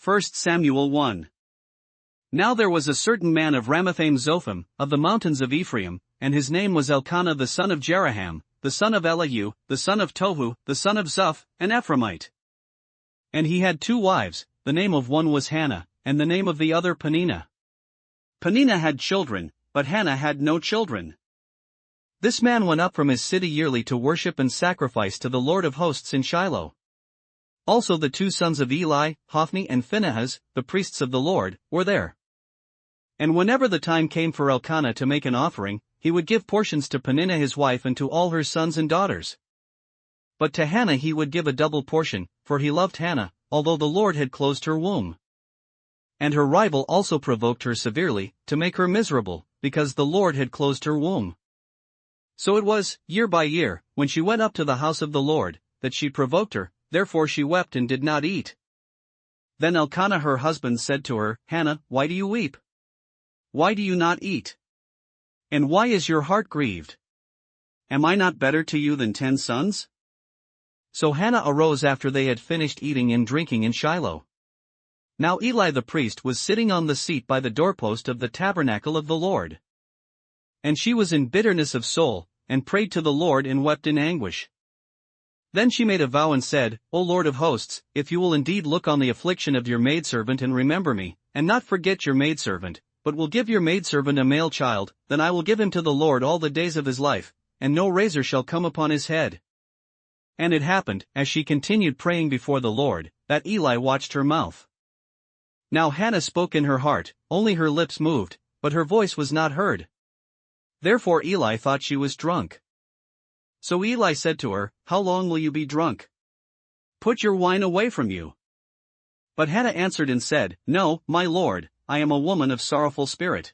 1 Samuel 1. Now there was a certain man of Ramathaim Zophim, of the mountains of Ephraim, and his name was Elkanah the son of Jeraham, the son of Elihu, the son of Tohu, the son of Zuph, an Ephraimite. And he had 2 wives, the name of one was Hannah, and the name of the other Peninnah. Peninnah had children, but Hannah had no children. This man went up from his city yearly to worship and sacrifice to the Lord of hosts in Shiloh. Also the 2 sons of Eli, Hophni and Phinehas, the priests of the Lord, were there. And whenever the time came for Elkanah to make an offering, he would give portions to Peninnah his wife and to all her sons and daughters. But to Hannah he would give a double portion, for he loved Hannah, although the Lord had closed her womb. And her rival also provoked her severely, to make her miserable, because the Lord had closed her womb. So it was, year by year, when she went up to the house of the Lord, that she provoked her, therefore she wept and did not eat. Then Elkanah her husband said to her, Hannah, why do you weep? Why do you not eat? And why is your heart grieved? Am I not better to you than 10 sons? So Hannah arose after they had finished eating and drinking in Shiloh. Now Eli the priest was sitting on the seat by the doorpost of the tabernacle of the Lord. And she was in bitterness of soul, and prayed to the Lord and wept in anguish. Then she made a vow and said, O Lord of hosts, if you will indeed look on the affliction of your maidservant and remember me, and not forget your maidservant, but will give your maidservant a male child, then I will give him to the Lord all the days of his life, and no razor shall come upon his head. And it happened, as she continued praying before the Lord, that Eli watched her mouth. Now Hannah spoke in her heart, only her lips moved, but her voice was not heard. Therefore Eli thought she was drunk. So Eli said to her, How long will you be drunk? Put your wine away from you. But Hannah answered and said, No, my lord, I am a woman of sorrowful spirit.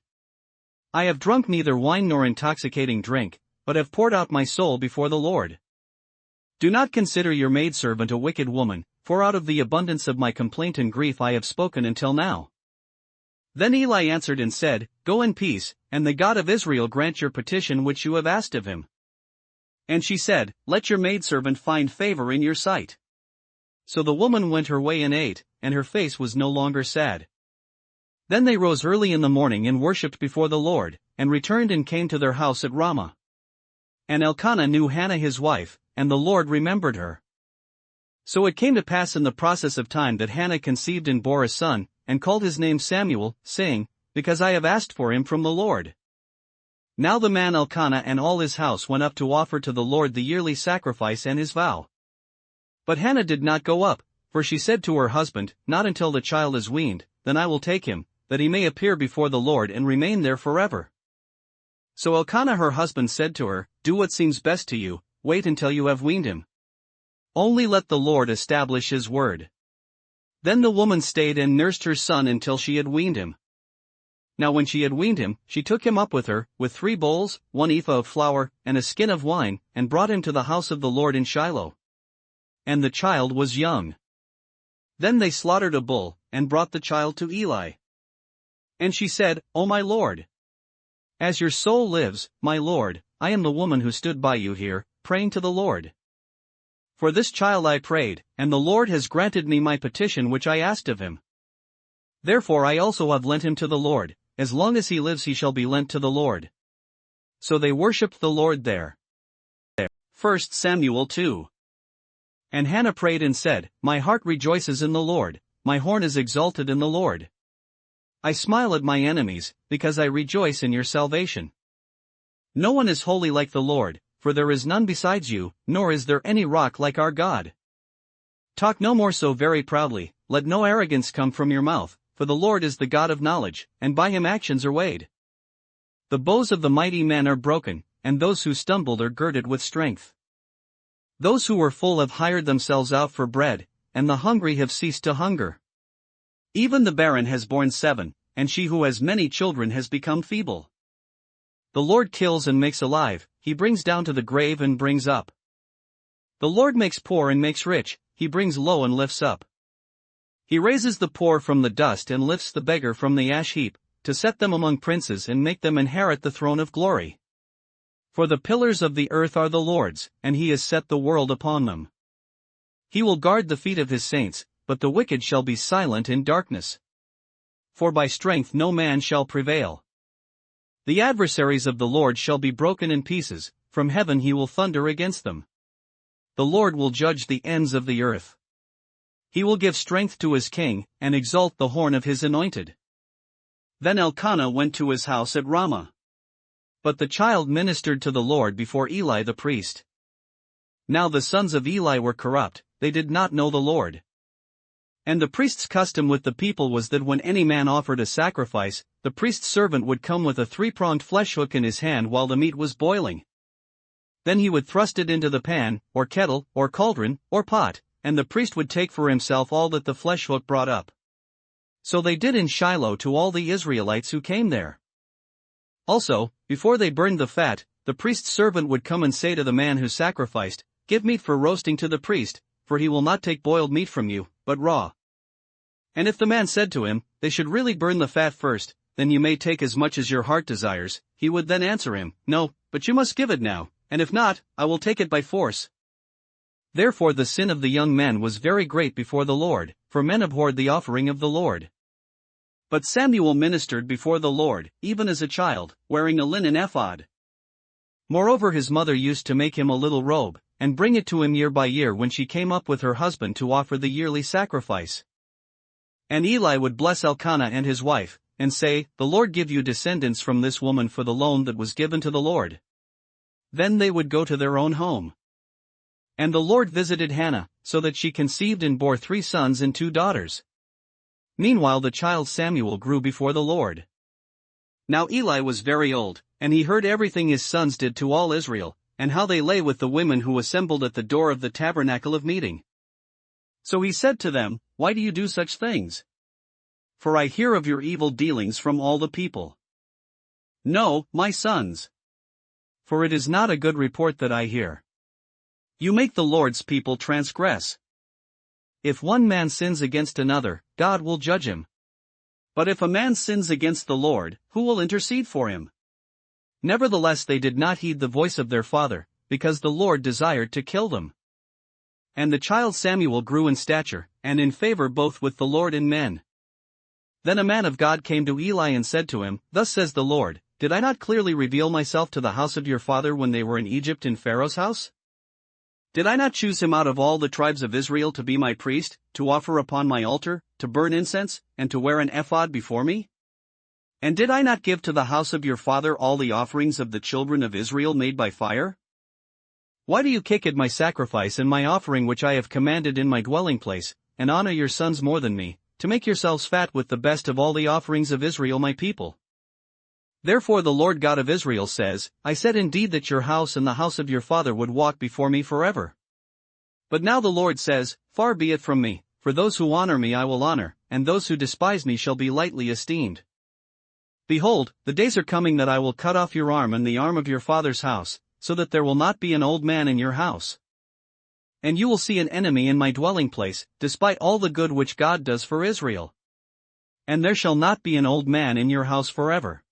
I have drunk neither wine nor intoxicating drink, but have poured out my soul before the Lord. Do not consider your maidservant a wicked woman, for out of the abundance of my complaint and grief I have spoken until now. Then Eli answered and said, Go in peace, and the God of Israel grant your petition which you have asked of him. And she said, Let your maidservant find favor in your sight. So the woman went her way and ate, and her face was no longer sad. Then they rose early in the morning and worshipped before the Lord, and returned and came to their house at Ramah. And Elkanah knew Hannah his wife, and the Lord remembered her. So it came to pass in the process of time that Hannah conceived and bore a son, and called his name Samuel, saying, Because I have asked for him from the Lord. Now the man Elkanah and all his house went up to offer to the Lord the yearly sacrifice and his vow. But Hannah did not go up, for she said to her husband, Not until the child is weaned, then I will take him, that he may appear before the Lord and remain there forever. So Elkanah her husband said to her, Do what seems best to you, wait until you have weaned him. Only let the Lord establish his word. Then the woman stayed and nursed her son until she had weaned him. Now when she had weaned him, she took him up with her, with 3 bowls, 1 ephah of flour, and a skin of wine, and brought him to the house of the Lord in Shiloh. And the child was young. Then they slaughtered a bull, and brought the child to Eli. And she said, O my lord! As your soul lives, my lord, I am the woman who stood by you here, praying to the Lord. For this child I prayed, and the Lord has granted me my petition which I asked of him. Therefore I also have lent him to the Lord, as long as he lives he shall be lent to the Lord. So they worshipped the Lord there. 1 Samuel 2. And Hannah prayed and said, My heart rejoices in the Lord, my horn is exalted in the Lord. I smile at my enemies, because I rejoice in your salvation. No one is holy like the Lord, for there is none besides you, nor is there any rock like our God. Talk no more so very proudly, let no arrogance come from your mouth, for the Lord is the God of knowledge, and by him actions are weighed. The bows of the mighty men are broken, and those who stumbled are girded with strength. Those who were full have hired themselves out for bread, and the hungry have ceased to hunger. Even the barren has borne 7, and she who has many children has become feeble. The Lord kills and makes alive, he brings down to the grave and brings up. The Lord makes poor and makes rich, he brings low and lifts up. He raises the poor from the dust and lifts the beggar from the ash heap, to set them among princes and make them inherit the throne of glory. For the pillars of the earth are the Lord's, and he has set the world upon them. He will guard the feet of his saints, but the wicked shall be silent in darkness. For by strength no man shall prevail. The adversaries of the Lord shall be broken in pieces, from heaven he will thunder against them. The Lord will judge the ends of the earth. He will give strength to his king, and exalt the horn of his anointed. Then Elkanah went to his house at Ramah. But the child ministered to the Lord before Eli the priest. Now the sons of Eli were corrupt, they did not know the Lord. And the priest's custom with the people was that when any man offered a sacrifice, the priest's servant would come with a three-pronged flesh hook in his hand while the meat was boiling. Then he would thrust it into the pan, or kettle, or cauldron, or pot, and the priest would take for himself all that the flesh hook brought up. So they did in Shiloh to all the Israelites who came there. Also, before they burned the fat, the priest's servant would come and say to the man who sacrificed, "Give meat for roasting to the priest, for he will not take boiled meat from you, but raw." And if the man said to him, "They should really burn the fat first, then you may take as much as your heart desires," he would then answer him, "No, but you must give it now, and if not, I will take it by force." Therefore the sin of the young men was very great before the Lord, for men abhorred the offering of the Lord. But Samuel ministered before the Lord, even as a child, wearing a linen ephod. Moreover his mother used to make him a little robe, and bring it to him year by year when she came up with her husband to offer the yearly sacrifice. And Eli would bless Elkanah and his wife, and say, "The Lord give you descendants from this woman for the loan that was given to the Lord." Then they would go to their own home. And the Lord visited Hannah, so that she conceived and bore 3 sons and 2 daughters. Meanwhile the child Samuel grew before the Lord. Now Eli was very old, and he heard everything his sons did to all Israel, and how they lay with the women who assembled at the door of the tabernacle of meeting. So he said to them, "Why do you do such things? For I hear of your evil dealings from all the people. No, my sons. For it is not a good report that I hear. You make the Lord's people transgress. If one man sins against another, God will judge him. But if a man sins against the Lord, who will intercede for him?" Nevertheless they did not heed the voice of their father, because the Lord desired to kill them. And the child Samuel grew in stature, and in favor both with the Lord and men. Then a man of God came to Eli and said to him, "Thus says the Lord, did I not clearly reveal myself to the house of your father when they were in Egypt in Pharaoh's house? Did I not choose him out of all the tribes of Israel to be my priest, to offer upon my altar, to burn incense, and to wear an ephod before me? And did I not give to the house of your father all the offerings of the children of Israel made by fire? Why do you kick at my sacrifice and my offering which I have commanded in my dwelling place, and honor your sons more than me, to make yourselves fat with the best of all the offerings of Israel my people? Therefore the Lord God of Israel says, I said indeed that your house and the house of your father would walk before me forever. But now the Lord says, far be it from me, for those who honor me I will honor, and those who despise me shall be lightly esteemed. Behold, the days are coming that I will cut off your arm and the arm of your father's house, so that there will not be an old man in your house. And you will see an enemy in my dwelling place, despite all the good which God does for Israel. And there shall not be an old man in your house forever.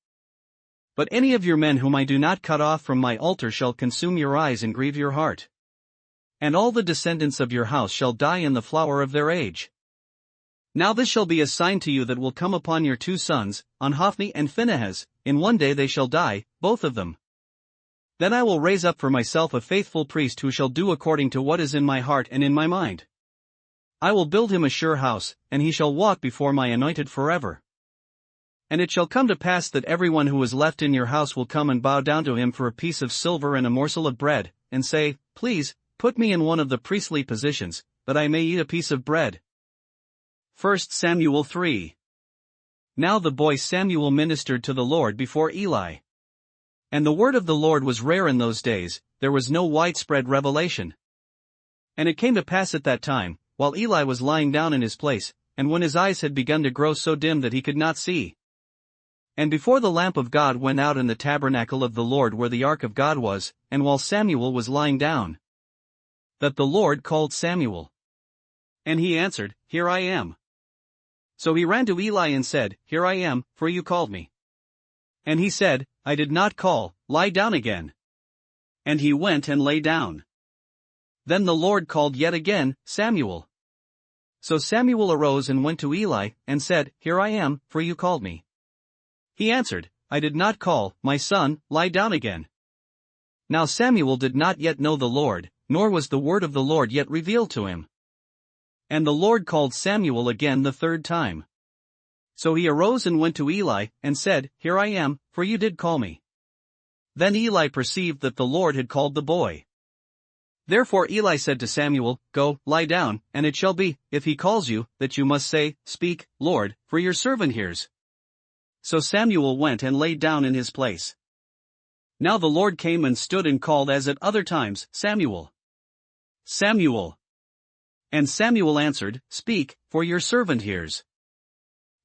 But any of your men whom I do not cut off from my altar shall consume your eyes and grieve your heart. And all the descendants of your house shall die in the flower of their age. Now this shall be a sign to you that will come upon your 2 sons, on Hophni and Phinehas, in one day they shall die, both of them. Then I will raise up for myself a faithful priest who shall do according to what is in my heart and in my mind. I will build him a sure house, and he shall walk before my anointed forever. And it shall come to pass that everyone who is left in your house will come and bow down to him for a piece of silver and a morsel of bread, and say, Please, put me in one of the priestly positions, that I may eat a piece of bread. 1 Samuel 3. Now the boy Samuel ministered to the Lord before Eli. And the word of the Lord was rare in those days, there was no widespread revelation. And it came to pass at that time, while Eli was lying down in his place, and when his eyes had begun to grow so dim that he could not see. And before the lamp of God went out in the tabernacle of the Lord where the ark of God was, and while Samuel was lying down, that the Lord called Samuel. And he answered, Here I am. So he ran to Eli and said, Here I am, for you called me. And he said, I did not call, lie down again. And he went and lay down. Then the Lord called yet again, Samuel. So Samuel arose and went to Eli, and said, Here I am, for you called me. He answered, I did not call, my son, lie down again. Now Samuel did not yet know the Lord, nor was the word of the Lord yet revealed to him. And the Lord called Samuel again the third time. So he arose and went to Eli, and said, Here I am, for you did call me. Then Eli perceived that the Lord had called the boy. Therefore Eli said to Samuel, Go, lie down, and it shall be, if he calls you, that you must say, Speak, Lord, for your servant hears. So Samuel went and lay down in his place. Now the Lord came and stood and called as at other times, Samuel. Samuel. And Samuel answered, Speak, for your servant hears.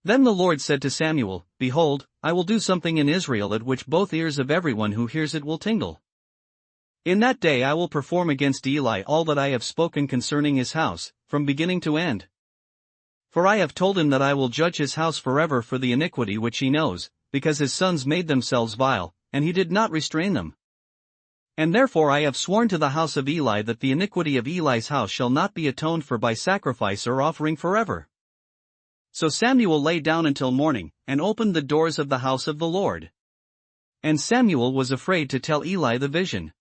Then the Lord said to Samuel, Behold, I will do something in Israel at which both ears of everyone who hears it will tingle. In that day I will perform against Eli all that I have spoken concerning his house, from beginning to end. For I have told him that I will judge his house forever for the iniquity which he knows, because his sons made themselves vile, and he did not restrain them. And therefore I have sworn to the house of Eli that the iniquity of Eli's house shall not be atoned for by sacrifice or offering forever. So Samuel lay down until morning, and opened the doors of the house of the Lord. And Samuel was afraid to tell Eli the vision.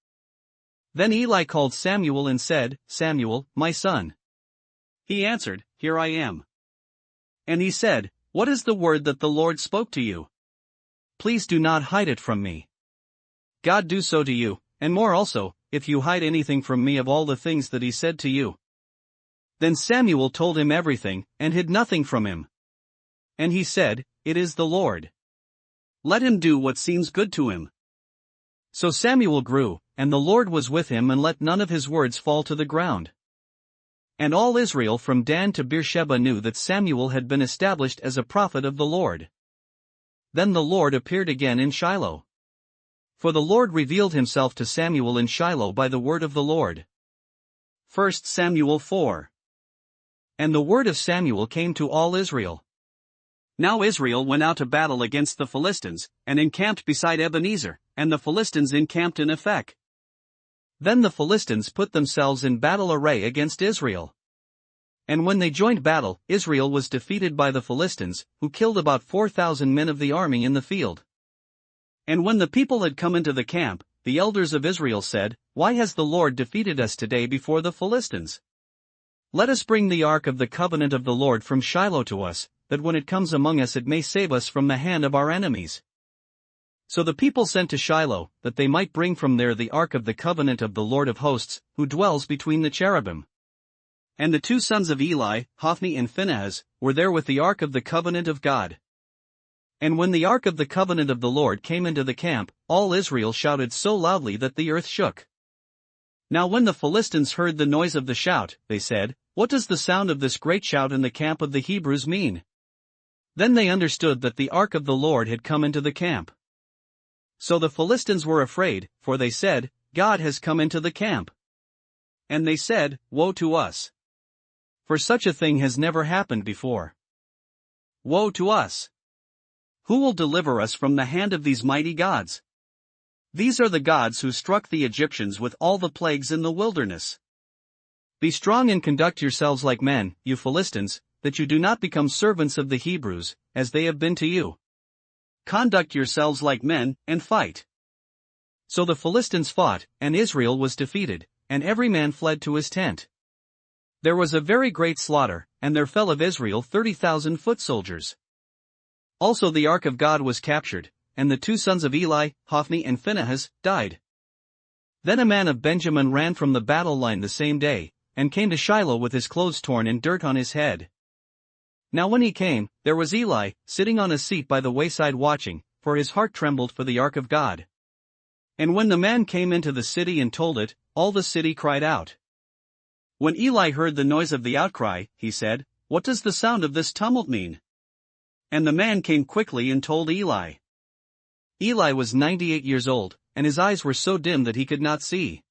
Then Eli called Samuel and said, Samuel, my son. He answered, Here I am. And he said, What is the word that the Lord spoke to you? Please do not hide it from me. God do so to you, and more also, if you hide anything from me of all the things that he said to you. Then Samuel told him everything, and hid nothing from him. And he said, It is the Lord. Let him do what seems good to him. So Samuel grew, and the Lord was with him and let none of his words fall to the ground. And all Israel from Dan to Beersheba knew that Samuel had been established as a prophet of the Lord. Then the Lord appeared again in Shiloh. For the Lord revealed himself to Samuel in Shiloh by the word of the Lord. 1 Samuel 4. And the word of Samuel came to all Israel. Now Israel went out to battle against the Philistines, and encamped beside Ebenezer, and the Philistines encamped in Aphek. Then the Philistines put themselves in battle array against Israel. And when they joined battle, Israel was defeated by the Philistines, who killed about 4,000 men of the army in the field. And when the people had come into the camp, the elders of Israel said, Why has the Lord defeated us today before the Philistines? Let us bring the ark of the covenant of the Lord from Shiloh to us, that when it comes among us it may save us from the hand of our enemies. So the people sent to Shiloh, that they might bring from there the ark of the covenant of the Lord of hosts, who dwells between the cherubim. And the two sons of Eli, Hophni and Phinehas, were there with the ark of the covenant of God. And when the ark of the covenant of the Lord came into the camp, all Israel shouted so loudly that the earth shook. Now when the Philistines heard the noise of the shout, they said, What does the sound of this great shout in the camp of the Hebrews mean? Then they understood that the ark of the Lord had come into the camp. So the Philistines were afraid, for they said, God has come into the camp. And they said, Woe to us! For such a thing has never happened before. Woe to us! Who will deliver us from the hand of these mighty gods? These are the gods who struck the Egyptians with all the plagues in the wilderness. Be strong and conduct yourselves like men, you Philistines, that you do not become servants of the Hebrews, as they have been to you. Conduct yourselves like men, and fight. So the Philistines fought, and Israel was defeated, and every man fled to his tent. There was a very great slaughter, and there fell of Israel 30,000 foot soldiers. Also the ark of God was captured, and the two sons of Eli, Hophni and Phinehas, died. Then a man of Benjamin ran from the battle line the same day, and came to Shiloh with his clothes torn and dirt on his head. Now when he came, there was Eli, sitting on a seat by the wayside watching, for his heart trembled for the ark of God. And when the man came into the city and told it, all the city cried out. When Eli heard the noise of the outcry, he said, What does the sound of this tumult mean? And the man came quickly and told Eli. Eli was 98 years old, and his eyes were so dim that he could not see.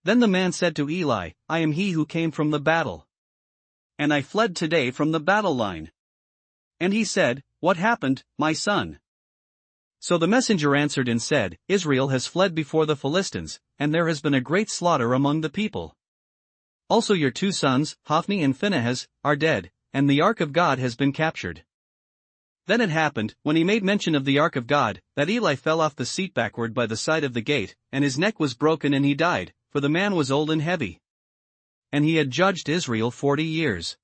Then the man said to Eli, I am he who came from the battle. And I fled today from the battle line. And he said, What happened, my son? So the messenger answered and said, Israel has fled before the Philistines, and there has been a great slaughter among the people. Also your 2 sons, Hophni and Phinehas, are dead, and the ark of God has been captured. Then it happened, when he made mention of the ark of God, that Eli fell off the seat backward by the side of the gate, and his neck was broken and he died, for the man was old and heavy. And he had judged Israel 40 years.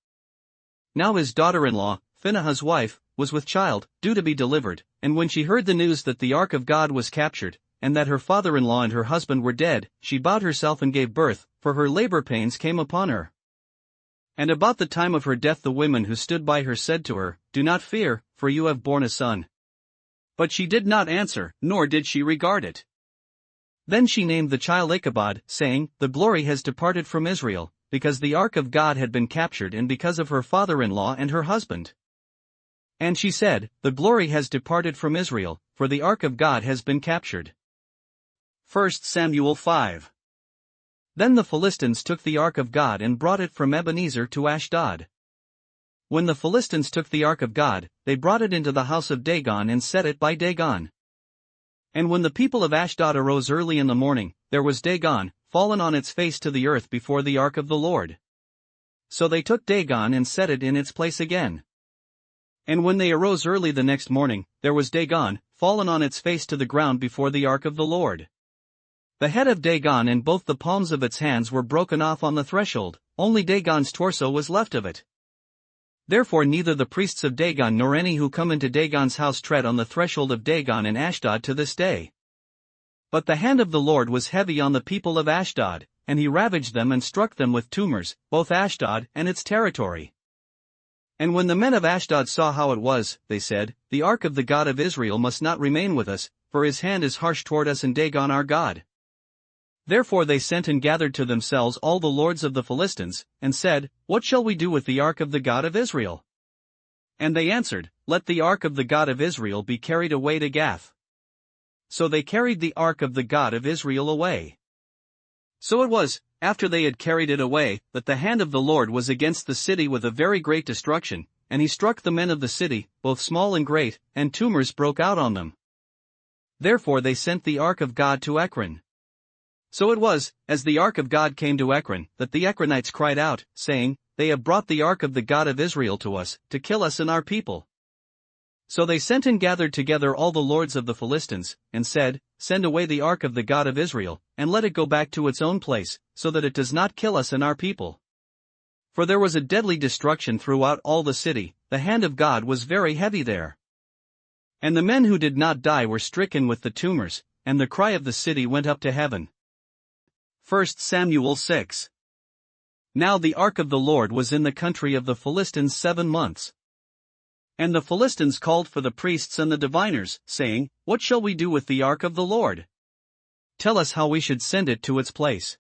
Now his daughter-in-law, Phinehas' wife, was with child, due to be delivered, and when she heard the news that the ark of God was captured, and that her father-in-law and her husband were dead, she bowed herself and gave birth, for her labor pains came upon her. And about the time of her death the women who stood by her said to her, Do not fear, for you have borne a son. But she did not answer, nor did she regard it. Then she named the child Ichabod, saying, The glory has departed from Israel, because the ark of God had been captured and because of her father-in-law and her husband. And she said, The glory has departed from Israel, for the ark of God has been captured. 1 Samuel 5. Then the Philistines took the ark of God and brought it from Ebenezer to Ashdod. When the Philistines took the ark of God, they brought it into the house of Dagon and set it by Dagon. And when the people of Ashdod arose early in the morning, there was Dagon, fallen on its face to the earth before the ark of the Lord. So they took Dagon and set it in its place again. And when they arose early the next morning, there was Dagon, fallen on its face to the ground before the ark of the Lord. The head of Dagon and both the palms of its hands were broken off on the threshold, only Dagon's torso was left of it. Therefore neither the priests of Dagon nor any who come into Dagon's house tread on the threshold of Dagon in Ashdod to this day. But the hand of the Lord was heavy on the people of Ashdod, and he ravaged them and struck them with tumors, both Ashdod and its territory. And when the men of Ashdod saw how it was, they said, The ark of the God of Israel must not remain with us, for his hand is harsh toward us and Dagon our God. Therefore they sent and gathered to themselves all the lords of the Philistines, and said, What shall we do with the ark of the God of Israel? And they answered, Let the ark of the God of Israel be carried away to Gath. So they carried the ark of the God of Israel away. So it was, after they had carried it away, that the hand of the Lord was against the city with a very great destruction, and he struck the men of the city, both small and great, and tumors broke out on them. Therefore they sent the ark of God to Ekron. So it was, as the ark of God came to Ekron, that the Ekronites cried out, saying, They have brought the ark of the God of Israel to us, to kill us and our people. So they sent and gathered together all the lords of the Philistines, and said, Send away the ark of the God of Israel, and let it go back to its own place, so that it does not kill us and our people. For there was a deadly destruction throughout all the city, the hand of God was very heavy there. And the men who did not die were stricken with the tumors, and the cry of the city went up to heaven. 1 Samuel 6. Now the ark of the Lord was in the country of the Philistines 7 months. And the Philistines called for the priests and the diviners, saying, What shall we do with the ark of the Lord? Tell us how we should send it to its place.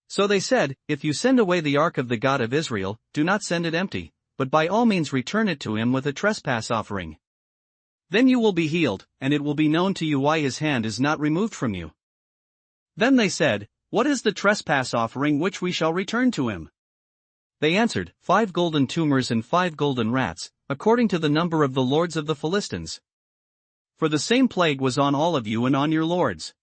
So they said, If you send away the ark of the God of Israel, do not send it empty, but by all means return it to him with a trespass offering. Then you will be healed, and it will be known to you why his hand is not removed from you. Then they said, What is the trespass offering which we shall return to him? They answered, 5 golden tumors and 5 golden rats, according to the number of the lords of the Philistines. For the same plague was on all of you and on your lords.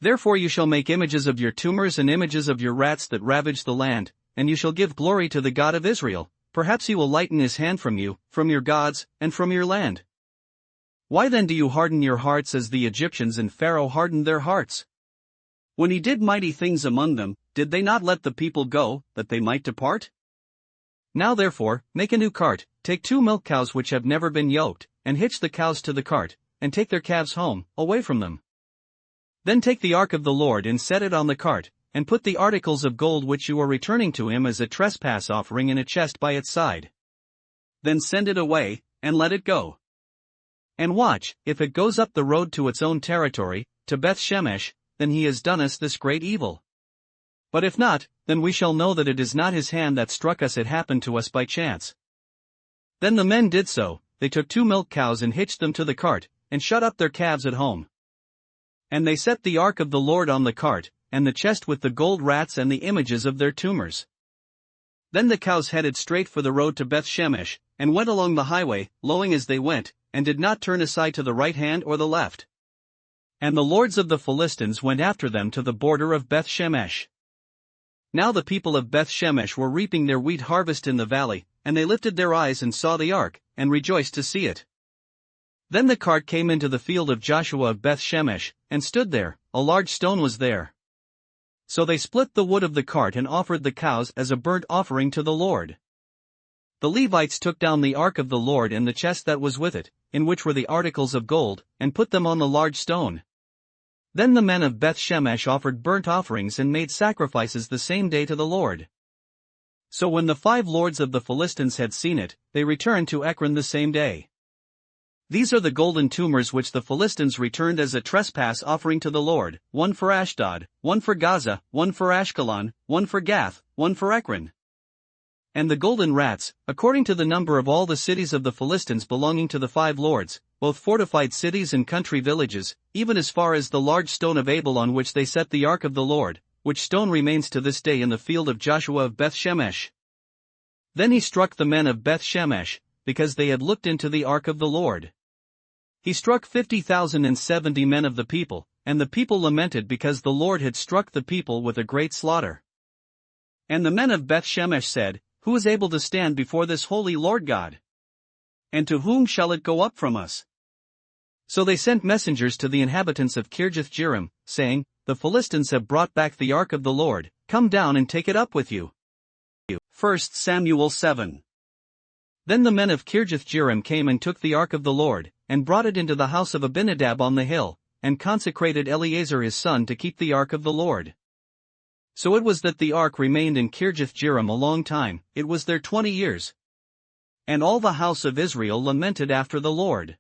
Therefore you shall make images of your tumors and images of your rats that ravage the land, and you shall give glory to the God of Israel, perhaps he will lighten his hand from you, from your gods, and from your land. Why then do you harden your hearts as the Egyptians and Pharaoh hardened their hearts? When he did mighty things among them, did they not let the people go, that they might depart? Now therefore, make a new cart, take 2 milk cows which have never been yoked, and hitch the cows to the cart, and take their calves home, away from them. Then take the ark of the Lord and set it on the cart, and put the articles of gold which you are returning to him as a trespass offering in a chest by its side. Then send it away, and let it go. And watch, if it goes up the road to its own territory, to Beth Shemesh, then he has done us this great evil. But if not, then we shall know that it is not his hand that struck us, it happened to us by chance. Then the men did so, they took 2 milk cows and hitched them to the cart, and shut up their calves at home. And they set the ark of the Lord on the cart, and the chest with the gold rats and the images of their tumors. Then the cows headed straight for the road to Beth Shemesh, and went along the highway, lowing as they went, and did not turn aside to the right hand or the left. And the lords of the Philistines went after them to the border of Beth Shemesh. Now the people of Beth Shemesh were reaping their wheat harvest in the valley, and they lifted their eyes and saw the ark, and rejoiced to see it. Then the cart came into the field of Joshua of Beth Shemesh, and stood there. A large stone was there. So they split the wood of the cart and offered the cows as a burnt offering to the Lord. The Levites took down the ark of the Lord and the chest that was with it, in which were the articles of gold, and put them on the large stone. Then the men of Beth Shemesh offered burnt offerings and made sacrifices the same day to the Lord. So when the 5 lords of the Philistines had seen it, they returned to Ekron the same day. These are the golden tumors which the Philistines returned as a trespass offering to the Lord, 1 for Ashdod, 1 for Gaza, 1 for Ashkelon, 1 for Gath, 1 for Ekron. And the golden rats, according to the number of all the cities of the Philistines belonging to the 5 lords, both fortified cities and country villages, even as far as the large stone of Abel on which they set the ark of the Lord, which stone remains to this day in the field of Joshua of Beth Shemesh. Then he struck the men of Beth Shemesh, because they had looked into the ark of the Lord. He struck 50,070 men of the people, and the people lamented because the Lord had struck the people with a great slaughter. And the men of Beth Shemesh said, Who is able to stand before this holy Lord God? And to whom shall it go up from us? So they sent messengers to the inhabitants of Kirjath-jearim, saying, The Philistines have brought back the ark of the Lord, come down and take it up with you. 1 Samuel 7. Then the men of Kirjath-jearim came and took the ark of the Lord, and brought it into the house of Abinadab on the hill, and consecrated Eleazar his son to keep the ark of the Lord. So it was that the ark remained in Kirjath-jearim a long time, it was there 20 years. And all the house of Israel lamented after the Lord.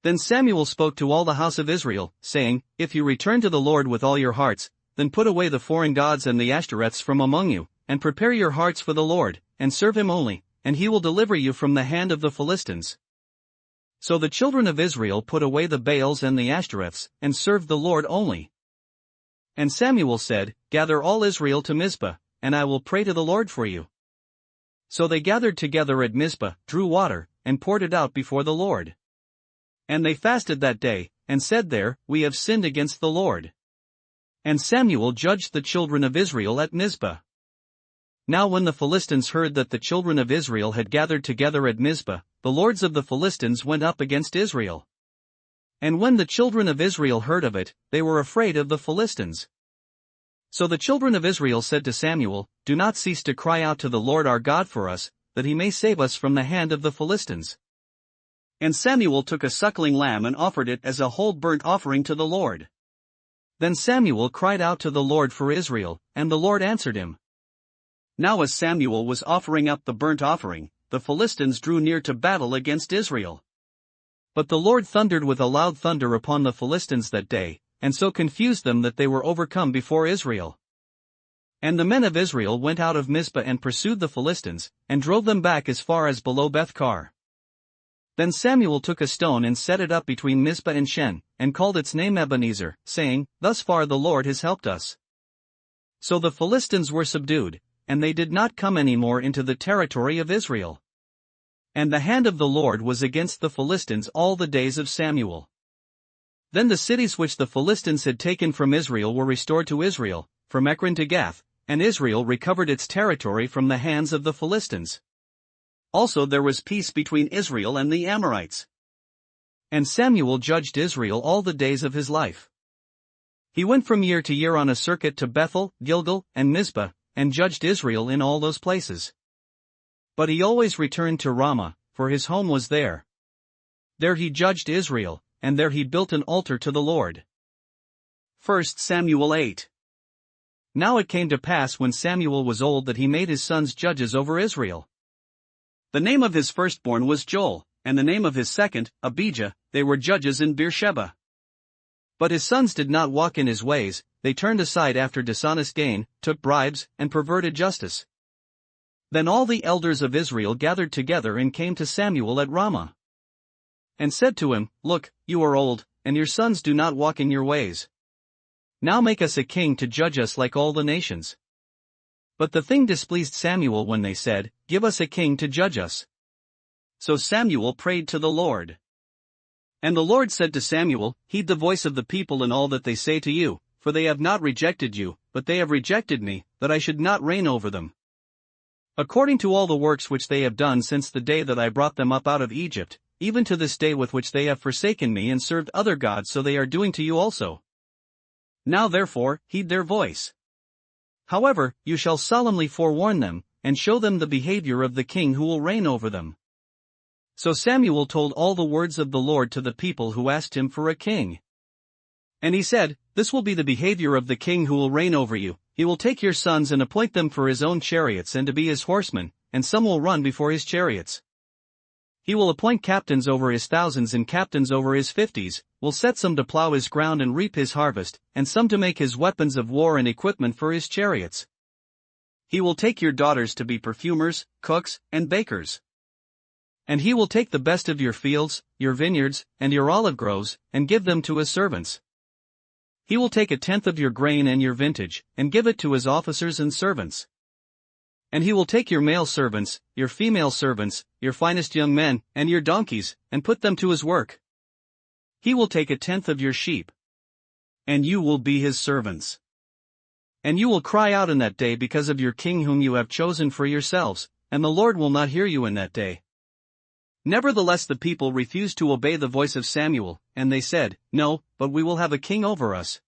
Then Samuel spoke to all the house of Israel, saying, If you return to the Lord with all your hearts, then put away the foreign gods and the Ashtoreths from among you, and prepare your hearts for the Lord, and serve him only, and he will deliver you from the hand of the Philistines. So the children of Israel put away the Baals and the Ashtoreths, and served the Lord only. And Samuel said, Gather all Israel to Mizpah, and I will pray to the Lord for you. So they gathered together at Mizpah, drew water, and poured it out before the Lord. And they fasted that day, and said there, We have sinned against the Lord. And Samuel judged the children of Israel at Mizpah. Now when the Philistines heard that the children of Israel had gathered together at Mizpah, the lords of the Philistines went up against Israel. And when the children of Israel heard of it, they were afraid of the Philistines. So the children of Israel said to Samuel, Do not cease to cry out to the Lord our God for us, that he may save us from the hand of the Philistines. And Samuel took a suckling lamb and offered it as a whole burnt offering to the Lord. Then Samuel cried out to the Lord for Israel, and the Lord answered him. Now as Samuel was offering up the burnt offering, the Philistines drew near to battle against Israel. But the Lord thundered with a loud thunder upon the Philistines that day, and so confused them that they were overcome before Israel. And the men of Israel went out of Mizpah and pursued the Philistines, and drove them back as far as below Beth-kar. Then Samuel took a stone and set it up between Mizpah and Shen, and called its name Ebenezer, saying, Thus far the Lord has helped us. So the Philistines were subdued, and they did not come any more into the territory of Israel. And the hand of the Lord was against the Philistines all the days of Samuel. Then the cities which the Philistines had taken from Israel were restored to Israel, from Ekron to Gath, and Israel recovered its territory from the hands of the Philistines. Also there was peace between Israel and the Amorites. And Samuel judged Israel all the days of his life. He went from year to year on a circuit to Bethel, Gilgal, and Mizpah, and judged Israel in all those places. But he always returned to Ramah, for his home was there. There he judged Israel, and there he built an altar to the Lord. 1 Samuel 8. Now it came to pass when Samuel was old that he made his sons judges over Israel. The name of his firstborn was Joel, and the name of his second, Abijah. They were judges in Beersheba. But his sons did not walk in his ways, they turned aside after dishonest gain, took bribes, and perverted justice. Then all the elders of Israel gathered together and came to Samuel at Ramah. And said to him, Look, you are old, and your sons do not walk in your ways. Now make us a king to judge us like all the nations. But the thing displeased Samuel when they said, Give us a king to judge us. So Samuel prayed to the Lord. And the Lord said to Samuel, Heed the voice of the people in all that they say to you, for they have not rejected you, but they have rejected me, that I should not reign over them. According to all the works which they have done since the day that I brought them up out of Egypt, even to this day with which they have forsaken me and served other gods, so they are doing to you also. Now therefore, heed their voice. However, you shall solemnly forewarn them, and show them the behavior of the king who will reign over them. So Samuel told all the words of the Lord to the people who asked him for a king. And he said, "This will be the behavior of the king who will reign over you. He will take your sons and appoint them for his own chariots and to be his horsemen, and some will run before his chariots. He will appoint captains over his thousands and captains over his 50s, will set some to plow his ground and reap his harvest, and some to make his weapons of war and equipment for his chariots. He will take your daughters to be perfumers, cooks, and bakers. And he will take the best of your fields, your vineyards, and your olive groves, and give them to his servants. He will take 1/10 of your grain and your vintage, and give it to his officers and servants. And he will take your male servants, your female servants, your finest young men, and your donkeys, and put them to his work. He will take 1/10 of your sheep. And you will be his servants. And you will cry out in that day because of your king whom you have chosen for yourselves, and the Lord will not hear you in that day." Nevertheless the people refused to obey the voice of Samuel, and they said, "No, but we will have a king over us,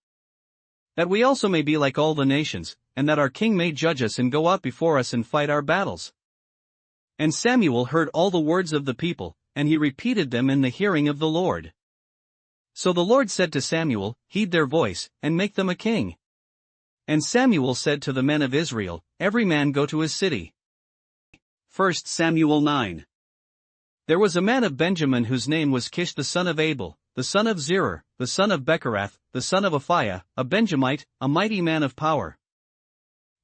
that we also may be like all the nations, and that our king may judge us and go out before us and fight our battles." And Samuel heard all the words of the people, and he repeated them in the hearing of the Lord. So the Lord said to Samuel, "Heed their voice, and make them a king." And Samuel said to the men of Israel, "Every man go to his city." 1 Samuel 9. There was a man of Benjamin whose name was Kish the son of Abel, the son of Zerah, the son of Becherath, the son of Aphiah, a Benjamite, a mighty man of power.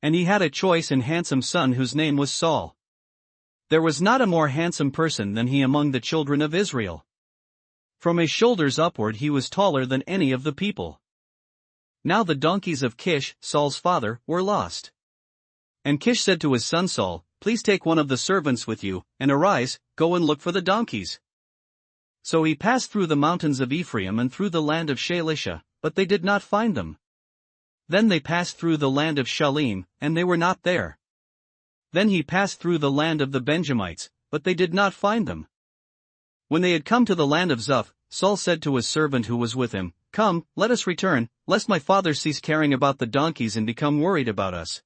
And he had a choice and handsome son whose name was Saul. There was not a more handsome person than he among the children of Israel. From his shoulders upward he was taller than any of the people. Now the donkeys of Kish, Saul's father, were lost. And Kish said to his son Saul, "Please take one of the servants with you, and arise, go and look for the donkeys." So he passed through the mountains of Ephraim and through the land of Shalisha, but they did not find them. Then they passed through the land of Shalim, and they were not there. Then he passed through the land of the Benjamites, but they did not find them. When they had come to the land of Zuph, Saul said to his servant who was with him, "Come, let us return, lest my father cease caring about the donkeys and become worried about us."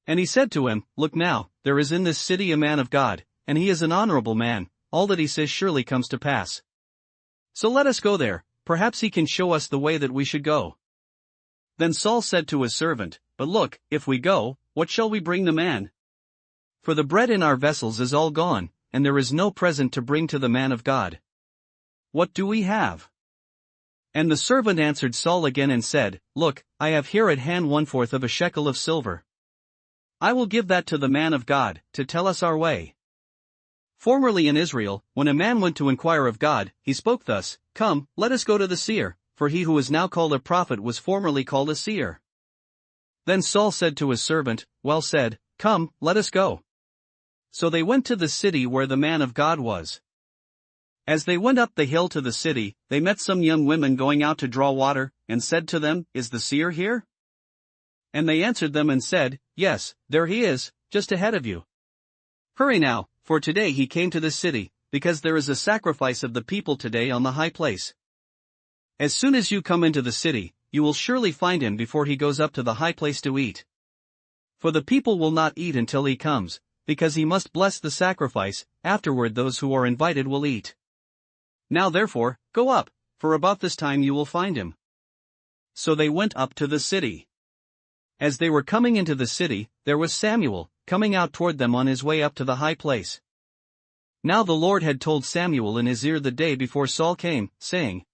And he said to him, "Look now, there is in this city a man of God, and he is an honorable man, all that he says surely comes to pass. So let us go there, perhaps he can show us the way that we should go." Then Saul said to his servant, "But look, if we go, what shall we bring the man? For the bread in our vessels is all gone, and there is no present to bring to the man of God. What do we have?" And the servant answered Saul again and said, "Look, I have here at hand 1/4 of a shekel of silver. I will give that to the man of God, to tell us our way." Formerly in Israel, when a man went to inquire of God, he spoke thus, "Come, let us go to the seer," for he who is now called a prophet was formerly called a seer. Then Saul said to his servant, "Well said, come, let us go." So they went to the city where the man of God was. As they went up the hill to the city, they met some young women going out to draw water, and said to them, "Is the seer here?" And they answered them and said, "Yes, there he is, just ahead of you. Hurry now, for today he came to this city, because there is a sacrifice of the people today on the high place. As soon as you come into the city, you will surely find him before he goes up to the high place to eat. For the people will not eat until he comes, because he must bless the sacrifice, afterward those who are invited will eat. Now therefore, go up, for about this time you will find him." So they went up to the city. As they were coming into the city, there was Samuel, coming out toward them on his way up to the high place. Now the Lord had told Samuel in his ear the day before Saul came, saying,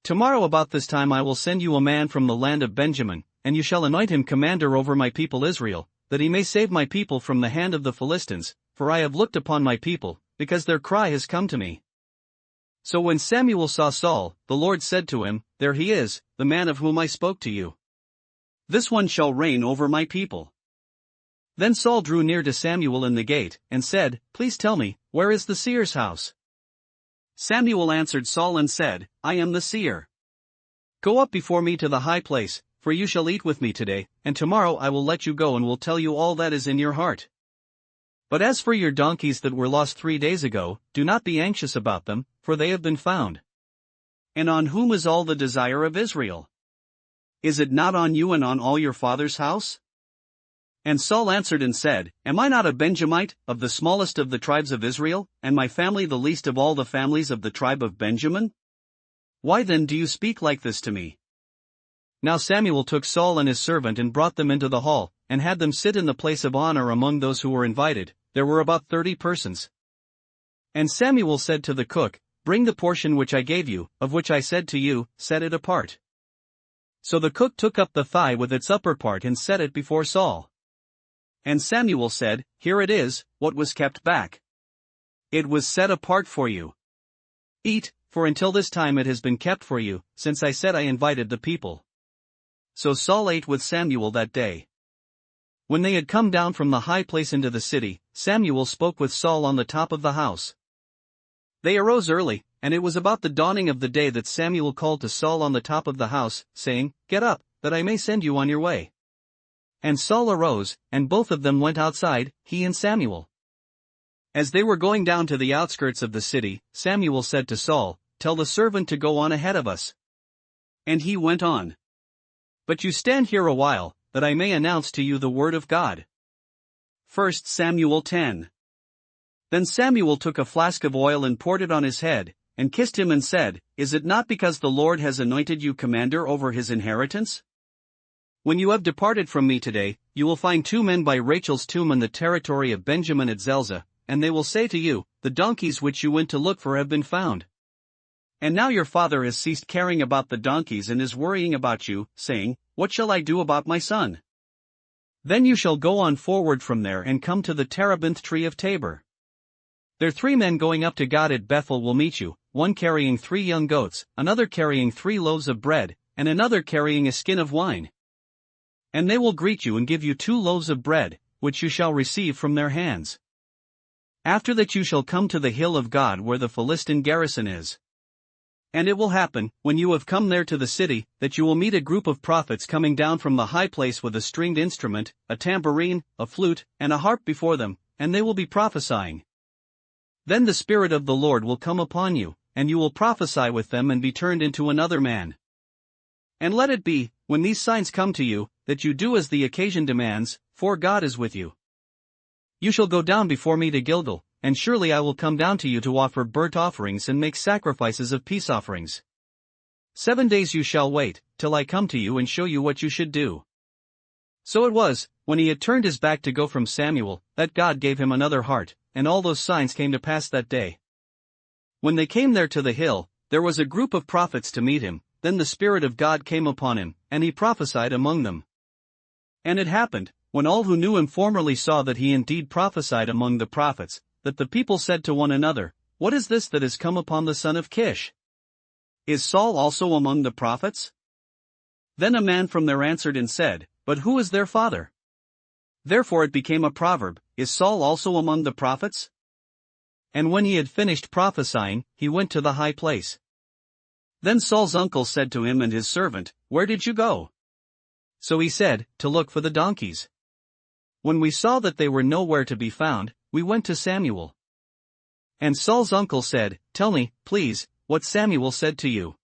"Tomorrow about this time I will send you a man from the land of Benjamin, and you shall anoint him commander over my people Israel, that he may save my people from the hand of the Philistines, for I have looked upon my people, because their cry has come to me." So when Samuel saw Saul, the Lord said to him, "There he is, the man of whom I spoke to you. This one shall reign over my people." Then Saul drew near to Samuel in the gate, and said, "Please tell me, where is the seer's house?" Samuel answered Saul and said, "I am the seer. Go up before me to the high place, for you shall eat with me today, and tomorrow I will let you go and will tell you all that is in your heart. But as for your donkeys that were lost 3 days ago, do not be anxious about them, for they have been found. And on whom is all the desire of Israel? Is it not on you and on all your father's house? And Saul answered and said, Am I not a Benjamite, of the smallest of the tribes of Israel, and my family the least of all the families of the tribe of Benjamin? Why then do you speak like this to me? Now Samuel took Saul and his servant and brought them into the hall, and had them sit in the place of honor among those who were invited. There were about 30 persons. And Samuel said to the cook, Bring the portion which I gave you, of which I said to you, set it apart. So the cook took up the thigh with its upper part and set it before Saul. And Samuel said, Here it is, what was kept back. It was set apart for you. Eat, for until this time it has been kept for you, since I said I invited the people. So Saul ate with Samuel that day. When they had come down from the high place into the city, Samuel spoke with Saul on the top of the house. They arose early, and it was about the dawning of the day that Samuel called to Saul on the top of the house, saying, Get up, that I may send you on your way. And Saul arose, and both of them went outside, he and Samuel. As they were going down to the outskirts of the city, Samuel said to Saul, Tell the servant to go on ahead of us. And he went on. But you stand here a while, that I may announce to you the word of God. 1 Samuel 10. Then Samuel took a flask of oil and poured it on his head, and kissed him and said, Is it not because the Lord has anointed you commander over his inheritance? When you have departed from me today, you will find 2 men by Rachel's tomb in the territory of Benjamin at Zelzah, and they will say to you, The donkeys which you went to look for have been found. And now your father has ceased caring about the donkeys and is worrying about you, saying, What shall I do about my son? Then you shall go on forward from there and come to the terebinth tree of Tabor. There 3 men going up to God at Bethel will meet you, one carrying 3 young goats, another carrying 3 loaves of bread, and another carrying a skin of wine. And they will greet you and give you 2 loaves of bread, which you shall receive from their hands. After that you shall come to the hill of God where the Philistine garrison is. And it will happen, when you have come there to the city, that you will meet a group of prophets coming down from the high place with a stringed instrument, a tambourine, a flute, and a harp before them, and they will be prophesying. Then the Spirit of the Lord will come upon you, and you will prophesy with them and be turned into another man. And let it be, when these signs come to you, that you do as the occasion demands, for God is with you. You shall go down before me to Gilgal, and surely I will come down to you to offer burnt offerings and make sacrifices of peace offerings. 7 days you shall wait, till I come to you and show you what you should do. So it was, when he had turned his back to go from Samuel, that God gave him another heart, and all those signs came to pass that day. When they came there to the hill, there was a group of prophets to meet him, then the Spirit of God came upon him, and he prophesied among them. And it happened, when all who knew him formerly saw that he indeed prophesied among the prophets, that the people said to one another, What is this that has come upon the son of Kish? Is Saul also among the prophets? Then a man from there answered and said, But who is their father? Therefore it became a proverb, Is Saul also among the prophets? And when he had finished prophesying, he went to the high place. Then Saul's uncle said to him and his servant, Where did you go? So he said, To look for the donkeys. When we saw that they were nowhere to be found, we went to Samuel. And Saul's uncle said, Tell me, please, what Samuel said to you.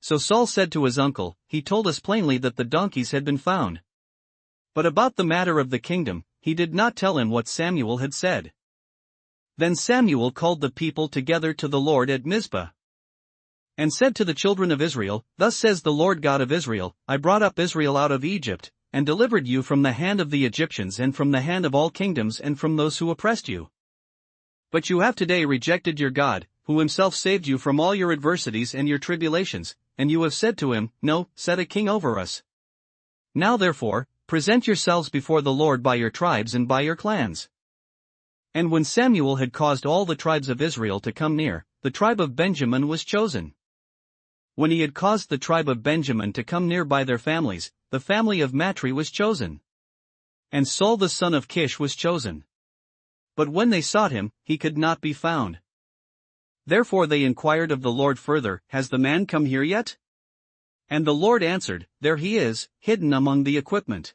So Saul said to his uncle, He told us plainly that the donkeys had been found. But about the matter of the kingdom, he did not tell him what Samuel had said. Then Samuel called the people together to the Lord at Mizpah. And said to the children of Israel, Thus says the Lord God of Israel, I brought up Israel out of Egypt, and delivered you from the hand of the Egyptians and from the hand of all kingdoms and from those who oppressed you. But you have today rejected your God, who himself saved you from all your adversities and your tribulations, and you have said to him, No, set a king over us. Now therefore, present yourselves before the Lord by your tribes and by your clans. And when Samuel had caused all the tribes of Israel to come near, the tribe of Benjamin was chosen. When he had caused the tribe of Benjamin to come near by their families, the family of Matri was chosen. And Saul the son of Kish was chosen. But when they sought him, he could not be found. Therefore they inquired of the Lord further, Has the man come here yet? And the Lord answered, There he is, hidden among the equipment.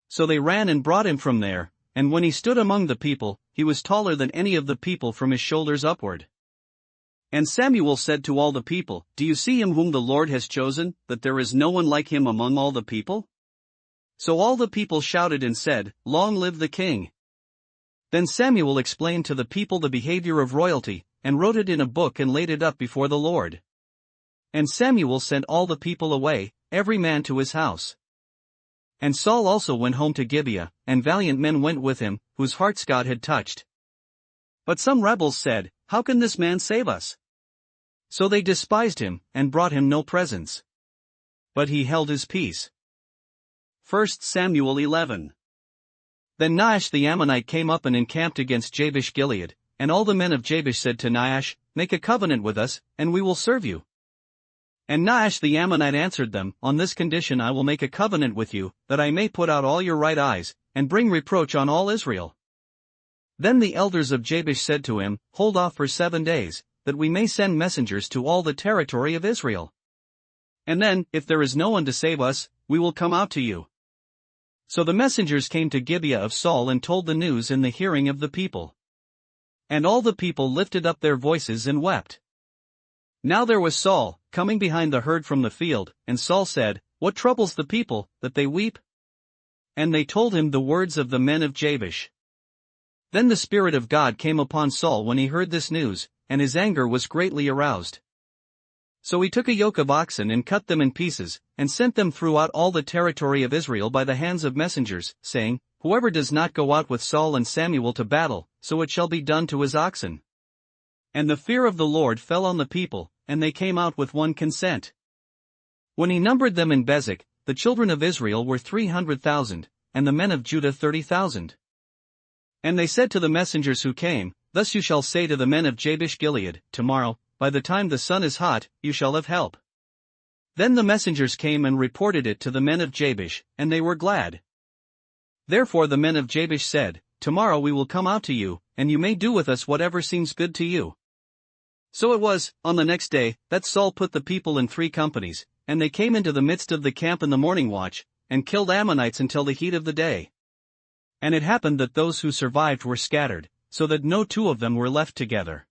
So they ran and brought him from there, and when he stood among the people, he was taller than any of the people from his shoulders upward. And Samuel said to all the people, Do you see him whom the Lord has chosen, that there is no one like him among all the people? So all the people shouted and said, Long live the king! Then Samuel explained to the people the behavior of royalty, and wrote it in a book and laid it up before the Lord. And Samuel sent all the people away, every man to his house. And Saul also went home to Gibeah, and valiant men went with him, whose hearts God had touched. But some rebels said, How can this man save us? So they despised him, and brought him no presents. But he held his peace. 1 Samuel 11. Then Nahash the Ammonite came up and encamped against Jabesh Gilead, and all the men of Jabesh said to Nahash, Make a covenant with us, and we will serve you. And Nahash the Ammonite answered them, On this condition I will make a covenant with you, that I may put out all your right eyes, and bring reproach on all Israel. Then the elders of Jabesh said to him, Hold off for 7 days, that we may send messengers to all the territory of Israel. And then, if there is no one to save us, we will come out to you. So the messengers came to Gibeah of Saul and told the news in the hearing of the people. And all the people lifted up their voices and wept. Now there was Saul, coming behind the herd from the field, and Saul said, What troubles the people, that they weep? And they told him the words of the men of Jabesh. Then the Spirit of God came upon Saul when he heard this news, and his anger was greatly aroused. So he took a yoke of oxen and cut them in pieces, and sent them throughout all the territory of Israel by the hands of messengers, saying, Whoever does not go out with Saul and Samuel to battle, so it shall be done to his oxen. And the fear of the Lord fell on the people, and they came out with one consent. When he numbered them in Bezek, the children of Israel were 300,000, and the men of Judah 30,000. And they said to the messengers who came, Thus you shall say to the men of Jabesh Gilead, Tomorrow, by the time the sun is hot, you shall have help. Then the messengers came and reported it to the men of Jabesh, and they were glad. Therefore the men of Jabesh said, Tomorrow we will come out to you, and you may do with us whatever seems good to you. So it was, on the next day, that Saul put the people in 3 companies, and they came into the midst of the camp in the morning watch, and killed Ammonites until the heat of the day. And it happened that those who survived were scattered, so that no 2 of them were left together.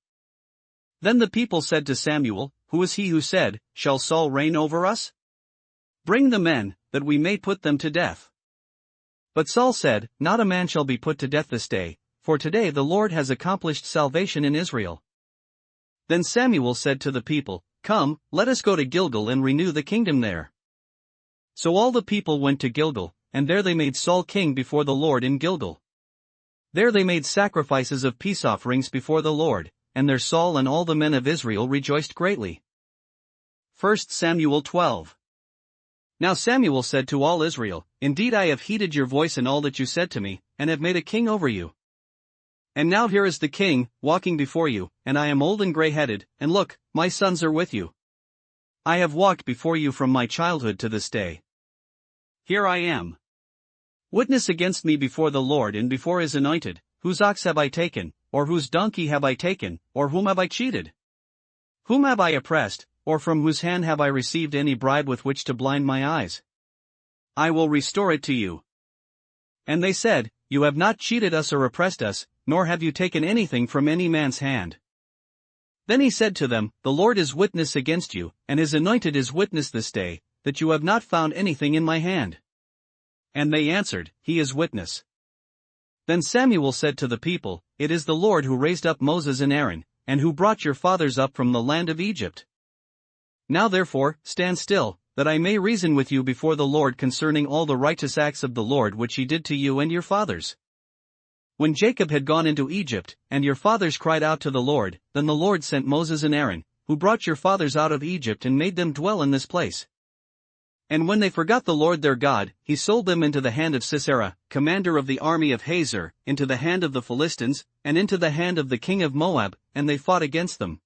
Then the people said to Samuel, Who is he who said, Shall Saul reign over us? Bring the men, that we may put them to death. But Saul said, Not a man shall be put to death this day, for today the Lord has accomplished salvation in Israel. Then Samuel said to the people, Come, let us go to Gilgal and renew the kingdom there. So all the people went to Gilgal, and there they made Saul king before the Lord in Gilgal. There they made sacrifices of peace offerings before the Lord, and there Saul and all the men of Israel rejoiced greatly. 1 Samuel 12. Now Samuel said to all Israel, Indeed I have heeded your voice in all that you said to me, and have made a king over you. And now here is the king, walking before you, and I am old and gray-headed, and look, my sons are with you. I have walked before you from my childhood to this day. Here I am. Witness against me before the Lord and before his anointed, whose ox have I taken, or whose donkey have I taken, or whom have I cheated? Whom have I oppressed, or from whose hand have I received any bribe with which to blind my eyes? I will restore it to you. And they said, You have not cheated us or oppressed us, nor have you taken anything from any man's hand. Then he said to them, The Lord is witness against you, and his anointed is witness this day, that you have not found anything in my hand. And they answered, He is witness. Then Samuel said to the people, It is the Lord who raised up Moses and Aaron, and who brought your fathers up from the land of Egypt. Now therefore, stand still, that I may reason with you before the Lord concerning all the righteous acts of the Lord which he did to you and your fathers. When Jacob had gone into Egypt, and your fathers cried out to the Lord, then the Lord sent Moses and Aaron, who brought your fathers out of Egypt and made them dwell in this place. And when they forgot the Lord their God, he sold them into the hand of Sisera, commander of the army of Hazor, into the hand of the Philistines, and into the hand of the king of Moab, and they fought against them.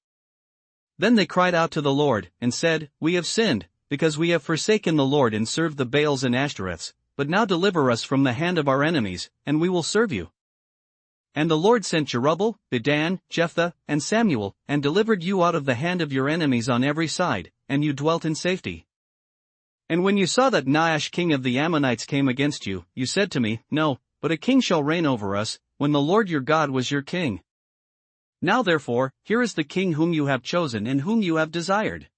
Then they cried out to the Lord, and said, We have sinned, because we have forsaken the Lord and served the Baals and Ashtoreths, but now deliver us from the hand of our enemies, and we will serve you. And the Lord sent Jerubbaal, Bedan, Jephthah, and Samuel, and delivered you out of the hand of your enemies on every side, and you dwelt in safety. And when you saw that Nahash king of the Ammonites came against you, you said to me, No, but a king shall reign over us, when the Lord your God was your king. Now therefore, here is the king whom you have chosen and whom you have desired.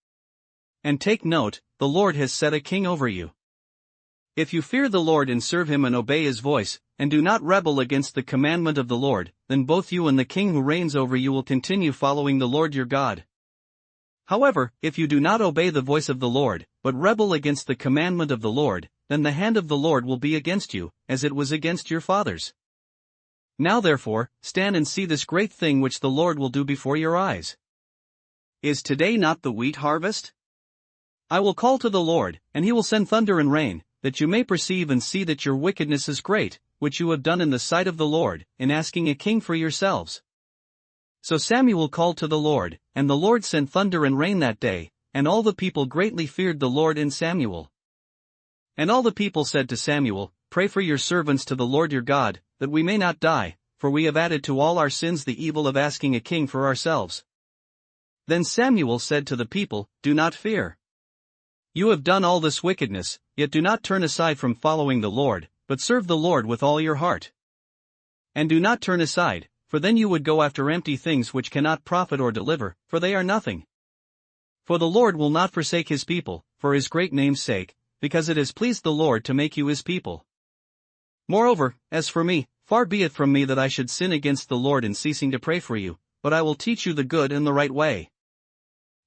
And take note, the Lord has set a king over you. If you fear the Lord and serve him and obey his voice, and do not rebel against the commandment of the Lord, then both you and the king who reigns over you will continue following the Lord your God. However, if you do not obey the voice of the Lord, but rebel against the commandment of the Lord, then the hand of the Lord will be against you, as it was against your fathers. Now therefore, stand and see this great thing which the Lord will do before your eyes. Is today not the wheat harvest? I will call to the Lord, and he will send thunder and rain, that you may perceive and see that your wickedness is great, which you have done in the sight of the Lord, in asking a king for yourselves. So Samuel called to the Lord, and the Lord sent thunder and rain that day, and all the people greatly feared the Lord and Samuel. And all the people said to Samuel, Pray for your servants to the Lord your God, that we may not die, for we have added to all our sins the evil of asking a king for ourselves. Then Samuel said to the people, Do not fear. You have done all this wickedness, yet do not turn aside from following the Lord, but serve the Lord with all your heart. And do not turn aside, for then you would go after empty things which cannot profit or deliver, for they are nothing. For the Lord will not forsake his people, for his great name's sake, because it has pleased the Lord to make you his people. Moreover, as for me, far be it from me that I should sin against the Lord in ceasing to pray for you, but I will teach you the good and the right way.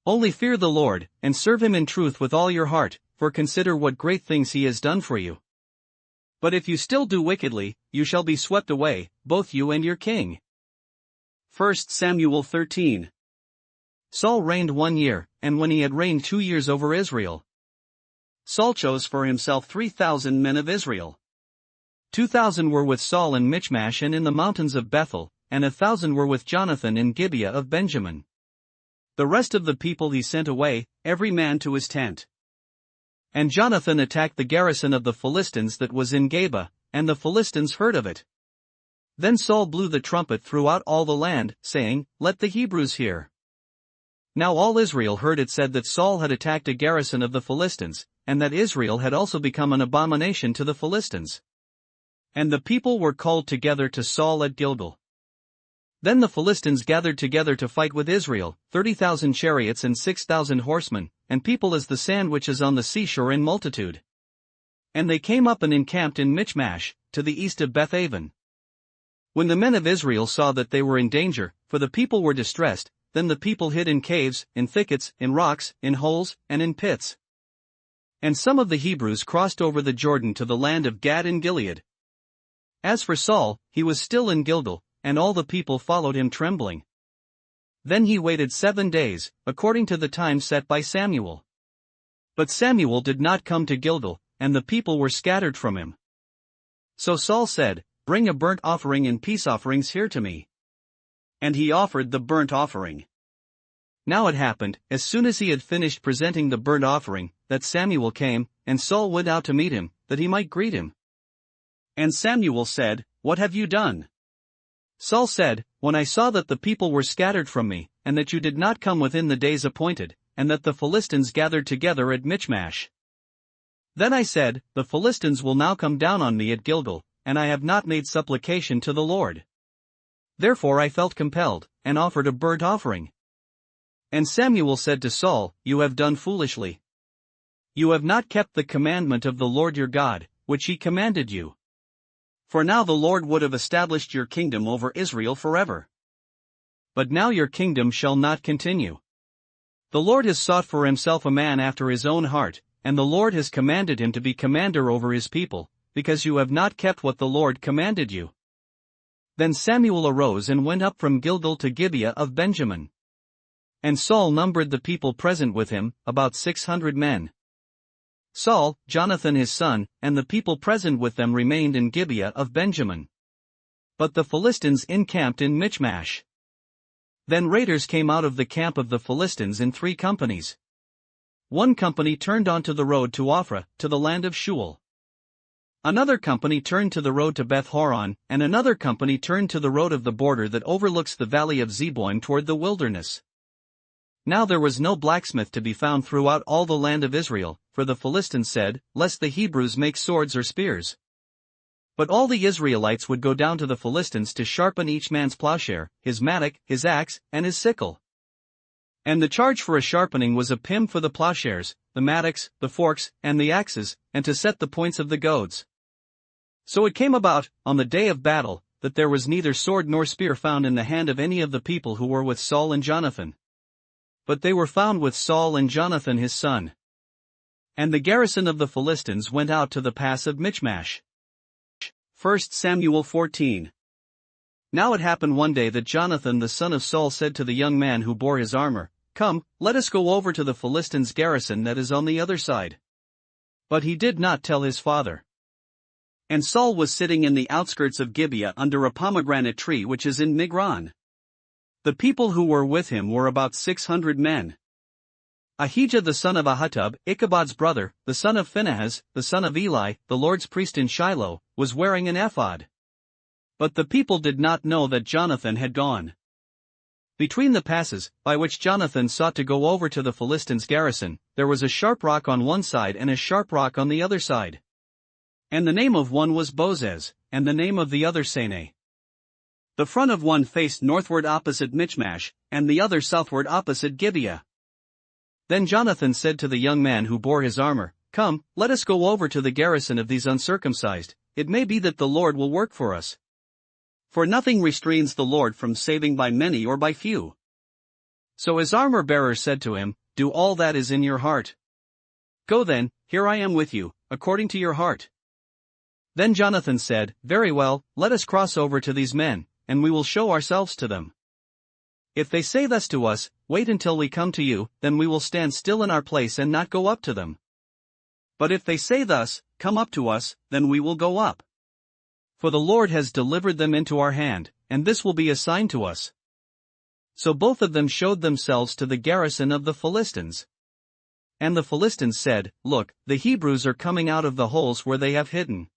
Only fear the Lord, and serve him in truth with all your heart, for consider what great things he has done for you. But if you still do wickedly, you shall be swept away, both you and your king. 1 Samuel 13. Saul reigned 1 year, and when he had reigned 2 years over Israel, Saul chose for himself 3,000 men of Israel. 2,000 were with Saul in Michmash and in the mountains of Bethel, and 1,000 were with Jonathan in Gibeah of Benjamin. The rest of the people he sent away, every man to his tent. And Jonathan attacked the garrison of the Philistines that was in Geba, and the Philistines heard of it. Then Saul blew the trumpet throughout all the land, saying, Let the Hebrews hear. Now all Israel heard it said that Saul had attacked a garrison of the Philistines, and that Israel had also become an abomination to the Philistines. And the people were called together to Saul at Gilgal. Then the Philistines gathered together to fight with Israel, 30,000 chariots and 6,000 horsemen, and people as the sand which is on the seashore in multitude. And they came up and encamped in Michmash, to the east of Bethaven. When the men of Israel saw that they were in danger, for the people were distressed, then the people hid in caves, in thickets, in rocks, in holes, and in pits. And some of the Hebrews crossed over the Jordan to the land of Gad and Gilead. As for Saul, he was still in Gilgal, and all the people followed him trembling. Then he waited 7 days, according to the time set by Samuel. But Samuel did not come to Gilgal, and the people were scattered from him. So Saul said, Bring a burnt offering and peace offerings here to me. And he offered the burnt offering. Now it happened, as soon as he had finished presenting the burnt offering, that Samuel came, and Saul went out to meet him, that he might greet him. And Samuel said, What have you done? Saul said, When I saw that the people were scattered from me, and that you did not come within the days appointed, and that the Philistines gathered together at Michmash. Then I said, The Philistines will now come down on me at Gilgal, and I have not made supplication to the Lord. Therefore I felt compelled, and offered a burnt offering. And Samuel said to Saul, You have done foolishly. You have not kept the commandment of the Lord your God, which he commanded you. For now the Lord would have established your kingdom over Israel forever. But now your kingdom shall not continue. The Lord has sought for himself a man after his own heart, and the Lord has commanded him to be commander over his people, because you have not kept what the Lord commanded you. Then Samuel arose and went up from Gilgal to Gibeah of Benjamin. And Saul numbered the people present with him, about 600 men. Saul, Jonathan his son, and the people present with them remained in Gibeah of Benjamin. But the Philistines encamped in Michmash. Then raiders came out of the camp of the Philistines in 3 companies. One company turned onto the road to Ophrah, to the land of Shual. Another company turned to the road to Beth-horon, and another company turned to the road of the border that overlooks the valley of Zeboim toward the wilderness. Now there was no blacksmith to be found throughout all the land of Israel, for the Philistines said, lest the Hebrews make swords or spears. But all the Israelites would go down to the Philistines to sharpen each man's plowshare, his mattock, his axe, and his sickle. And the charge for a sharpening was a pim for the plowshares, the mattocks, the forks, and the axes, and to set the points of the goads. So it came about, on the day of battle, that there was neither sword nor spear found in the hand of any of the people who were with Saul and Jonathan. But they were found with Saul and Jonathan his son. And the garrison of the Philistines went out to the pass of Michmash. 1 Samuel 14. Now it happened one day that Jonathan the son of Saul said to the young man who bore his armor, Come, let us go over to the Philistines' garrison that is on the other side. But he did not tell his father. And Saul was sitting in the outskirts of Gibeah under a pomegranate tree which is in Migron. The people who were with him were about 600 men. Ahijah the son of Ahitub, Ichabod's brother, the son of Phinehas, the son of Eli, the Lord's priest in Shiloh, was wearing an ephod. But the people did not know that Jonathan had gone. Between the passes, by which Jonathan sought to go over to the Philistines' garrison, there was a sharp rock on one side and a sharp rock on the other side. And the name of one was Bozez, and the name of the other Sene. The front of one faced northward opposite Michmash, and the other southward opposite Gibeah. Then Jonathan said to the young man who bore his armor, Come, let us go over to the garrison of these uncircumcised, it may be that the Lord will work for us. For nothing restrains the Lord from saving by many or by few. So his armor-bearer said to him, Do all that is in your heart. Go then, here I am with you, according to your heart. Then Jonathan said, Very well, let us cross over to these men, and we will show ourselves to them. If they say thus to us, Wait until we come to you, then we will stand still in our place and not go up to them. But if they say thus, Come up to us, then we will go up. For the Lord has delivered them into our hand, and this will be a sign to us. So both of them showed themselves to the garrison of the Philistines. And the Philistines said, Look, the Hebrews are coming out of the holes where they have hidden.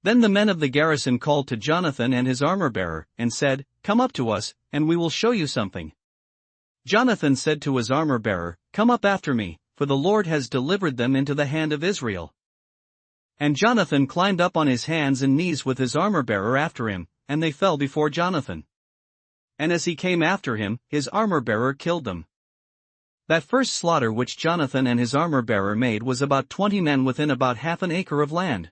Then the men of the garrison called to Jonathan and his armor-bearer, and said, Come up to us, and we will show you something. Jonathan said to his armor-bearer, Come up after me, for the Lord has delivered them into the hand of Israel. And Jonathan climbed up on his hands and knees with his armor-bearer after him, and they fell before Jonathan. And as he came after him, his armor-bearer killed them. That first slaughter which Jonathan and his armor-bearer made was about 20 men within about half an acre of land.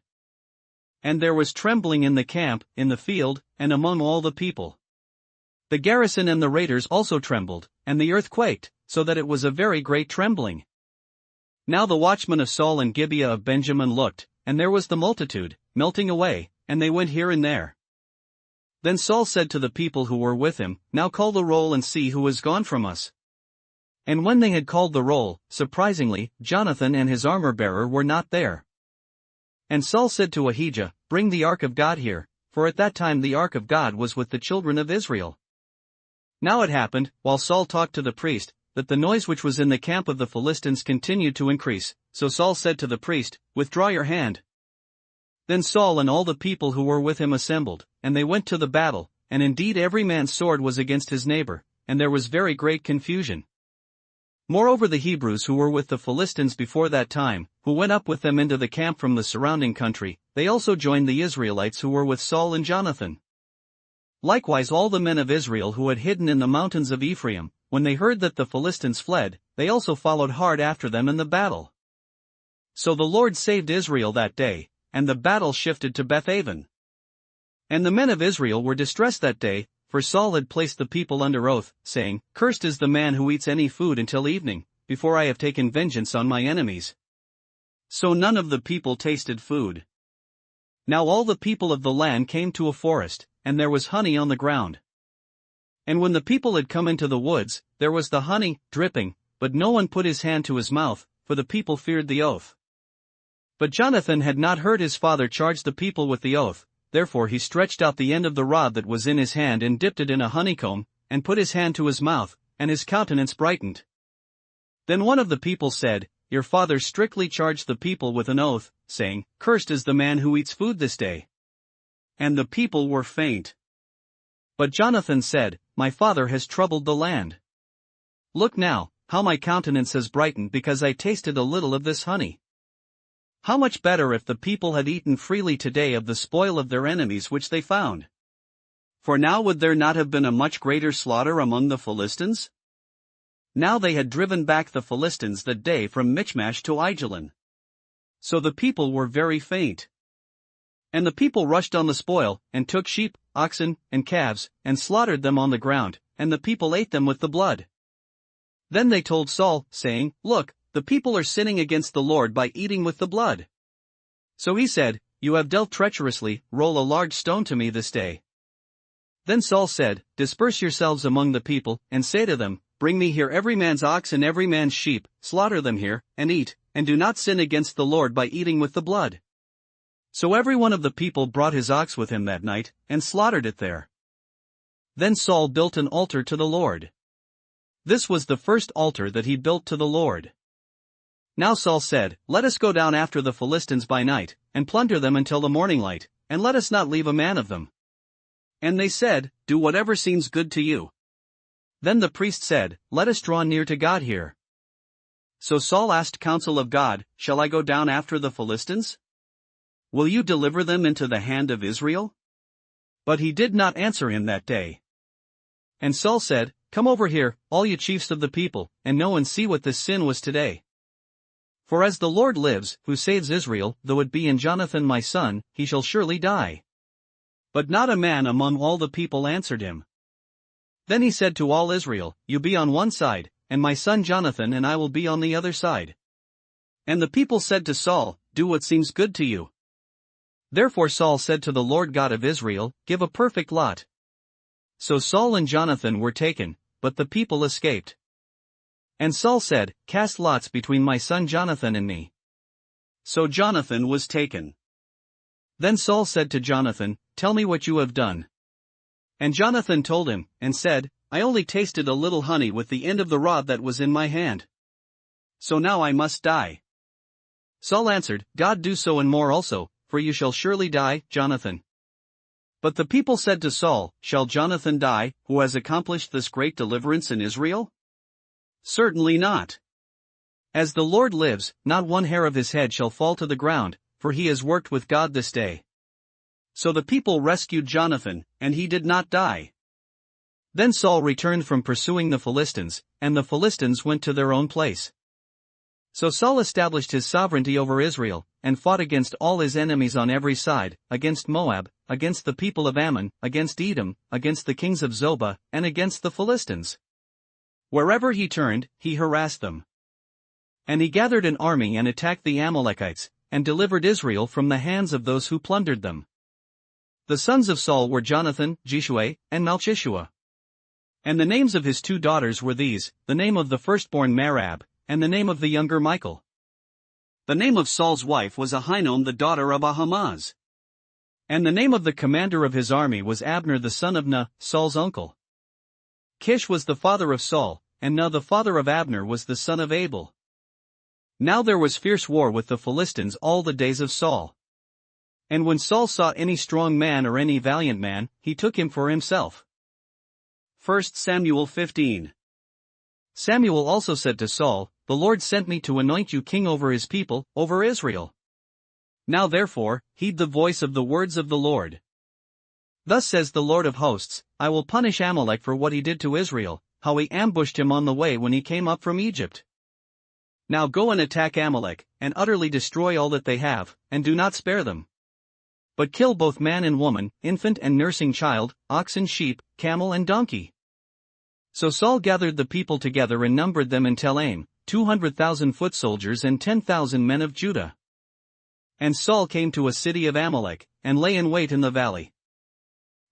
And there was trembling in the camp, in the field, and among all the people. The garrison and the raiders also trembled, and the earth quaked, so that it was a very great trembling. Now the watchmen of Saul and Gibeah of Benjamin looked, and there was the multitude, melting away, and they went here and there. Then Saul said to the people who were with him, Now call the roll and see who has gone from us. And when they had called the roll, surprisingly, Jonathan and his armor-bearer were not there. And Saul said to Ahijah, Bring the ark of God here, for at that time the ark of God was with the children of Israel. Now it happened, while Saul talked to the priest, that the noise which was in the camp of the Philistines continued to increase, so Saul said to the priest, Withdraw your hand. Then Saul and all the people who were with him assembled, and they went to the battle, and indeed every man's sword was against his neighbor, and there was very great confusion. Moreover the Hebrews who were with the Philistines before that time, who went up with them into the camp from the surrounding country, they also joined the Israelites who were with Saul and Jonathan. Likewise all the men of Israel who had hidden in the mountains of Ephraim, when they heard that the Philistines fled, they also followed hard after them in the battle. So the Lord saved Israel that day, and the battle shifted to Bethaven. And the men of Israel were distressed that day, for Saul had placed the people under oath, saying, Cursed is the man who eats any food until evening, before I have taken vengeance on my enemies. So none of the people tasted food. Now all the people of the land came to a forest, and there was honey on the ground. And when the people had come into the woods, there was the honey, dripping, but no one put his hand to his mouth, for the people feared the oath. But Jonathan had not heard his father charge the people with the oath, therefore he stretched out the end of the rod that was in his hand and dipped it in a honeycomb, and put his hand to his mouth, and his countenance brightened. Then one of the people said, Your father strictly charged the people with an oath, saying, Cursed is the man who eats food this day. And the people were faint. But Jonathan said, My father has troubled the land. Look now, how my countenance has brightened because I tasted a little of this honey. How much better if the people had eaten freely today of the spoil of their enemies which they found. For now would there not have been a much greater slaughter among the Philistines? Now they had driven back the Philistines that day from Michmash to Aijalon. So the people were very faint. And the people rushed on the spoil, and took sheep, oxen, and calves, and slaughtered them on the ground, and the people ate them with the blood. Then they told Saul, saying, Look, the people are sinning against the Lord by eating with the blood. So he said, You have dealt treacherously, roll a large stone to me this day. Then Saul said, Disperse yourselves among the people, and say to them, Bring me here every man's ox and every man's sheep, slaughter them here, and eat, and do not sin against the Lord by eating with the blood. So every one of the people brought his ox with him that night, and slaughtered it there. Then Saul built an altar to the Lord. This was the first altar that he built to the Lord. Now Saul said, Let us go down after the Philistines by night, and plunder them until the morning light, and let us not leave a man of them. And they said, Do whatever seems good to you. Then the priest said, Let us draw near to God here. So Saul asked counsel of God, Shall I go down after the Philistines? Will you deliver them into the hand of Israel? But he did not answer him that day. And Saul said, Come over here, all you chiefs of the people, and know and see what this sin was today. For as the Lord lives, who saves Israel, though it be in Jonathan my son, he shall surely die. But not a man among all the people answered him. Then he said to all Israel, You be on one side, and my son Jonathan and I will be on the other side. And the people said to Saul, Do what seems good to you. Therefore Saul said to the Lord God of Israel, Give a perfect lot. So Saul and Jonathan were taken, but the people escaped. And Saul said, Cast lots between my son Jonathan and me. So Jonathan was taken. Then Saul said to Jonathan, Tell me what you have done. And Jonathan told him, and said, I only tasted a little honey with the end of the rod that was in my hand. So now I must die. Saul answered, God do so and more also, for you shall surely die, Jonathan. But the people said to Saul, Shall Jonathan die, who has accomplished this great deliverance in Israel? Certainly not. As the Lord lives, not one hair of his head shall fall to the ground, for he has worked with God this day. So the people rescued Jonathan, and he did not die. Then Saul returned from pursuing the Philistines, and the Philistines went to their own place. So Saul established his sovereignty over Israel, and fought against all his enemies on every side, against Moab, against the people of Ammon, against Edom, against the kings of Zobah, and against the Philistines. Wherever he turned, he harassed them. And he gathered an army and attacked the Amalekites, and delivered Israel from the hands of those who plundered them. The sons of Saul were Jonathan, Jeshua, and Malchishua. And the names of his 2 daughters were these, the name of the firstborn Merab, and the name of the younger Michal. The name of Saul's wife was Ahinoam the daughter of Ahimaaz. And the name of the commander of his army was Abner the son of Ner, Saul's uncle. Kish was the father of Saul, and Ner the father of Abner was the son of Abel. Now there was fierce war with the Philistines all the days of Saul. And when Saul saw any strong man or any valiant man, he took him for himself. 1 Samuel 15. Samuel also said to Saul, The Lord sent me to anoint you king over his people, over Israel. Now therefore, heed the voice of the words of the Lord. Thus says the Lord of hosts, I will punish Amalek for what he did to Israel, how he ambushed him on the way when he came up from Egypt. Now go and attack Amalek, and utterly destroy all that they have, and do not spare them. But kill both man and woman, infant and nursing child, ox and sheep, camel and donkey. So Saul gathered the people together and numbered them in Tel Aim, 200,000 foot soldiers and 10,000 men of Judah. And Saul came to a city of Amalek, and lay in wait in the valley.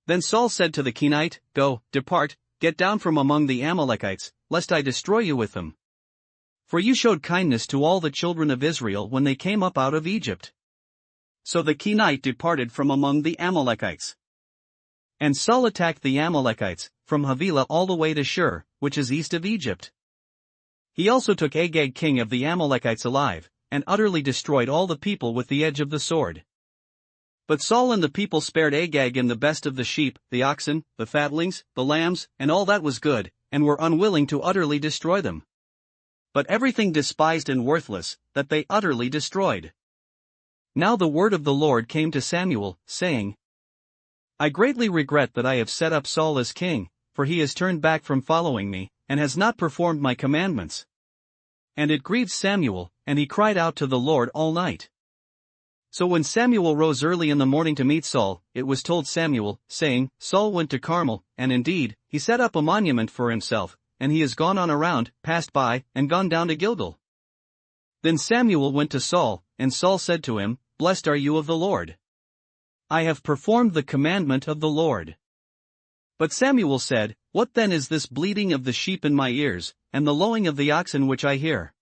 Then Saul said to the Kenite, Go, depart, get down from among the Amalekites, lest I destroy you with them. For you showed kindness to all the children of Israel when they came up out of Egypt. So the Kenite departed from among the Amalekites. And Saul attacked the Amalekites, from Havilah all the way to Shur, which is east of Egypt. He also took Agag king of the Amalekites alive, and utterly destroyed all the people with the edge of the sword. But Saul and the people spared Agag and the best of the sheep, the oxen, the fatlings, the lambs, and all that was good, and were unwilling to utterly destroy them. But everything despised and worthless, that they utterly destroyed. Now the word of the Lord came to Samuel, saying, I greatly regret that I have set up Saul as king, for he has turned back from following me, and has not performed my commandments. And it grieved Samuel, and he cried out to the Lord all night. So when Samuel rose early in the morning to meet Saul, it was told Samuel, saying, Saul went to Carmel, and indeed, he set up a monument for himself, and he has gone on around, passed by, and gone down to Gilgal. Then Samuel went to Saul, and Saul said to him, Blessed are you of the Lord. I have performed the commandment of the Lord. But Samuel said, What then is this bleating of the sheep in my ears, and the lowing of the oxen which I hear?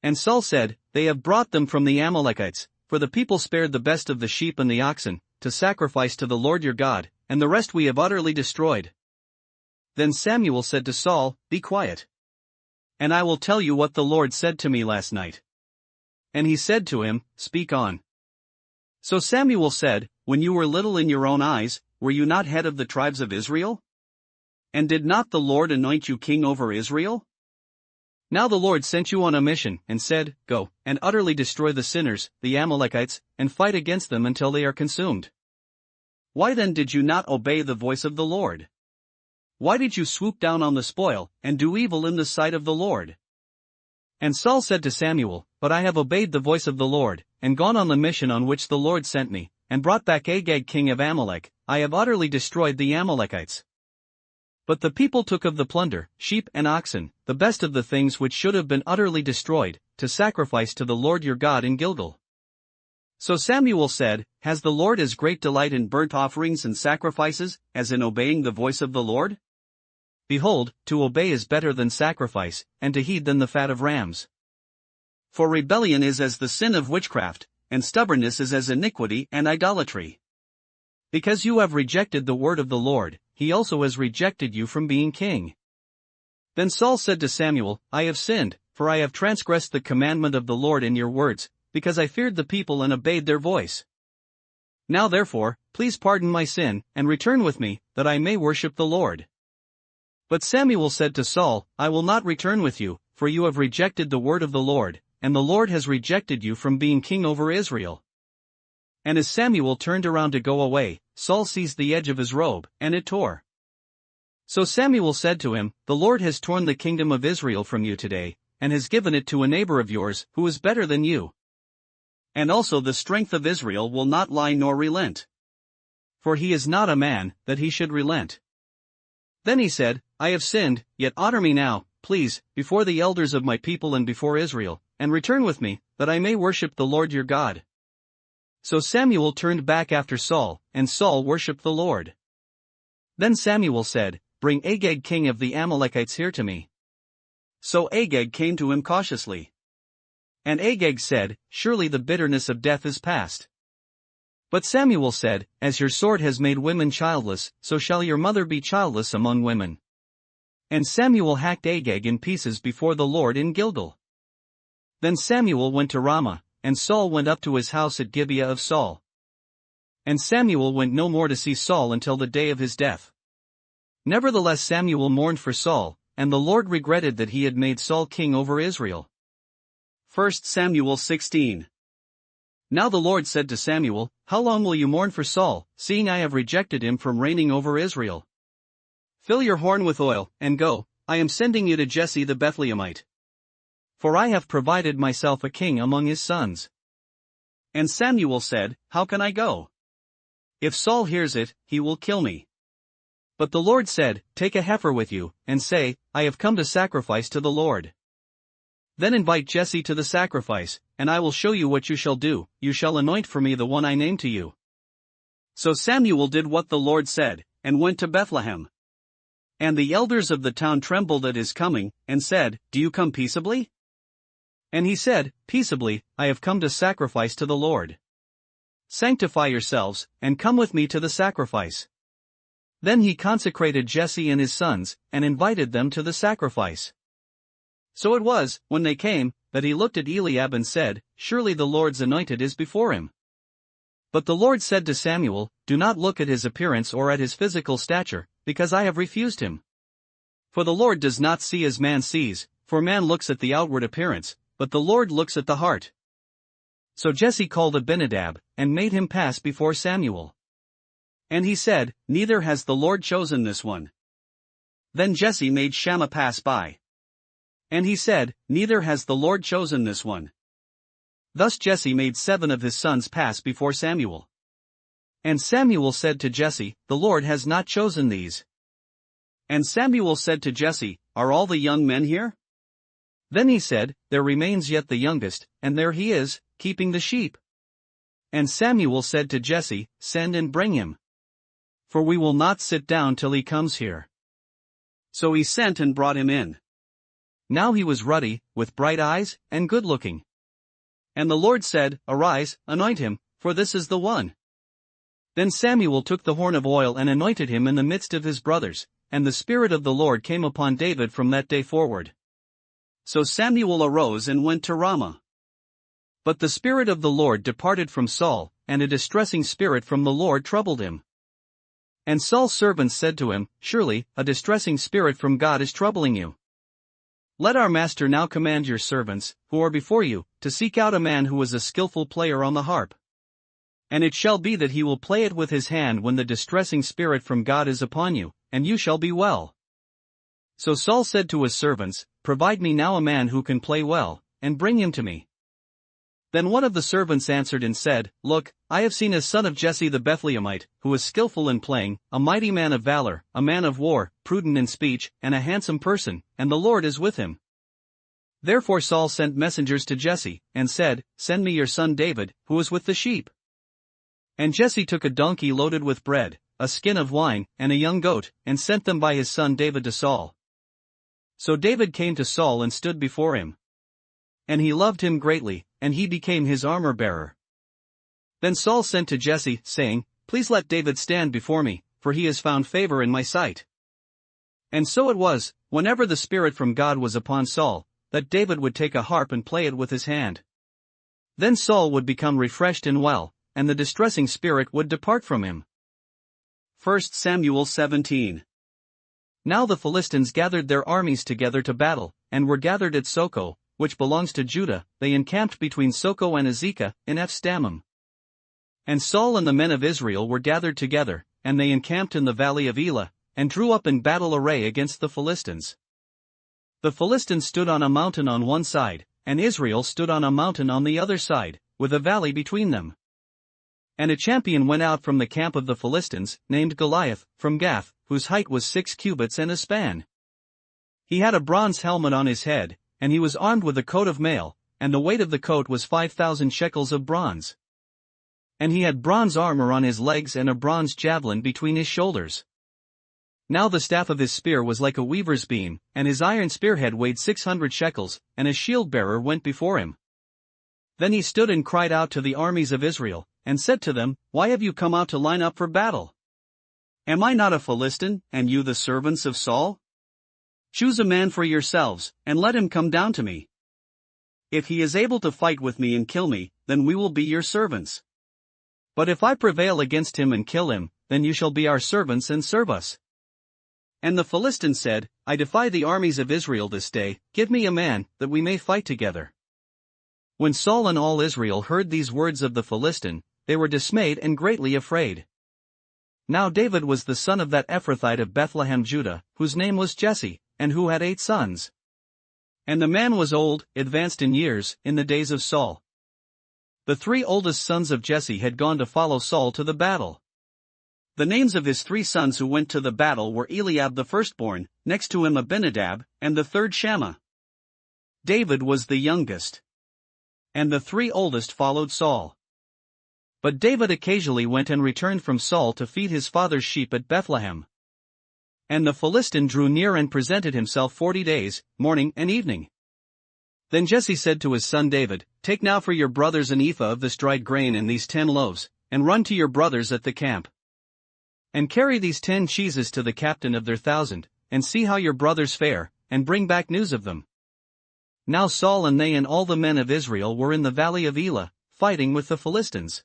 And Saul said, They have brought them from the Amalekites, for the people spared the best of the sheep and the oxen, to sacrifice to the Lord your God, and the rest we have utterly destroyed. Then Samuel said to Saul, Be quiet. And I will tell you what the Lord said to me last night. And he said to him, Speak on. So Samuel said, When you were little in your own eyes, were you not head of the tribes of Israel? And did not the Lord anoint you king over Israel? Now the Lord sent you on a mission, and said, Go, and utterly destroy the sinners, the Amalekites, and fight against them until they are consumed. Why then did you not obey the voice of the Lord? Why did you swoop down on the spoil, and do evil in the sight of the Lord? And Saul said to Samuel, But I have obeyed the voice of the Lord, and gone on the mission on which the Lord sent me, and brought back Agag king of Amalek. I have utterly destroyed the Amalekites. But the people took of the plunder, sheep and oxen, the best of the things which should have been utterly destroyed, to sacrifice to the Lord your God in Gilgal. So Samuel said, Has the Lord as great delight in burnt offerings and sacrifices, as in obeying the voice of the Lord? Behold, to obey is better than sacrifice, and to heed than the fat of rams. For rebellion is as the sin of witchcraft, and stubbornness is as iniquity and idolatry. Because you have rejected the word of the Lord, he also has rejected you from being king. Then Saul said to Samuel, I have sinned, for I have transgressed the commandment of the Lord in your words, because I feared the people and obeyed their voice. Now therefore, please pardon my sin, and return with me, that I may worship the Lord. But Samuel said to Saul, I will not return with you, for you have rejected the word of the Lord, and the Lord has rejected you from being king over Israel. And as Samuel turned around to go away, Saul seized the edge of his robe, and it tore. So Samuel said to him, The Lord has torn the kingdom of Israel from you today, and has given it to a neighbor of yours, who is better than you. And also the strength of Israel will not lie nor relent. For he is not a man, that he should relent. Then he said, I have sinned, yet honor me now, please, before the elders of my people and before Israel, and return with me, that I may worship the Lord your God. So Samuel turned back after Saul, and Saul worshipped the Lord. Then Samuel said, Bring Agag king of the Amalekites here to me. So Agag came to him cautiously. And Agag said, Surely the bitterness of death is past. But Samuel said, As your sword has made women childless, so shall your mother be childless among women. And Samuel hacked Agag in pieces before the Lord in Gilgal. Then Samuel went to Ramah, and Saul went up to his house at Gibeah of Saul. And Samuel went no more to see Saul until the day of his death. Nevertheless Samuel mourned for Saul, and the Lord regretted that he had made Saul king over Israel. 1 Samuel 16. Now the Lord said to Samuel, How long will you mourn for Saul, seeing I have rejected him from reigning over Israel? Fill your horn with oil, and go, I am sending you to Jesse the Bethlehemite. For I have provided myself a king among his sons. And Samuel said, How can I go? If Saul hears it, he will kill me. But the Lord said, Take a heifer with you, and say, I have come to sacrifice to the Lord. Then invite Jesse to the sacrifice, and I will show you what you shall do, you shall anoint for me the one I name to you. So Samuel did what the Lord said, and went to Bethlehem. And the elders of the town trembled at his coming, and said, Do you come peaceably? And he said, Peaceably, I have come to sacrifice to the Lord. Sanctify yourselves, and come with me to the sacrifice. Then he consecrated Jesse and his sons, and invited them to the sacrifice. So it was, when they came, that he looked at Eliab and said, Surely the Lord's anointed is before him. But the Lord said to Samuel, Do not look at his appearance or at his physical stature, because I have refused him. For the Lord does not see as man sees, for man looks at the outward appearance, but the Lord looks at the heart. So Jesse called Abinadab, and made him pass before Samuel. And he said, Neither has the Lord chosen this one. Then Jesse made Shammah pass by. And he said, Neither has the Lord chosen this one. Thus Jesse made 7 of his sons pass before Samuel. And Samuel said to Jesse, The Lord has not chosen these. And Samuel said to Jesse, Are all the young men here? Then he said, There remains yet the youngest, and there he is, keeping the sheep. And Samuel said to Jesse, Send and bring him. For we will not sit down till he comes here. So he sent and brought him in. Now he was ruddy, with bright eyes, and good-looking. And the Lord said, Arise, anoint him, for this is the one. Then Samuel took the horn of oil and anointed him in the midst of his brothers, and the Spirit of the Lord came upon David from that day forward. So Samuel arose and went to Ramah. But the Spirit of the Lord departed from Saul, and a distressing spirit from the Lord troubled him. And Saul's servants said to him, Surely, a distressing spirit from God is troubling you. Let our master now command your servants, who are before you, to seek out a man who is a skillful player on the harp. And it shall be that he will play it with his hand when the distressing spirit from God is upon you, and you shall be well. So Saul said to his servants, Provide me now a man who can play well, and bring him to me. Then one of the servants answered and said, Look, I have seen a son of Jesse the Bethlehemite, who is skillful in playing, a mighty man of valor, a man of war, prudent in speech, and a handsome person, and the Lord is with him. Therefore Saul sent messengers to Jesse, and said, Send me your son David, who is with the sheep. And Jesse took a donkey loaded with bread, a skin of wine, and a young goat, and sent them by his son David to Saul. So David came to Saul and stood before him. And he loved him greatly, and he became his armor-bearer. Then Saul sent to Jesse, saying, Please let David stand before me, for he has found favor in my sight. And so it was, whenever the Spirit from God was upon Saul, that David would take a harp and play it with his hand. Then Saul would become refreshed and well, and the distressing spirit would depart from him. 1 Samuel 17. Now the Philistines gathered their armies together to battle, and were gathered at Soko, which belongs to Judah. They encamped between Soko and Azekah, in Ephsdammim. And Saul and the men of Israel were gathered together, and they encamped in the valley of Elah, and drew up in battle array against the Philistines. The Philistines stood on a mountain on one side, and Israel stood on a mountain on the other side, with a valley between them. And a champion went out from the camp of the Philistines, named Goliath, from Gath, whose height was 6 cubits and a span. He had a bronze helmet on his head, and he was armed with a coat of mail, and the weight of the coat was 5,000 shekels of bronze. And he had bronze armor on his legs and a bronze javelin between his shoulders. Now the staff of his spear was like a weaver's beam, and his iron spearhead weighed 600 shekels, and a shield-bearer went before him. Then he stood and cried out to the armies of Israel, and said to them, Why have you come out to line up for battle? Am I not a Philistine, and you the servants of Saul? Choose a man for yourselves, and let him come down to me. If he is able to fight with me and kill me, then we will be your servants. But if I prevail against him and kill him, then you shall be our servants and serve us. And the Philistine said, I defy the armies of Israel this day, give me a man, that we may fight together. When Saul and all Israel heard these words of the Philistine, they were dismayed and greatly afraid. Now David was the son of that Ephrathite of Bethlehem Judah, whose name was Jesse, and who had 8 sons. And the man was old, advanced in years, in the days of Saul. The 3 oldest sons of Jesse had gone to follow Saul to the battle. The names of his 3 sons who went to the battle were Eliab the firstborn, next to him Abinadab, and the third Shammah. David was the youngest. And the 3 oldest followed Saul. But David occasionally went and returned from Saul to feed his father's sheep at Bethlehem. And the Philistine drew near and presented himself 40 days, morning and evening. Then Jesse said to his son David, Take now for your brothers an ephah of this dried grain and these 10 loaves, and run to your brothers at the camp. And carry these 10 cheeses to the captain of their 1,000, and see how your brothers fare, and bring back news of them. Now Saul and they and all the men of Israel were in the valley of Elah, fighting with the Philistines.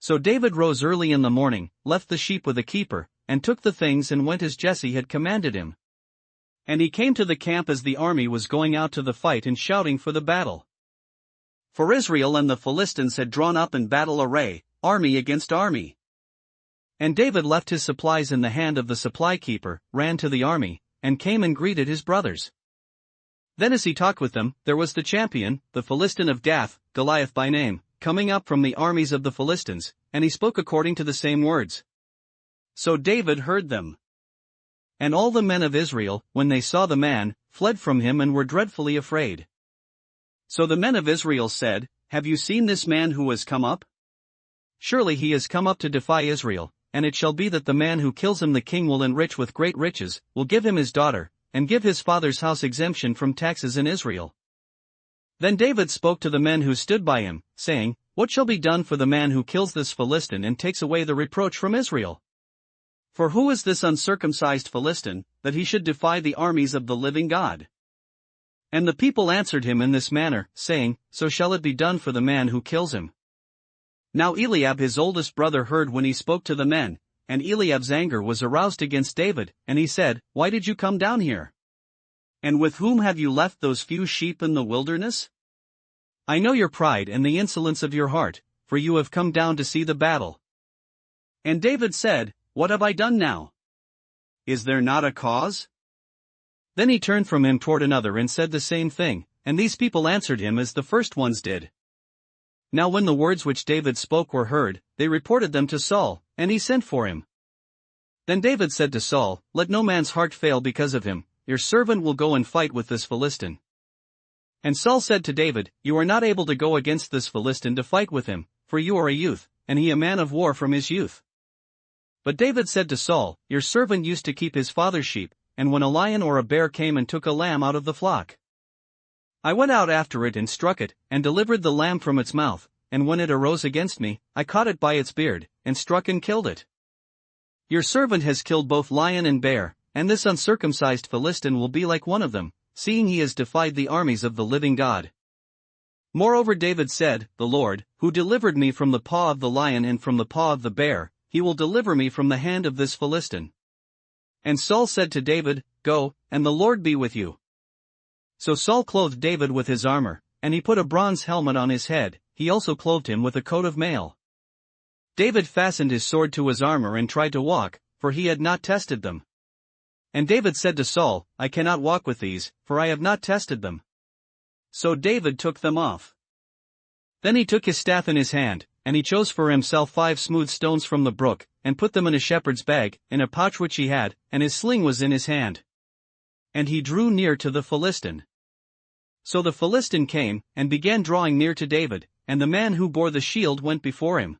So David rose early in the morning, left the sheep with a keeper, and took the things and went as Jesse had commanded him. And he came to the camp as the army was going out to the fight and shouting for the battle. For Israel and the Philistines had drawn up in battle array, army against army. And David left his supplies in the hand of the supply keeper, ran to the army, and came and greeted his brothers. Then as he talked with them, there was the champion, the Philistine of Gath, Goliath by name, coming up from the armies of the Philistines, and he spoke according to the same words. So David heard them. And all the men of Israel, when they saw the man, fled from him and were dreadfully afraid. So the men of Israel said, Have you seen this man who has come up? Surely he has come up to defy Israel, and it shall be that the man who kills him the king will enrich with great riches, will give him his daughter, and give his father's house exemption from taxes in Israel. Then David spoke to the men who stood by him, saying, What shall be done for the man who kills this Philistine and takes away the reproach from Israel? For who is this uncircumcised Philistine, that he should defy the armies of the living God? And the people answered him in this manner, saying, So shall it be done for the man who kills him. Now Eliab his oldest brother heard when he spoke to the men, and Eliab's anger was aroused against David, and he said, Why did you come down here? And with whom have you left those few sheep in the wilderness? I know your pride and the insolence of your heart, for you have come down to see the battle. And David said, What have I done now? Is there not a cause? Then he turned from him toward another and said the same thing, and these people answered him as the first ones did. Now when the words which David spoke were heard, they reported them to Saul, and he sent for him. Then David said to Saul, Let no man's heart fail because of him, your servant will go and fight with this Philistine. And Saul said to David, You are not able to go against this Philistine to fight with him, for you are a youth, and he a man of war from his youth. But David said to Saul, Your servant used to keep his father's sheep, and when a lion or a bear came and took a lamb out of the flock, I went out after it and struck it, and delivered the lamb from its mouth, and when it arose against me, I caught it by its beard, and struck and killed it. Your servant has killed both lion and bear, and this uncircumcised Philistine will be like one of them, seeing he has defied the armies of the living God. Moreover David said, The Lord, who delivered me from the paw of the lion and from the paw of the bear, he will deliver me from the hand of this Philistine. And Saul said to David, Go, and the Lord be with you. So Saul clothed David with his armor, and he put a bronze helmet on his head, he also clothed him with a coat of mail. David fastened his sword to his armor and tried to walk, for he had not tested them. And David said to Saul, I cannot walk with these, for I have not tested them. So David took them off. Then he took his staff in his hand, and he chose for himself 5 smooth stones from the brook, and put them in a shepherd's bag, in a pouch which he had, and his sling was in his hand. And he drew near to the Philistine. So the Philistine came, and began drawing near to David, and the man who bore the shield went before him.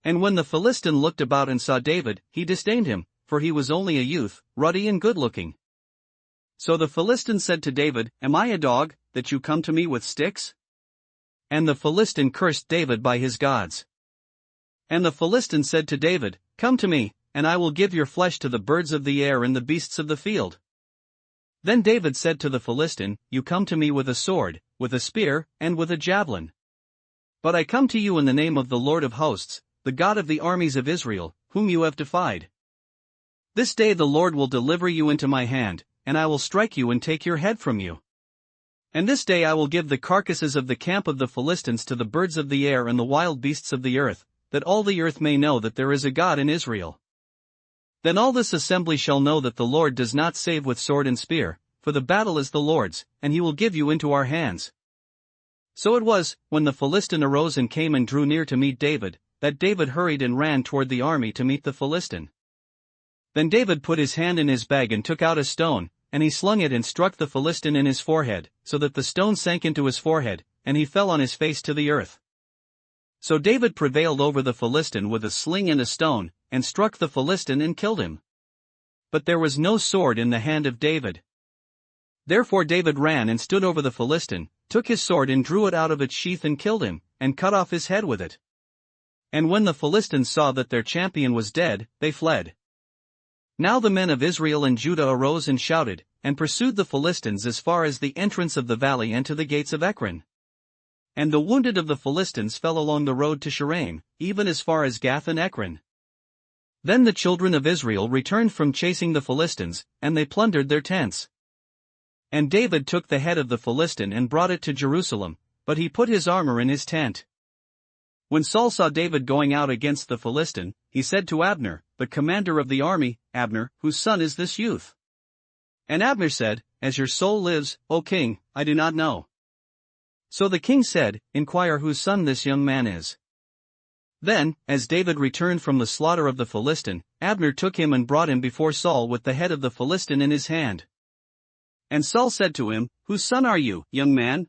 And when the Philistine looked about and saw David, he disdained him, for he was only a youth, ruddy and good-looking. So the Philistine said to David, Am I a dog, that you come to me with sticks? And the Philistine cursed David by his gods. And the Philistine said to David, Come to me, and I will give your flesh to the birds of the air and the beasts of the field. Then David said to the Philistine, You come to me with a sword, with a spear, and with a javelin. But I come to you in the name of the Lord of hosts, the God of the armies of Israel, whom you have defied. This day the Lord will deliver you into my hand, and I will strike you and take your head from you. And this day I will give the carcasses of the camp of the Philistines to the birds of the air and the wild beasts of the earth, that all the earth may know that there is a God in Israel. Then all this assembly shall know that the Lord does not save with sword and spear, for the battle is the Lord's, and he will give you into our hands. So it was, when the Philistine arose and came and drew near to meet David, that David hurried and ran toward the army to meet the Philistine. Then David put his hand in his bag and took out a stone, and he slung it and struck the Philistine in his forehead, so that the stone sank into his forehead, and he fell on his face to the earth. So David prevailed over the Philistine with a sling and a stone, and struck the Philistine and killed him. But there was no sword in the hand of David. Therefore David ran and stood over the Philistine, took his sword and drew it out of its sheath and killed him, and cut off his head with it. And when the Philistines saw that their champion was dead, they fled. Now the men of Israel and Judah arose and shouted, and pursued the Philistines as far as the entrance of the valley and to the gates of Ekron. And the wounded of the Philistines fell along the road to Sharaim, even as far as Gath and Ekron. Then the children of Israel returned from chasing the Philistines, and they plundered their tents. And David took the head of the Philistine and brought it to Jerusalem, but he put his armor in his tent. When Saul saw David going out against the Philistine, he said to Abner, the commander of the army, Abner, whose son is this youth? And Abner said, As your soul lives, O king, I do not know. So the king said, Inquire whose son this young man is. Then, as David returned from the slaughter of the Philistine, Abner took him and brought him before Saul with the head of the Philistine in his hand. And Saul said to him, Whose son are you, young man?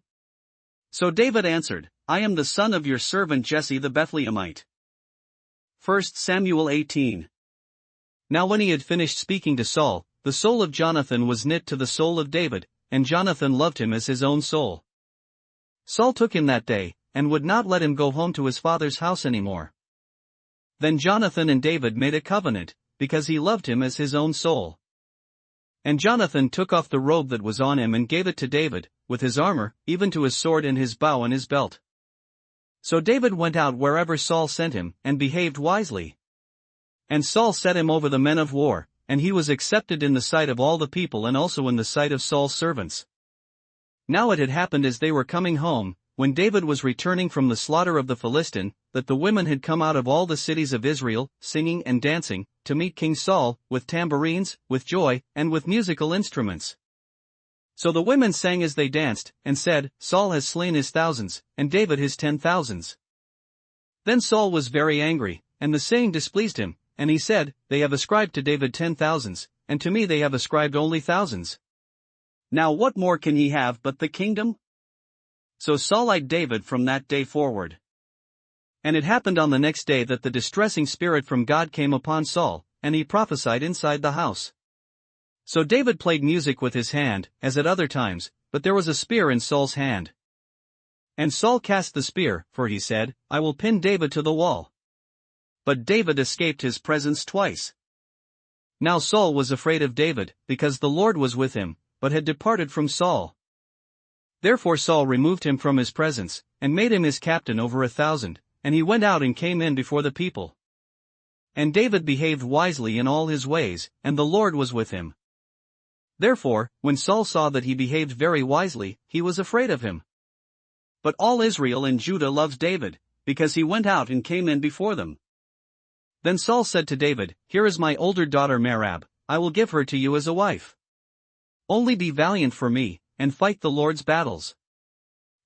So David answered, I am the son of your servant Jesse the Bethlehemite. 1 Samuel 18. Now when he had finished speaking to Saul, the soul of Jonathan was knit to the soul of David, and Jonathan loved him as his own soul. Saul took him that day, and would not let him go home to his father's house any more. Then Jonathan and David made a covenant, because he loved him as his own soul. And Jonathan took off the robe that was on him and gave it to David, with his armor, even to his sword and his bow and his belt. So David went out wherever Saul sent him, and behaved wisely. And Saul set him over the men of war, and he was accepted in the sight of all the people and also in the sight of Saul's servants. Now it had happened as they were coming home, when David was returning from the slaughter of the Philistine, that the women had come out of all the cities of Israel, singing and dancing, to meet King Saul, with tambourines, with joy, and with musical instruments. So the women sang as they danced, and said, Saul has slain his thousands, and David his 10,000s. Then Saul was very angry, and the saying displeased him, and he said, They have ascribed to David 10,000s, and to me they have ascribed only thousands. Now what more can ye have but the kingdom? So Saul eyed David from that day forward. And it happened on the next day that the distressing spirit from God came upon Saul, and he prophesied inside the house. So David played music with his hand, as at other times, but there was a spear in Saul's hand. And Saul cast the spear, for he said, I will pin David to the wall. But David escaped his presence twice. Now Saul was afraid of David, because the Lord was with him, but had departed from Saul. Therefore Saul removed him from his presence, and made him his captain over 1,000, and he went out and came in before the people. And David behaved wisely in all his ways, and the Lord was with him. Therefore, when Saul saw that he behaved very wisely, he was afraid of him. But all Israel and Judah loved David, because he went out and came in before them. Then Saul said to David, Here is my older daughter Merab, I will give her to you as a wife. Only be valiant for me, and fight the Lord's battles.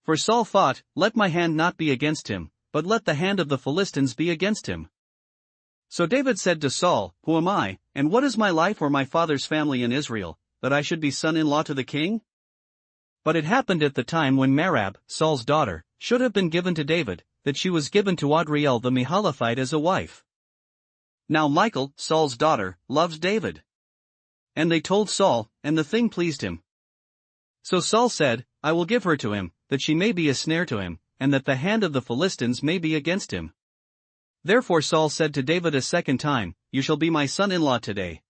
For Saul thought, Let my hand not be against him, but let the hand of the Philistines be against him. So David said to Saul, Who am I, and what is my life or my father's family in Israel, that I should be son-in-law to the king? But it happened at the time when Merab, Saul's daughter, should have been given to David, that she was given to Adriel the Meholathite as a wife. Now Michal, Saul's daughter, loved David. And they told Saul, and the thing pleased him. So Saul said, I will give her to him, that she may be a snare to him, and that the hand of the Philistines may be against him. Therefore Saul said to David a second time, You shall be my son-in-law today.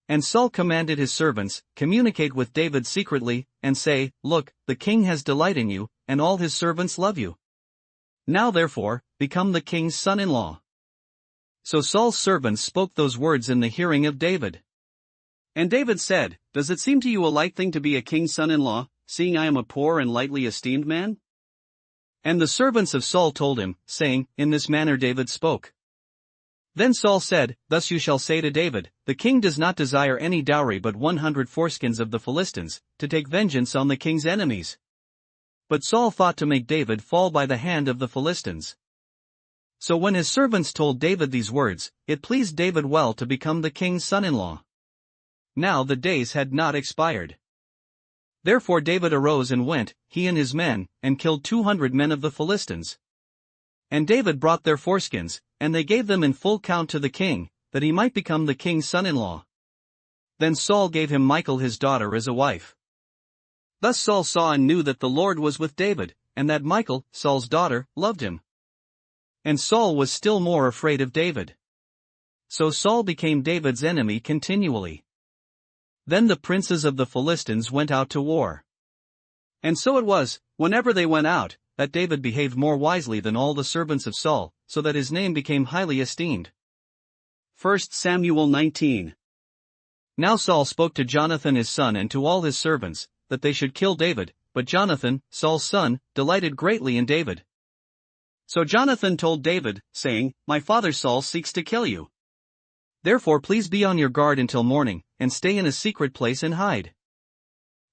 And Saul commanded his servants, Communicate with David secretly, and say, Look, the king has delight in you, and all his servants love you. Now therefore, become the king's son-in-law. So Saul's servants spoke those words in the hearing of David. And David said, Does it seem to you a light thing to be a king's son-in-law, seeing I am a poor and lightly esteemed man? And the servants of Saul told him, saying, In this manner David spoke. Then Saul said, Thus you shall say to David, The king does not desire any dowry but 100 foreskins of the Philistines, to take vengeance on the king's enemies. But Saul thought to make David fall by the hand of the Philistines. So when his servants told David these words, it pleased David well to become the king's son-in-law. Now the days had not expired. Therefore David arose and went, he and his men, and killed 200 men of the Philistines. And David brought their foreskins, and they gave them in full count to the king, that he might become the king's son-in-law. Then Saul gave him Michal his daughter as a wife. Thus Saul saw and knew that the Lord was with David, and that Michal, Saul's daughter, loved him. And Saul was still more afraid of David. So Saul became David's enemy continually. Then the princes of the Philistines went out to war. And so it was, whenever they went out, that David behaved more wisely than all the servants of Saul, so that his name became highly esteemed. 1 Samuel 19. Now Saul spoke to Jonathan his son and to all his servants, that they should kill David, but Jonathan, Saul's son, delighted greatly in David. So Jonathan told David, saying, My father Saul seeks to kill you. Therefore please be on your guard until morning, and stay in a secret place and hide.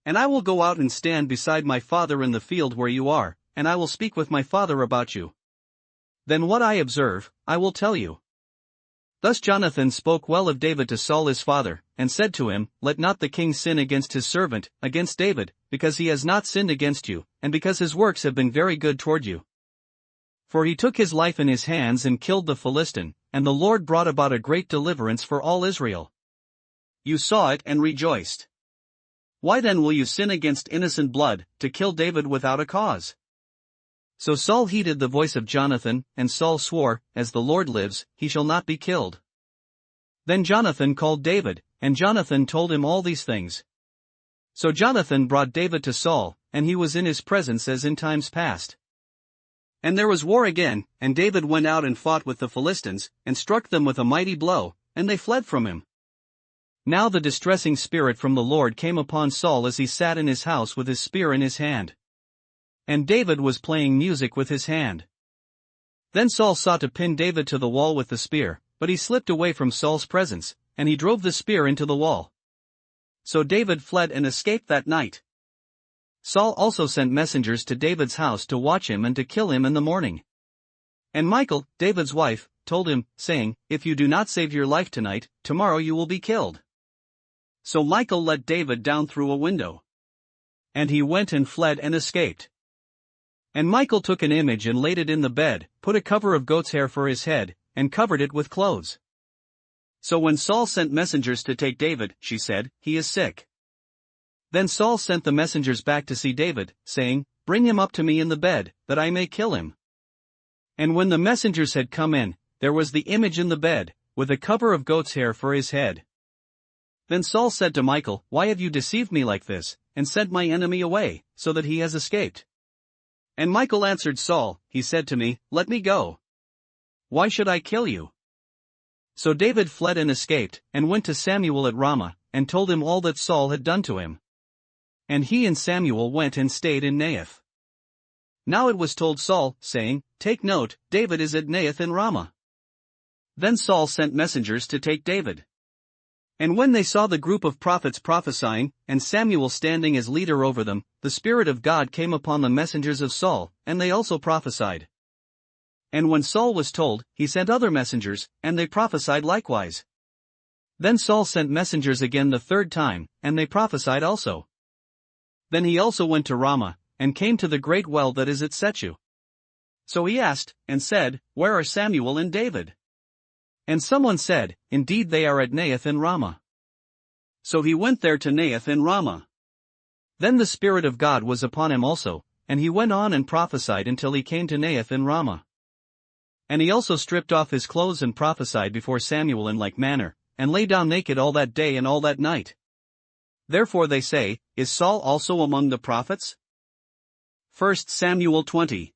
And I will go out and stand beside my father in the field where you are, and I will speak with my father about you. Then what I observe, I will tell you. Thus Jonathan spoke well of David to Saul his father, and said to him, Let not the king sin against his servant, against David, because he has not sinned against you, and because his works have been very good toward you. For he took his life in his hands and killed the Philistine, and the Lord brought about a great deliverance for all Israel. You saw it and rejoiced. Why then will you sin against innocent blood, to kill David without a cause? So Saul heeded the voice of Jonathan, and Saul swore, As the Lord lives, he shall not be killed. Then Jonathan called David, and Jonathan told him all these things. So Jonathan brought David to Saul, and he was in his presence as in times past. And there was war again, and David went out and fought with the Philistines, and struck them with a mighty blow, and they fled from him. Now the distressing spirit from the Lord came upon Saul as he sat in his house with his spear in his hand. And David was playing music with his hand. Then Saul sought to pin David to the wall with the spear, but he slipped away from Saul's presence, and he drove the spear into the wall. So David fled and escaped that night. Saul also sent messengers to David's house to watch him and to kill him in the morning. And Michal, David's wife, told him, saying, If you do not save your life tonight, tomorrow you will be killed. So Michal let David down through a window. And he went and fled and escaped. And Michal took an image and laid it in the bed, put a cover of goat's hair for his head, and covered it with clothes. So when Saul sent messengers to take David, she said, He is sick. Then Saul sent the messengers back to see David, saying, Bring him up to me in the bed, that I may kill him. And when the messengers had come in, there was the image in the bed, with a cover of goat's hair for his head. Then Saul said to Michal, Why have you deceived me like this, and sent my enemy away, so that he has escaped? And Michal answered Saul, He said to me, Let me go. Why should I kill you? So David fled and escaped, and went to Samuel at Ramah, and told him all that Saul had done to him. And he and Samuel went and stayed in Naioth. Now it was told Saul, saying, Take note, David is at Naioth in Ramah. Then Saul sent messengers to take David. And when they saw the group of prophets prophesying, and Samuel standing as leader over them, the Spirit of God came upon the messengers of Saul, and they also prophesied. And when Saul was told, he sent other messengers, and they prophesied likewise. Then Saul sent messengers again the third time, and they prophesied also. Then he also went to Ramah, and came to the great well that is at Sechu. So he asked, and said, Where are Samuel and David? And someone said, Indeed they are at Naioth in Ramah. So he went there to Naioth in Ramah. Then the Spirit of God was upon him also, and he went on and prophesied until he came to Naioth in Ramah. And he also stripped off his clothes and prophesied before Samuel in like manner, and lay down naked all that day and all that night. Therefore they say, Is Saul also among the prophets? 1 Samuel 20.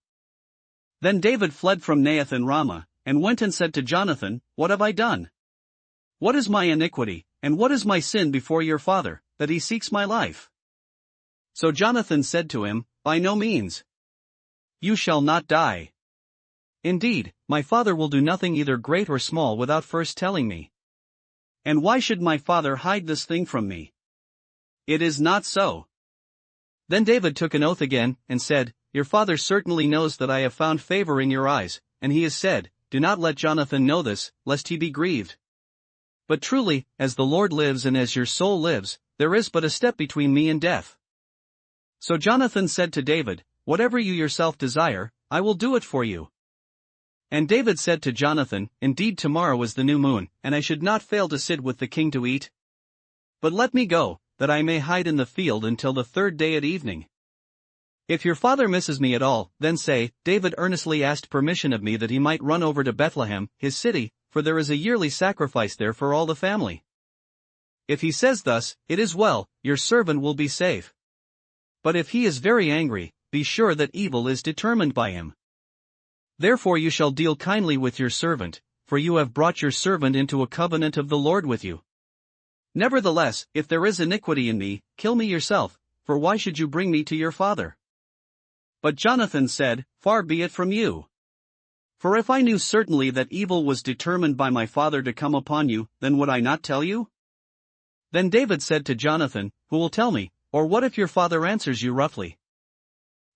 Then David fled from Naioth in Ramah, and went and said to Jonathan, What have I done? What is my iniquity, and what is my sin before your father, that he seeks my life? So Jonathan said to him, By no means. You shall not die. Indeed, my father will do nothing either great or small without first telling me. And why should my father hide this thing from me? It is not so. Then David took an oath again, and said, Your father certainly knows that I have found favor in your eyes, and he has said, Do not let Jonathan know this, lest he be grieved. But truly, as the Lord lives and as your soul lives, there is but a step between me and death. So Jonathan said to David, Whatever you yourself desire, I will do it for you. And David said to Jonathan, Indeed tomorrow is the new moon, and I should not fail to sit with the king to eat. But let me go, that I may hide in the field until the third day at evening. If your father misses me at all, then say, David earnestly asked permission of me that he might run over to Bethlehem, his city, for there is a yearly sacrifice there for all the family. If he says thus, It is well, your servant will be safe. But if he is very angry, be sure that evil is determined by him. Therefore you shall deal kindly with your servant, for you have brought your servant into a covenant of the Lord with you. Nevertheless, if there is iniquity in me, kill me yourself, for why should you bring me to your father? But Jonathan said, Far be it from you. For if I knew certainly that evil was determined by my father to come upon you, then would I not tell you? Then David said to Jonathan, Who will tell me, or what if your father answers you roughly?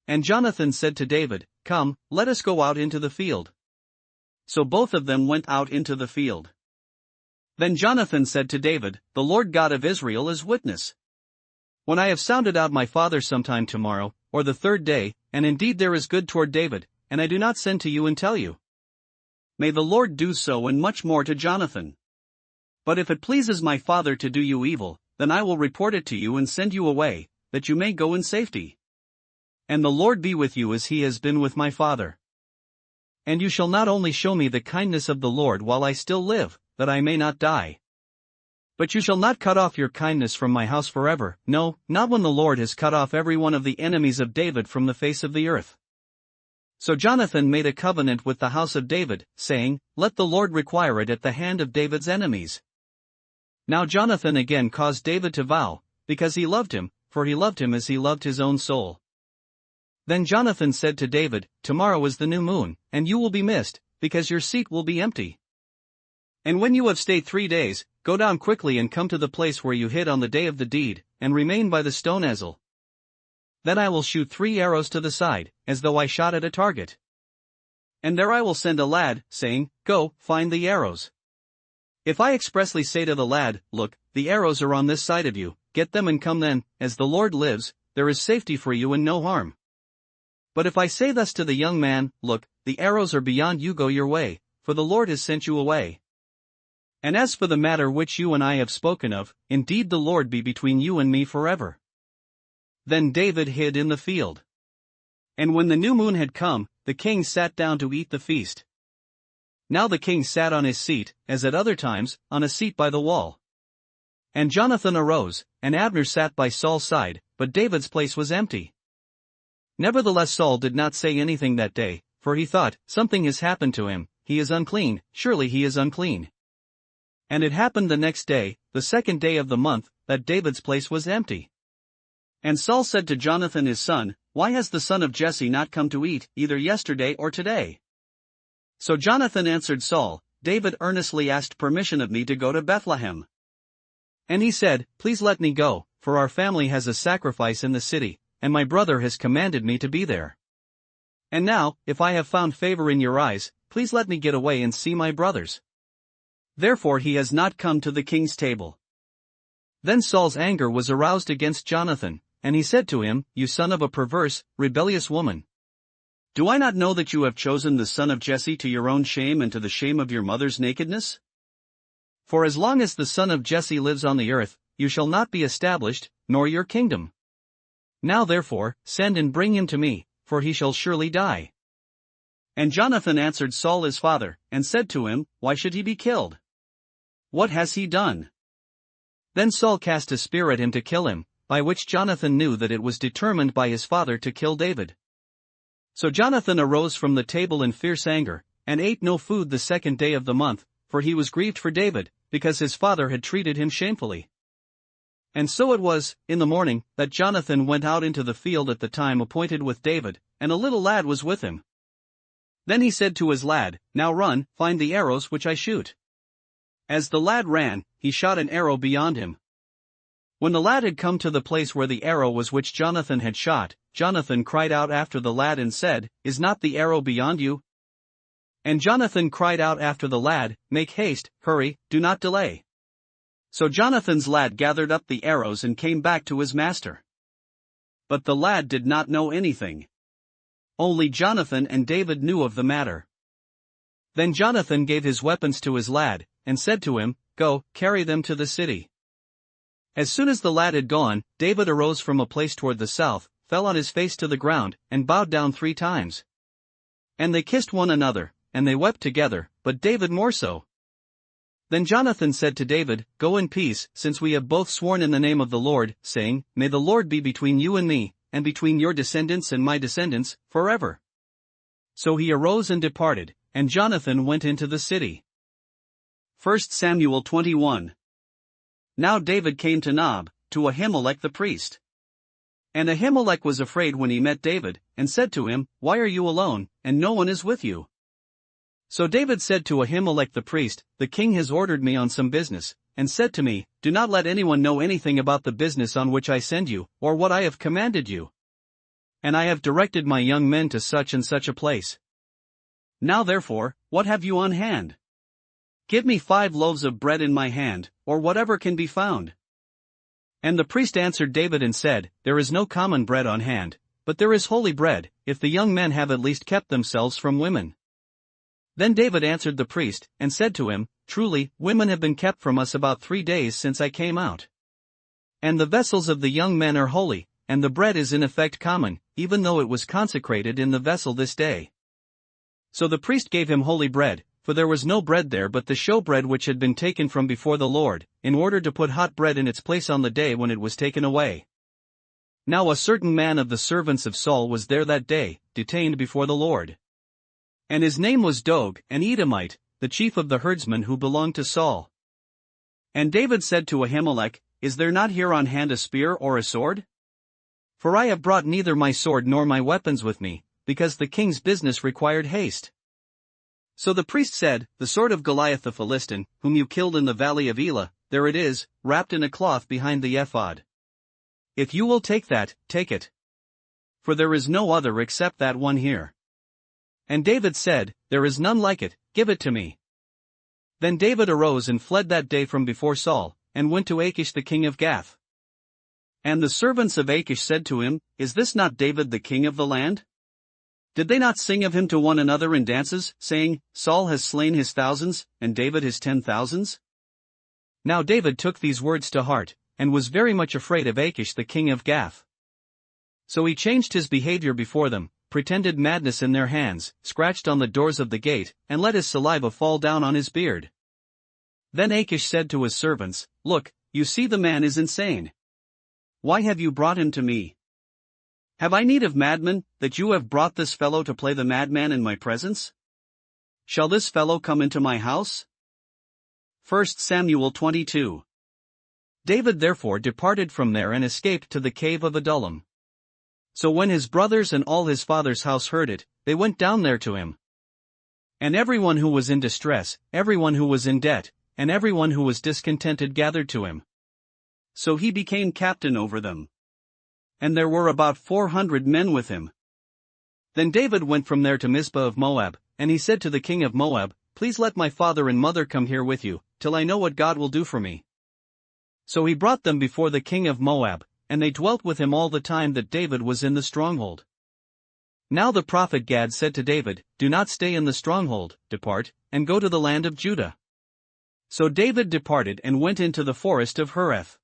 And Jonathan said to David, Come, let us go out into the field. So both of them went out into the field. Then Jonathan said to David, The Lord God of Israel is witness. When I have sounded out my father sometime tomorrow, or the third day, and indeed there is good toward David, and I do not send to you and tell you. May the Lord do so and much more to Jonathan. But if it pleases my father to do you evil, then I will report it to you and send you away, that you may go in safety. And the Lord be with you as he has been with my father. And you shall not only show me the kindness of the Lord while I still live, that I may not die. But you shall not cut off your kindness from my house forever, no, not when the Lord has cut off every one of the enemies of David from the face of the earth. So Jonathan made a covenant with the house of David, saying, Let the Lord require it at the hand of David's enemies. Now Jonathan again caused David to vow, because he loved him, for he loved him as he loved his own soul. Then Jonathan said to David, Tomorrow is the new moon, and you will be missed, because your seat will be empty. And when you have stayed 3 days, go down quickly and come to the place where you hid on the day of the deed, and remain by the stone Ezel. Then I will shoot 3 arrows to the side, as though I shot at a target. And there I will send a lad, saying, Go, find the arrows. If I expressly say to the lad, Look, the arrows are on this side of you, get them and come then, as the Lord lives, there is safety for you and no harm. But if I say thus to the young man, Look, the arrows are beyond you, go your way, for the Lord has sent you away. And as for the matter which you and I have spoken of, indeed the Lord be between you and me forever. Then David hid in the field. And when the new moon had come, the king sat down to eat the feast. Now the king sat on his seat, as at other times, on a seat by the wall. And Jonathan arose, and Abner sat by Saul's side, but David's place was empty. Nevertheless Saul did not say anything that day, for he thought, Something has happened to him, he is unclean, surely he is unclean. And it happened the next day, the second day of the month, that David's place was empty. And Saul said to Jonathan his son, Why has the son of Jesse not come to eat, either yesterday or today? So Jonathan answered Saul, David earnestly asked permission of me to go to Bethlehem. And he said, Please let me go, for our family has a sacrifice in the city, and my brother has commanded me to be there. And now, if I have found favor in your eyes, please let me get away and see my brothers. Therefore he has not come to the king's table. Then Saul's anger was aroused against Jonathan, and he said to him, You son of a perverse, rebellious woman. Do I not know that you have chosen the son of Jesse to your own shame and to the shame of your mother's nakedness? For as long as the son of Jesse lives on the earth, you shall not be established, nor your kingdom. Now therefore, send and bring him to me, for he shall surely die. And Jonathan answered Saul his father, and said to him, Why should he be killed? What has he done? Then Saul cast a spear at him to kill him, by which Jonathan knew that it was determined by his father to kill David. So Jonathan arose from the table in fierce anger, and ate no food the second day of the month, for he was grieved for David, because his father had treated him shamefully. And so it was, in the morning, that Jonathan went out into the field at the time appointed with David, and a little lad was with him. Then he said to his lad, Now run, find the arrows which I shoot. As the lad ran, he shot an arrow beyond him. When the lad had come to the place where the arrow was which Jonathan had shot, Jonathan cried out after the lad and said, Is not the arrow beyond you? And Jonathan cried out after the lad, Make haste, hurry, do not delay. So Jonathan's lad gathered up the arrows and came back to his master. But the lad did not know anything. Only Jonathan and David knew of the matter. Then Jonathan gave his weapons to his lad, and said to him, Go, carry them to the city. As soon as the lad had gone, David arose from a place toward the south, fell on his face to the ground, and bowed down 3 times. And they kissed one another, and they wept together, but David more so. Then Jonathan said to David, Go in peace, since we have both sworn in the name of the Lord, saying, May the Lord be between you and me, and between your descendants and my descendants, forever. So he arose and departed, and Jonathan went into the city. 1 Samuel 21. Now David came to Nob, to Ahimelech the priest. And Ahimelech was afraid when he met David, and said to him, Why are you alone, and no one is with you? So David said to Ahimelech the priest, The king has ordered me on some business, and said to me, Do not let anyone know anything about the business on which I send you, or what I have commanded you. And I have directed my young men to such and such a place. Now therefore, what have you on hand? Give me 5 loaves of bread in my hand, or whatever can be found. And the priest answered David and said, There is no common bread on hand, but there is holy bread, if the young men have at least kept themselves from women. Then David answered the priest, and said to him, Truly, women have been kept from us about 3 days since I came out. And the vessels of the young men are holy, and the bread is in effect common, even though it was consecrated in the vessel this day. So the priest gave him holy bread, for there was no bread there but the showbread which had been taken from before the Lord, in order to put hot bread in its place on the day when it was taken away. Now a certain man of the servants of Saul was there that day, detained before the Lord. And his name was Dog, an Edomite, the chief of the herdsmen who belonged to Saul. And David said to Ahimelech, Is there not here on hand a spear or a sword? For I have brought neither my sword nor my weapons with me, because the king's business required haste. So the priest said, The sword of Goliath the Philistine, whom you killed in the valley of Elah, there it is, wrapped in a cloth behind the ephod. If you will take that, take it. For there is no other except that one here. And David said, There is none like it, give it to me. Then David arose and fled that day from before Saul, and went to Achish the king of Gath. And the servants of Achish said to him, Is this not David the king of the land? Did they not sing of him to one another in dances, saying, Saul has slain his thousands, and David his 10,000s? Now David took these words to heart, and was very much afraid of Achish the king of Gath. So he changed his behavior before them, pretended madness in their hands, scratched on the doors of the gate, and let his saliva fall down on his beard. Then Achish said to his servants, Look, you see the man is insane. Why have you brought him to me? Have I need of madmen, that you have brought this fellow to play the madman in my presence? Shall this fellow come into my house? 1 Samuel 22. David therefore departed from there and escaped to the cave of Adullam. So when his brothers and all his father's house heard it, they went down there to him. And everyone who was in distress, everyone who was in debt, and everyone who was discontented gathered to him. So he became captain over them. And there were about 400 men with him. Then David went from there to Mizpah of Moab, and he said to the king of Moab, Please let my father and mother come here with you, till I know what God will do for me. So he brought them before the king of Moab, and they dwelt with him all the time that David was in the stronghold. Now the prophet Gad said to David, Do not stay in the stronghold, depart, and go to the land of Judah. So David departed and went into the forest of Hereth.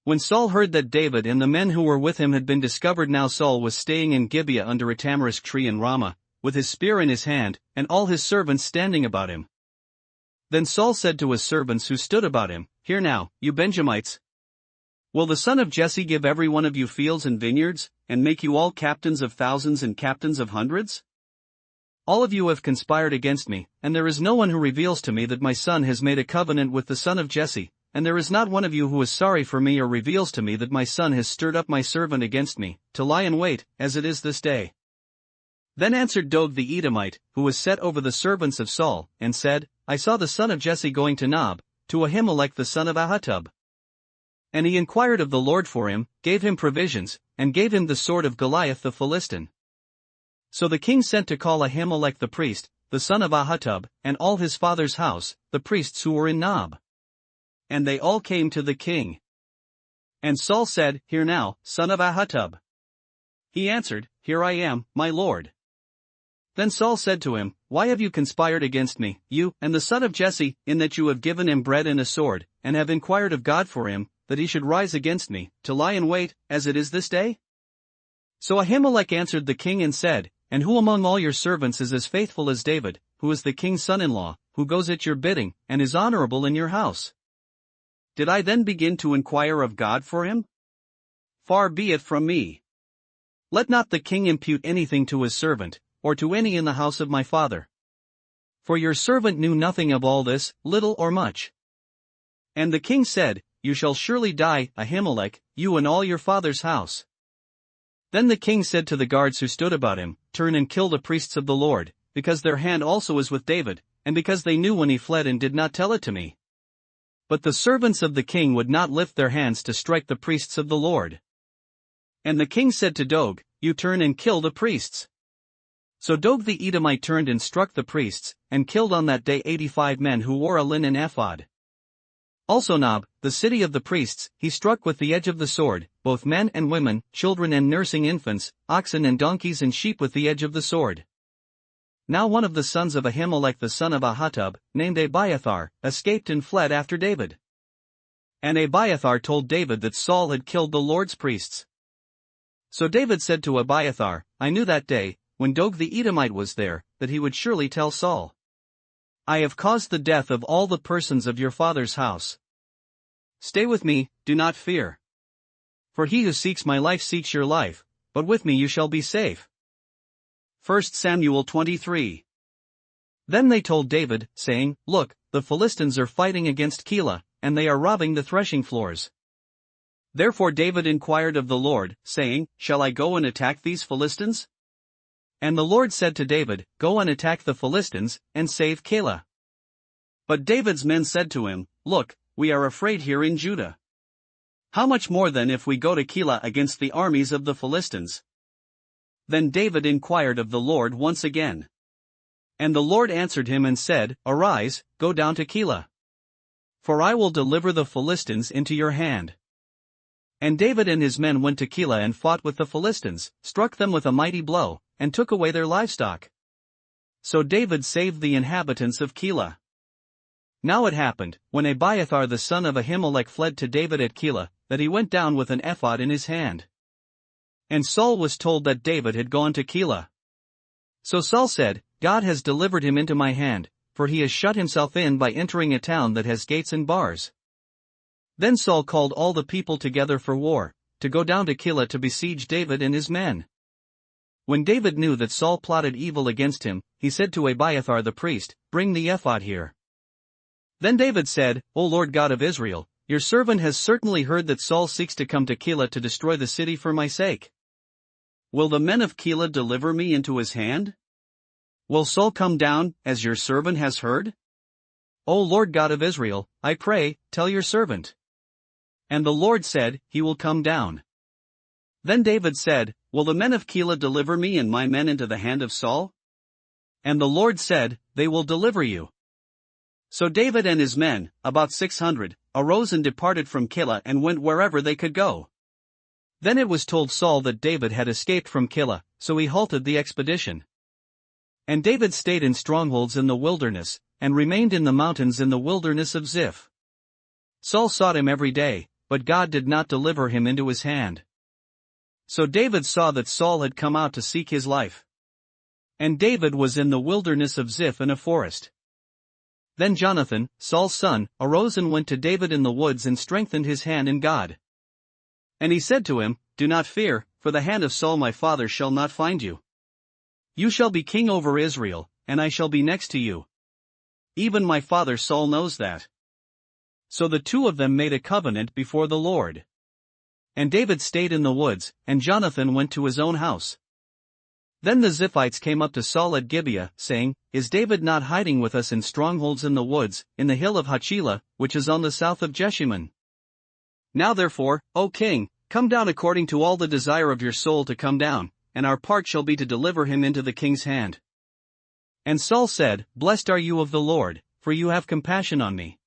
When Saul heard that David and the men who were with him had been discovered, now Saul was staying in Gibeah under a tamarisk tree in Ramah, with his spear in his hand, and all his servants standing about him. Then Saul said to his servants who stood about him, Hear now, you Benjamites. Will the son of Jesse give every one of you fields and vineyards, and make you all captains of thousands and captains of hundreds? All of you have conspired against me, and there is no one who reveals to me that my son has made a covenant with the son of Jesse, and there is not one of you who is sorry for me or reveals to me that my son has stirred up my servant against me, to lie in wait, as it is this day. Then answered Dog the Edomite, who was set over the servants of Saul, and said, I saw the son of Jesse going to Nob, to Ahimelech the son of Ahitub. And he inquired of the Lord for him, gave him provisions, and gave him the sword of Goliath the Philistine. So the king sent to call Ahimelech the priest, the son of Ahitub, and all his father's house, the priests who were in Nob. And they all came to the king. And Saul said, Hear now, son of Ahitub. He answered, Here I am, my lord. Then Saul said to him, Why have you conspired against me, you, and the son of Jesse, in that you have given him bread and a sword, and have inquired of God for him, that he should rise against me, to lie in wait, as it is this day? So Ahimelech answered the king and said, And who among all your servants is as faithful as David, who is the king's son-in-law, who goes at your bidding, and is honorable in your house? Did I then begin to inquire of God for him? Far be it from me. Let not the king impute anything to his servant, or to any in the house of my father. For your servant knew nothing of all this, little or much. And the king said, You shall surely die, Ahimelech, you and all your father's house. Then the king said to the guards who stood about him, Turn and kill the priests of the Lord, because their hand also is with David, and because they knew when he fled and did not tell it to me. But the servants of the king would not lift their hands to strike the priests of the Lord. And the king said to Dog, You turn and kill the priests. So Dog the Edomite turned and struck the priests, and killed on that day 85 men who wore a linen ephod. Also Nob, the city of the priests, he struck with the edge of the sword, both men and women, children and nursing infants, oxen and donkeys and sheep with the edge of the sword. Now one of the sons of Ahimelech the son of Ahitub, named Abiathar, escaped and fled after David. And Abiathar told David that Saul had killed the Lord's priests. So David said to Abiathar, I knew that day, when Dog the Edomite was there, that he would surely tell Saul. I have caused the death of all the persons of your father's house. Stay with me, do not fear. For he who seeks my life seeks your life, but with me you shall be safe. 1 Samuel 23. Then they told David, saying, Look, the Philistines are fighting against Keilah, and they are robbing the threshing floors. Therefore David inquired of the Lord, saying, Shall I go and attack these Philistines? And the Lord said to David, Go and attack the Philistines, and save Keilah. But David's men said to him, Look, we are afraid here in Judah. How much more then if we go to Keilah against the armies of the Philistines? Then David inquired of the Lord once again. And the Lord answered him and said, Arise, go down to Keilah. For I will deliver the Philistines into your hand. And David and his men went to Keilah and fought with the Philistines, struck them with a mighty blow, and took away their livestock. So David saved the inhabitants of Keilah. Now it happened, when Abiathar the son of Ahimelech fled to David at Keilah, that he went down with an ephod in his hand. And Saul was told that David had gone to Keilah. So Saul said, God has delivered him into my hand, for he has shut himself in by entering a town that has gates and bars. Then Saul called all the people together for war, to go down to Keilah to besiege David and his men. When David knew that Saul plotted evil against him, he said to Abiathar the priest, Bring the ephod here. Then David said, O Lord God of Israel, your servant has certainly heard that Saul seeks to come to Keilah to destroy the city for my sake. Will the men of Keilah deliver me into his hand? Will Saul come down, as your servant has heard? O Lord God of Israel, I pray, tell your servant. And the Lord said, He will come down. Then David said, Will the men of Keilah deliver me and my men into the hand of Saul? And the Lord said, They will deliver you. So David and his men, about 600, arose and departed from Keilah and went wherever they could go. Then it was told Saul that David had escaped from Keilah, so he halted the expedition. And David stayed in strongholds in the wilderness, and remained in the mountains in the wilderness of Ziph. Saul sought him every day, but God did not deliver him into his hand. So David saw that Saul had come out to seek his life. And David was in the wilderness of Ziph in a forest. Then Jonathan, Saul's son, arose and went to David in the woods and strengthened his hand in God. And he said to him, Do not fear, for the hand of Saul my father shall not find you. You shall be king over Israel, and I shall be next to you. Even my father Saul knows that. So the two of them made a covenant before the Lord. And David stayed in the woods, and Jonathan went to his own house. Then the Ziphites came up to Saul at Gibeah, saying, Is David not hiding with us in strongholds in the woods, in the hill of Hachilah, which is on the south of Jeshimon? Now therefore, O king, come down according to all the desire of your soul to come down, and our part shall be to deliver him into the king's hand. And Saul said, Blessed are you of the Lord, for you have compassion on me.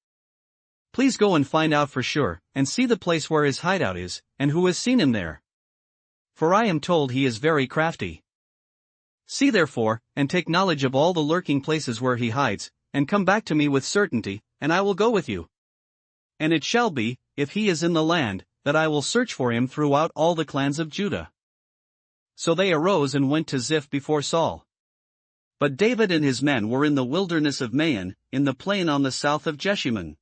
Please go and find out for sure, and see the place where his hideout is, and who has seen him there. For I am told he is very crafty. See therefore, and take knowledge of all the lurking places where he hides, and come back to me with certainty, and I will go with you. And it shall be, if he is in the land, that I will search for him throughout all the clans of Judah. So they arose and went to Ziph before Saul. But David and his men were in the wilderness of Maon, in the plain on the south of Jeshimon.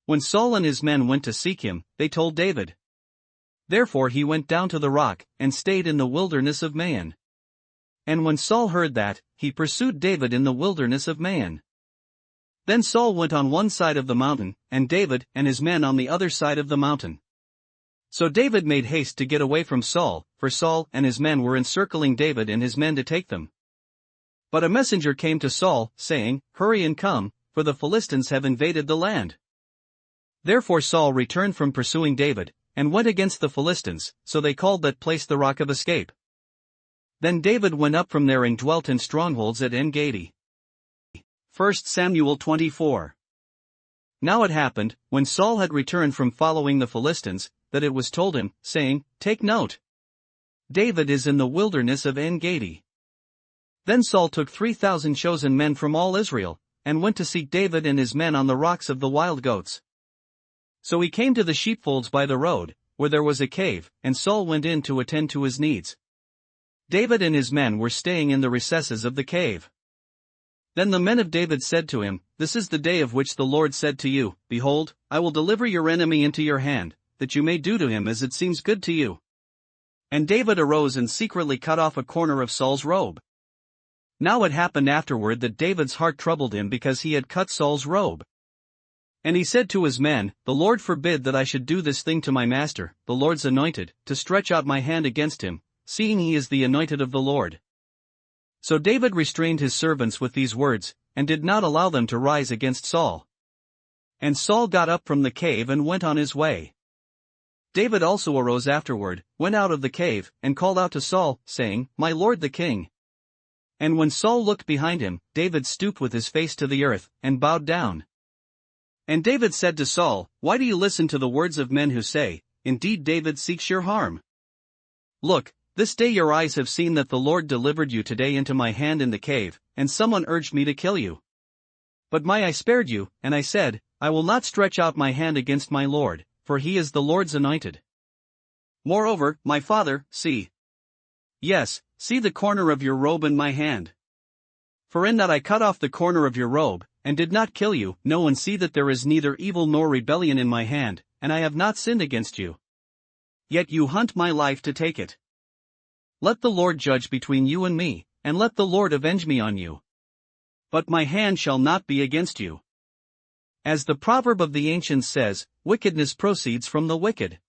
When Saul and his men went to seek him, they told David. Therefore he went down to the rock, and stayed in the wilderness of Maon. And when Saul heard that, he pursued David in the wilderness of Maon. Then Saul went on one side of the mountain, and David and his men on the other side of the mountain. So David made haste to get away from Saul, for Saul and his men were encircling David and his men to take them. But a messenger came to Saul, saying, "Hurry and come, for the Philistines have invaded the land." Therefore Saul returned from pursuing David, and went against the Philistines, so they called that place the Rock of Escape. Then David went up from there and dwelt in strongholds at En-Gedi. 1 Samuel 24. Now it happened, when Saul had returned from following the Philistines, that it was told him, saying, "Take note. David is in the wilderness of En-Gedi." Then Saul took 3,000 chosen men from all Israel, and went to seek David and his men on the rocks of the wild goats. So he came to the sheepfolds by the road, where there was a cave, and Saul went in to attend to his needs. David and his men were staying in the recesses of the cave. Then the men of David said to him, "This is the day of which the Lord said to you, Behold, I will deliver your enemy into your hand, that you may do to him as it seems good to you." And David arose and secretly cut off a corner of Saul's robe. Now it happened afterward that David's heart troubled him because he had cut Saul's robe. And he said to his men, "The Lord forbid that I should do this thing to my master, the Lord's anointed, to stretch out my hand against him, seeing he is the anointed of the Lord." So David restrained his servants with these words, and did not allow them to rise against Saul. And Saul got up from the cave and went on his way. David also arose afterward, went out of the cave, and called out to Saul, saying, "My lord the king." And when Saul looked behind him, David stooped with his face to the earth, and bowed down. And David said to Saul, "Why do you listen to the words of men who say, Indeed David seeks your harm? Look, this day your eyes have seen that the Lord delivered you today into my hand in the cave, and someone urged me to kill you. But I spared you, and I said, I will not stretch out my hand against my Lord, for he is the Lord's anointed. Moreover, my father, see. Yes, see the corner of your robe in my hand. For in that I cut off the corner of your robe, and did not kill you, no one see that there is neither evil nor rebellion in my hand, and I have not sinned against you. Yet you hunt my life to take it. Let the Lord judge between you and me, and let the Lord avenge me on you. But my hand shall not be against you. As the proverb of the ancients says, wickedness proceeds from the wicked.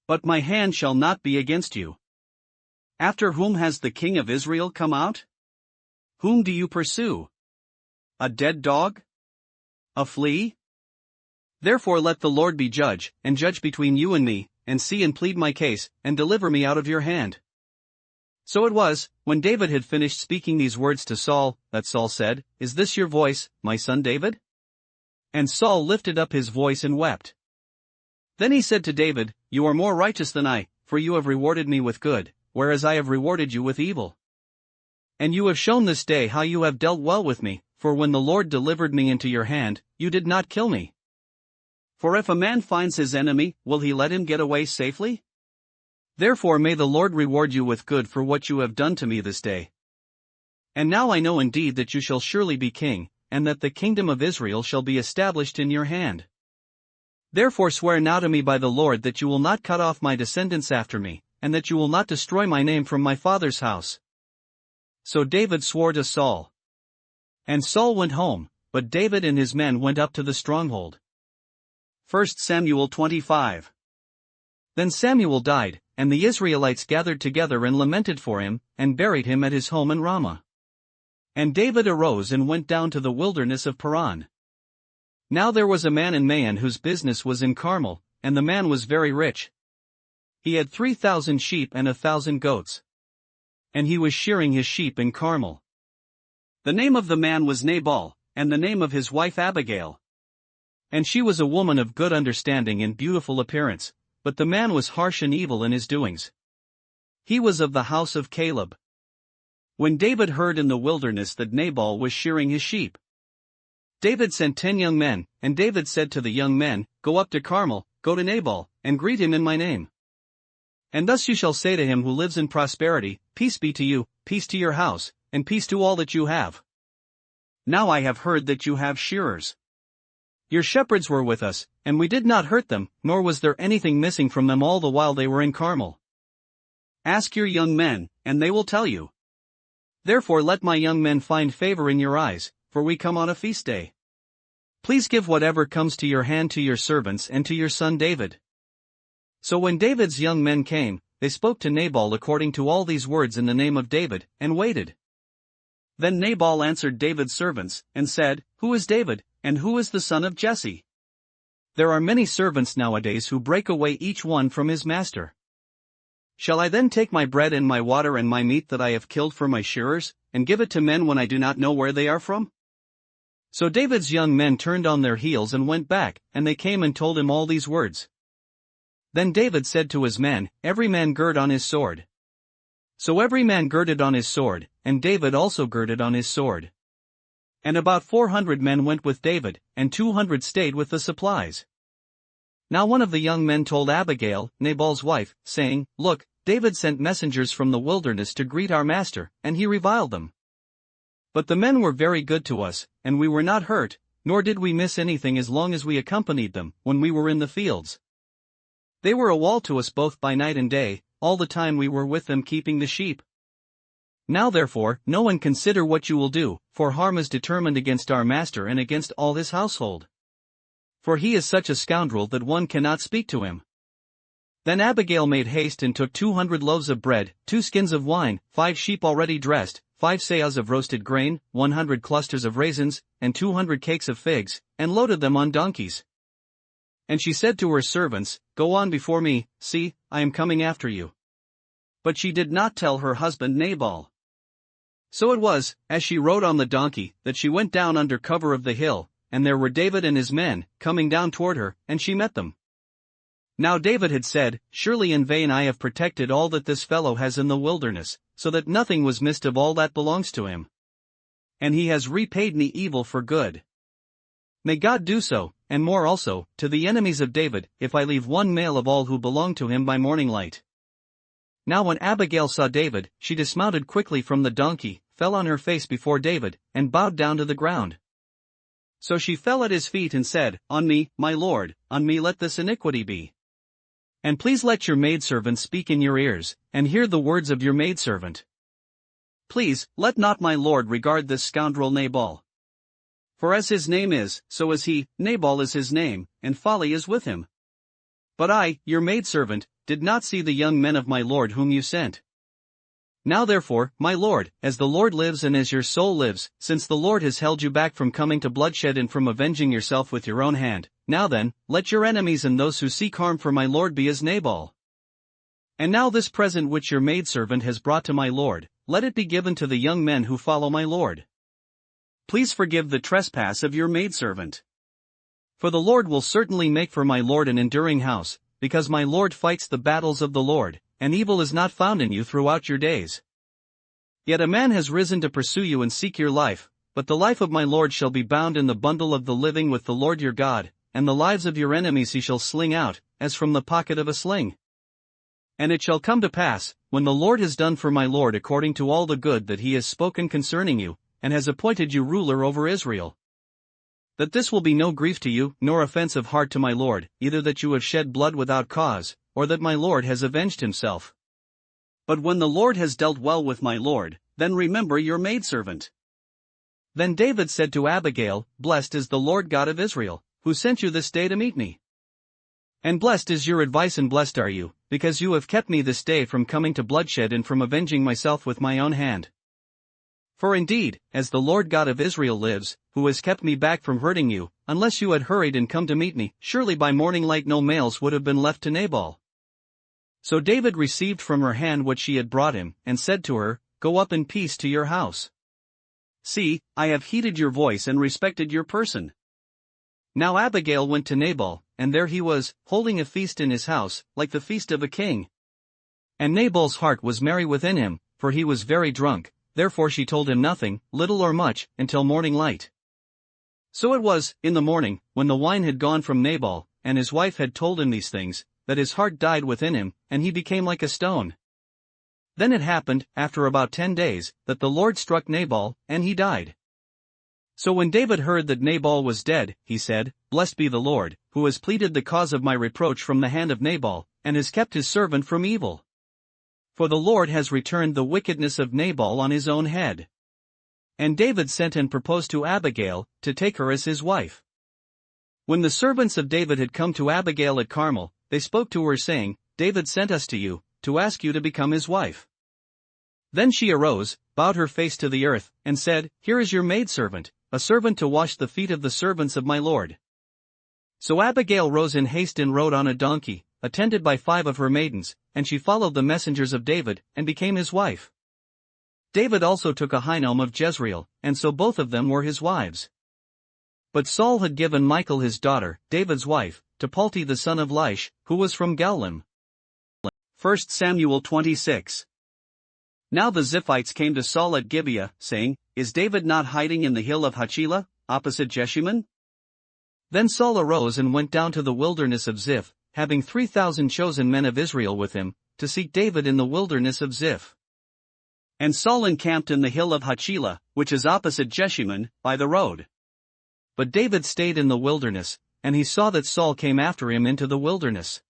But my hand shall not be against you. After whom has the king of Israel come out? Whom do you pursue? A dead dog? A flea? Therefore let the Lord be judge, and judge between you and me, and see and plead my case, and deliver me out of your hand. So it was, when David had finished speaking these words to Saul, that Saul said, Is this your voice, my son David? And Saul lifted up his voice and wept. Then he said to David, You are more righteous than I, for you have rewarded me with good, whereas I have rewarded you with evil. And you have shown this day how you have dealt well with me, for when the Lord delivered me into your hand, you did not kill me. For if a man finds his enemy, will he let him get away safely? Therefore may the Lord reward you with good for what you have done to me this day. And now I know indeed that you shall surely be king, and that the kingdom of Israel shall be established in your hand. Therefore swear now to me by the Lord that you will not cut off my descendants after me, and that you will not destroy my name from my father's house. So David swore to Saul. And Saul went home, but David and his men went up to the stronghold. 1 Samuel 25. Then Samuel died, and the Israelites gathered together and lamented for him, and buried him at his home in Ramah. And David arose and went down to the wilderness of Paran. Now there was a man in Maon whose business was in Carmel, and the man was very rich. He had 3,000 sheep and 1,000 goats. And he was shearing his sheep in Carmel. The name of the man was Nabal, and the name of his wife Abigail. And she was a woman of good understanding and beautiful appearance, but the man was harsh and evil in his doings. He was of the house of Caleb. When David heard in the wilderness that Nabal was shearing his sheep, David sent 10 young men, and David said to the young men, Go up to Carmel, go to Nabal, and greet him in my name. And thus you shall say to him who lives in prosperity, Peace be to you, peace to your house, and peace to all that you have. Now I have heard that you have shearers. Your shepherds were with us, and we did not hurt them, nor was there anything missing from them all the while they were in Carmel. Ask your young men, and they will tell you. Therefore let my young men find favor in your eyes, for we come on a feast day. Please give whatever comes to your hand to your servants and to your son David." So when David's young men came, they spoke to Nabal according to all these words in the name of David, and waited. Then Nabal answered David's servants, and said, "Who is David, and who is the son of Jesse? There are many servants nowadays who break away each one from his master. Shall I then take my bread and my water and my meat that I have killed for my shearers, and give it to men when I do not know where they are from?" So David's young men turned on their heels and went back, and they came and told him all these words. Then David said to his men, "Every man gird on his sword." So every man girded on his sword, and David also girded on his sword. And about 400 men went with David, and 200 stayed with the supplies. Now one of the young men told Abigail, Nabal's wife, saying, "Look, David sent messengers from the wilderness to greet our master, and he reviled them. But the men were very good to us, and we were not hurt, nor did we miss anything as long as we accompanied them, when we were in the fields. They were a wall to us both by night and day, all the time we were with them keeping the sheep. Now therefore, know and consider what you will do, for harm is determined against our master and against all his household. For he is such a scoundrel that one cannot speak to him." Then Abigail made haste and took 200 loaves of bread, 2 skins of wine, 5 sheep already dressed, 5 seahs of roasted grain, 100 clusters of raisins, and 200 cakes of figs, and loaded them on donkeys. And she said to her servants, "Go on before me, see, I am coming after you." But she did not tell her husband Nabal. So it was, as she rode on the donkey, that she went down under cover of the hill, and there were David and his men, coming down toward her, and she met them. Now David had said, "Surely in vain I have protected all that this fellow has in the wilderness, so that nothing was missed of all that belongs to him. And he has repaid me evil for good. May God do so, and more also, to the enemies of David, if I leave one male of all who belong to him by morning light." Now when Abigail saw David, she dismounted quickly from the donkey, fell on her face before David, and bowed down to the ground. So she fell at his feet and said, "On me, my lord, on me let this iniquity be. And please let your maidservant speak in your ears, and hear the words of your maidservant. Please, let not my lord regard this scoundrel Nabal. For as his name is, so is he, Nabal is his name, and folly is with him. But I, your maidservant, did not see the young men of my lord whom you sent. Now therefore, my lord, as the Lord lives and as your soul lives, since the Lord has held you back from coming to bloodshed and from avenging yourself with your own hand, now then, let your enemies and those who seek harm for my lord be as Nabal. And now this present which your maidservant has brought to my lord, let it be given to the young men who follow my lord. Please forgive the trespass of your maidservant. For the Lord will certainly make for my lord an enduring house, because my lord fights the battles of the Lord, and evil is not found in you throughout your days. Yet a man has risen to pursue you and seek your life, but the life of my lord shall be bound in the bundle of the living with the Lord your God, and the lives of your enemies he shall sling out, as from the pocket of a sling. And it shall come to pass, when the Lord has done for my lord according to all the good that he has spoken concerning you, and has appointed you ruler over Israel, that this will be no grief to you, nor offense of heart to my lord, either that you have shed blood without cause, or that my lord has avenged himself. But when the Lord has dealt well with my lord, then remember your maidservant." Then David said to Abigail, "Blessed is the Lord God of Israel, who sent you this day to meet me. And blessed is your advice and blessed are you, because you have kept me this day from coming to bloodshed and from avenging myself with my own hand. For indeed, as the Lord God of Israel lives, who has kept me back from hurting you, unless you had hurried and come to meet me, surely by morning light no males would have been left to Nabal." So David received from her hand what she had brought him, and said to her, "Go up in peace to your house. See, I have heeded your voice and respected your person." Now Abigail went to Nabal, and there he was, holding a feast in his house, like the feast of a king. And Nabal's heart was merry within him, for he was very drunk. Therefore she told him nothing, little or much, until morning light. So it was, in the morning, when the wine had gone from Nabal, and his wife had told him these things, that his heart died within him, and he became like a stone. Then it happened, after about 10 days, that the Lord struck Nabal, and he died. So when David heard that Nabal was dead, he said, "Blessed be the Lord, who has pleaded the cause of my reproach from the hand of Nabal, and has kept his servant from evil. For the Lord has returned the wickedness of Nabal on his own head. And David sent and proposed to Abigail, to take her as his wife. When the servants of David had come to Abigail at Carmel, they spoke to her saying, David sent us to you, to ask you to become his wife. Then she arose, bowed her face to the earth, and said, Here is your maidservant, a servant to wash the feet of the servants of my lord. So Abigail rose in haste and rode on a donkey, attended by 5 of her maidens, and she followed the messengers of David, and became his wife. David also took Ahinoam of Jezreel, and so both of them were his wives. But Saul had given Michal his daughter, David's wife, to Palti the son of Laish, who was from Galilee. 1 Samuel 26. Now the Ziphites came to Saul at Gibeah, saying, Is David not hiding in the hill of Hachilah, opposite Jeshimon? Then Saul arose and went down to the wilderness of Ziph, having 3,000 chosen men of Israel with him, to seek David in the wilderness of Ziph. And Saul encamped in the hill of Hachilah, which is opposite Jeshimon, by the road. But David stayed in the wilderness, and he saw that Saul came after him into the wilderness.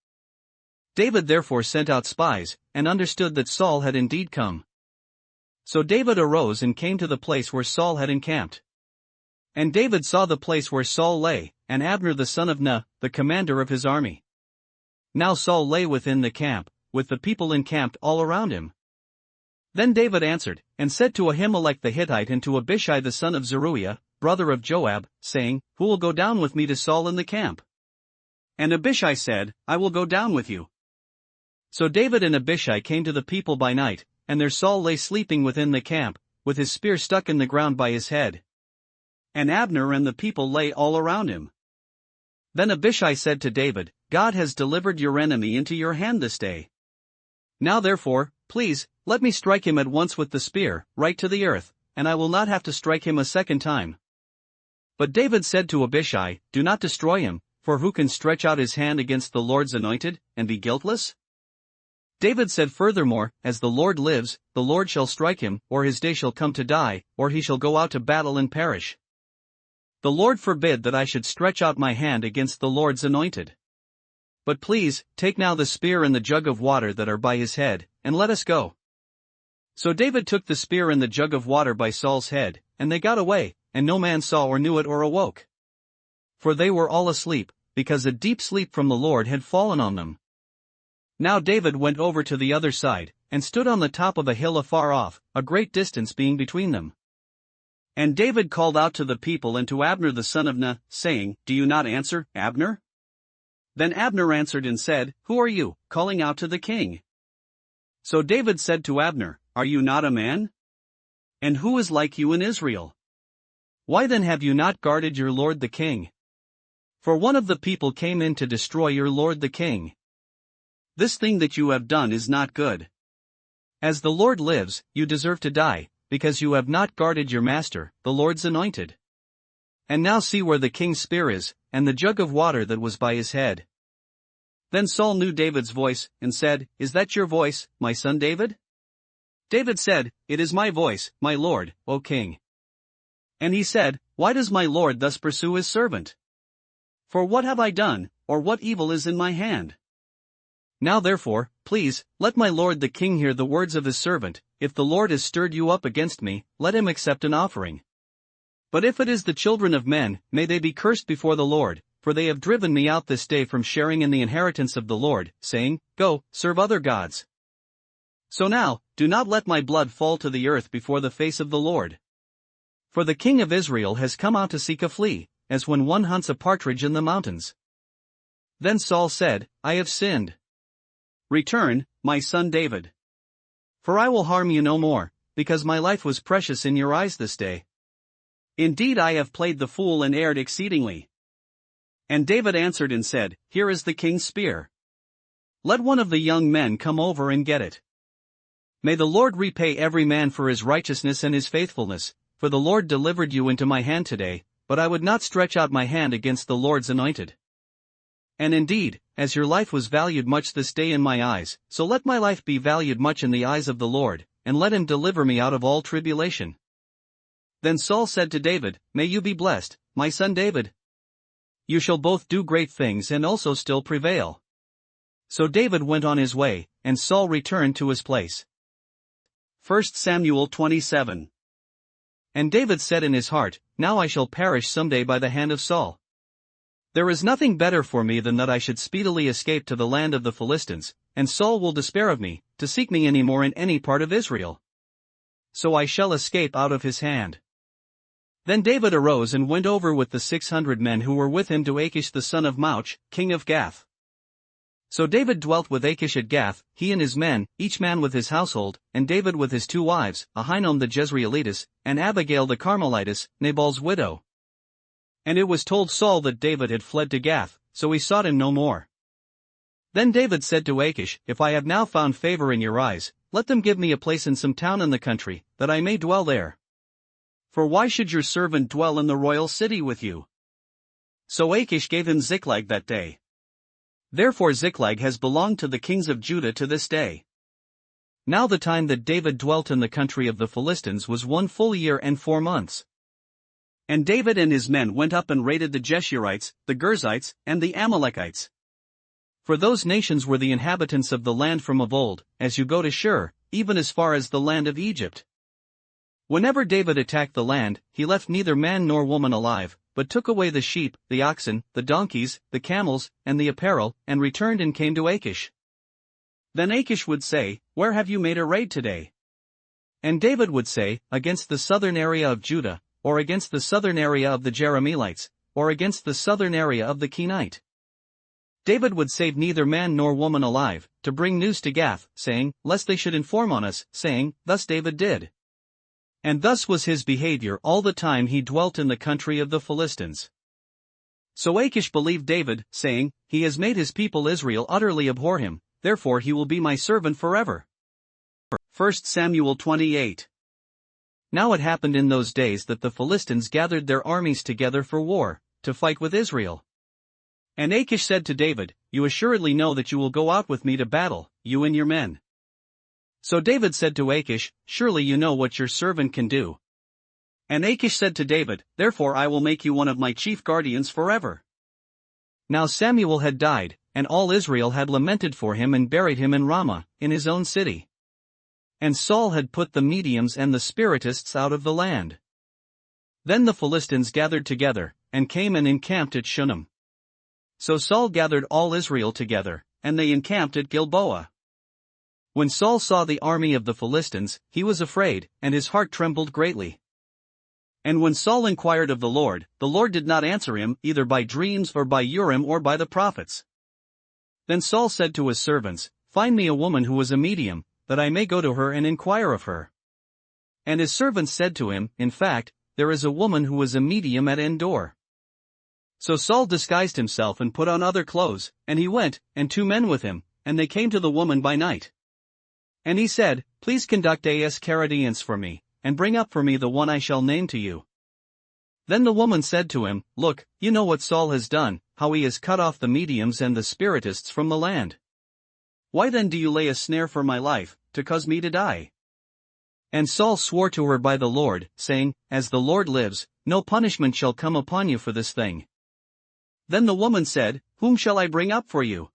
David therefore sent out spies, and understood that Saul had indeed come. So David arose and came to the place where Saul had encamped. And David saw the place where Saul lay, and Abner the son of Ner, the commander of his army. Now Saul lay within the camp, with the people encamped all around him. Then David answered, and said to Ahimelech the Hittite and to Abishai the son of Zeruiah, brother of Joab, saying, Who will go down with me to Saul in the camp? And Abishai said, I will go down with you. So David and Abishai came to the people by night, and there Saul lay sleeping within the camp, with his spear stuck in the ground by his head. And Abner and the people lay all around him. Then Abishai said to David, God has delivered your enemy into your hand this day. Now therefore, please, let me strike him at once with the spear, right to the earth, and I will not have to strike him a second time. But David said to Abishai, Do not destroy him, for who can stretch out his hand against the Lord's anointed, and be guiltless? David said furthermore, As the Lord lives, the Lord shall strike him, or his day shall come to die, or he shall go out to battle and perish. The Lord forbid that I should stretch out my hand against the Lord's anointed. But please, take now the spear and the jug of water that are by his head, and let us go. So David took the spear and the jug of water by Saul's head, and they got away, and no man saw or knew it or awoke. For they were all asleep, because a deep sleep from the Lord had fallen on them. Now David went over to the other side, and stood on the top of a hill afar off, a great distance being between them. And David called out to the people and to Abner the son of Ner, saying, Do you not answer, Abner? Then Abner answered and said, Who are you, calling out to the king? So David said to Abner, Are you not a man? And who is like you in Israel? Why then have you not guarded your lord the king? For one of the people came in to destroy your lord the king. This thing that you have done is not good. As the Lord lives, you deserve to die, because you have not guarded your master, the Lord's anointed. And now see where the king's spear is, and the jug of water that was by his head. Then Saul knew David's voice, and said, Is that your voice, my son David? David said, It is my voice, my lord, O king. And he said, Why does my lord thus pursue his servant? For what have I done, or what evil is in my hand? Now therefore, please, let my lord the king hear the words of his servant. If the Lord has stirred you up against me, let him accept an offering. But if it is the children of men, may they be cursed before the Lord, for they have driven me out this day from sharing in the inheritance of the Lord, saying, Go, serve other gods. So now, do not let my blood fall to the earth before the face of the Lord. For the king of Israel has come out to seek a flea, as when one hunts a partridge in the mountains. Then Saul said, I have sinned. Return, my son David. For I will harm you no more, because my life was precious in your eyes this day. Indeed I have played the fool and erred exceedingly. And David answered and said, Here is the king's spear. Let one of the young men come over and get it. May the Lord repay every man for his righteousness and his faithfulness, for the Lord delivered you into my hand today, but I would not stretch out my hand against the Lord's anointed. And indeed, as your life was valued much this day in my eyes, so let my life be valued much in the eyes of the Lord, and let him deliver me out of all tribulation. Then Saul said to David, May you be blessed, my son David. You shall both do great things and also still prevail. So David went on his way, and Saul returned to his place. 1 Samuel 27. And David said in his heart, Now I shall perish someday by the hand of Saul. There is nothing better for me than that I should speedily escape to the land of the Philistines, and Saul will despair of me, to seek me any more in any part of Israel. So I shall escape out of his hand. Then David arose and went over with the 600 men who were with him to Achish the son of Mauch, king of Gath. So David dwelt with Achish at Gath, he and his men, each man with his household, and David with his 2 wives, Ahinoam the Jezreelitess, and Abigail the Carmelitess, Nabal's widow. And it was told Saul that David had fled to Gath, so he sought him no more. Then David said to Achish, If I have now found favor in your eyes, let them give me a place in some town in the country, that I may dwell there. For why should your servant dwell in the royal city with you? So Achish gave him Ziklag that day. Therefore Ziklag has belonged to the kings of Judah to this day. Now the time that David dwelt in the country of the Philistines was 1 full year and 4 months. And David and his men went up and raided the Geshurites, the Girzites, and the Amalekites. For those nations were the inhabitants of the land from of old, as you go to Shur, even as far as the land of Egypt. Whenever David attacked the land, he left neither man nor woman alive, but took away the sheep, the oxen, the donkeys, the camels, and the apparel, and returned and came to Achish. Then Achish would say, Where have you made a raid today? And David would say, Against the southern area of Judah, or against the southern area of the Jerahmeelites, or against the southern area of the Kenite. David would save neither man nor woman alive, to bring news to Gath, saying, Lest they should inform on us, saying, Thus David did. And thus was his behavior all the time he dwelt in the country of the Philistines. So Achish believed David, saying, He has made his people Israel utterly abhor him, therefore he will be my servant forever. 1 Samuel 28. Now it happened in those days that the Philistines gathered their armies together for war, to fight with Israel. And Achish said to David, You assuredly know that you will go out with me to battle, you and your men. So David said to Achish, Surely you know what your servant can do. And Achish said to David, Therefore I will make you one of my chief guardians forever. Now Samuel had died, and all Israel had lamented for him and buried him in Ramah, in his own city. And Saul had put the mediums and the spiritists out of the land. Then the Philistines gathered together, and came and encamped at Shunem. So Saul gathered all Israel together, and they encamped at Gilboa. When Saul saw the army of the Philistines, he was afraid, and his heart trembled greatly. And when Saul inquired of the Lord did not answer him either by dreams or by Urim or by the prophets. Then Saul said to his servants, Find me a woman who is a medium, that I may go to her and inquire of her. And his servants said to him, In fact, there is a woman who is a medium at Endor. So Saul disguised himself and put on other clothes, and he went, and 2 men with him, and they came to the woman by night. And he said, Please conduct as Chaldeans for me, and bring up for me the one I shall name to you. Then the woman said to him, Look, you know what Saul has done, how he has cut off the mediums and the spiritists from the land. Why then do you lay a snare for my life, to cause me to die? And Saul swore to her by the Lord, saying, As the Lord lives, no punishment shall come upon you for this thing. Then the woman said, Whom shall I bring up for you?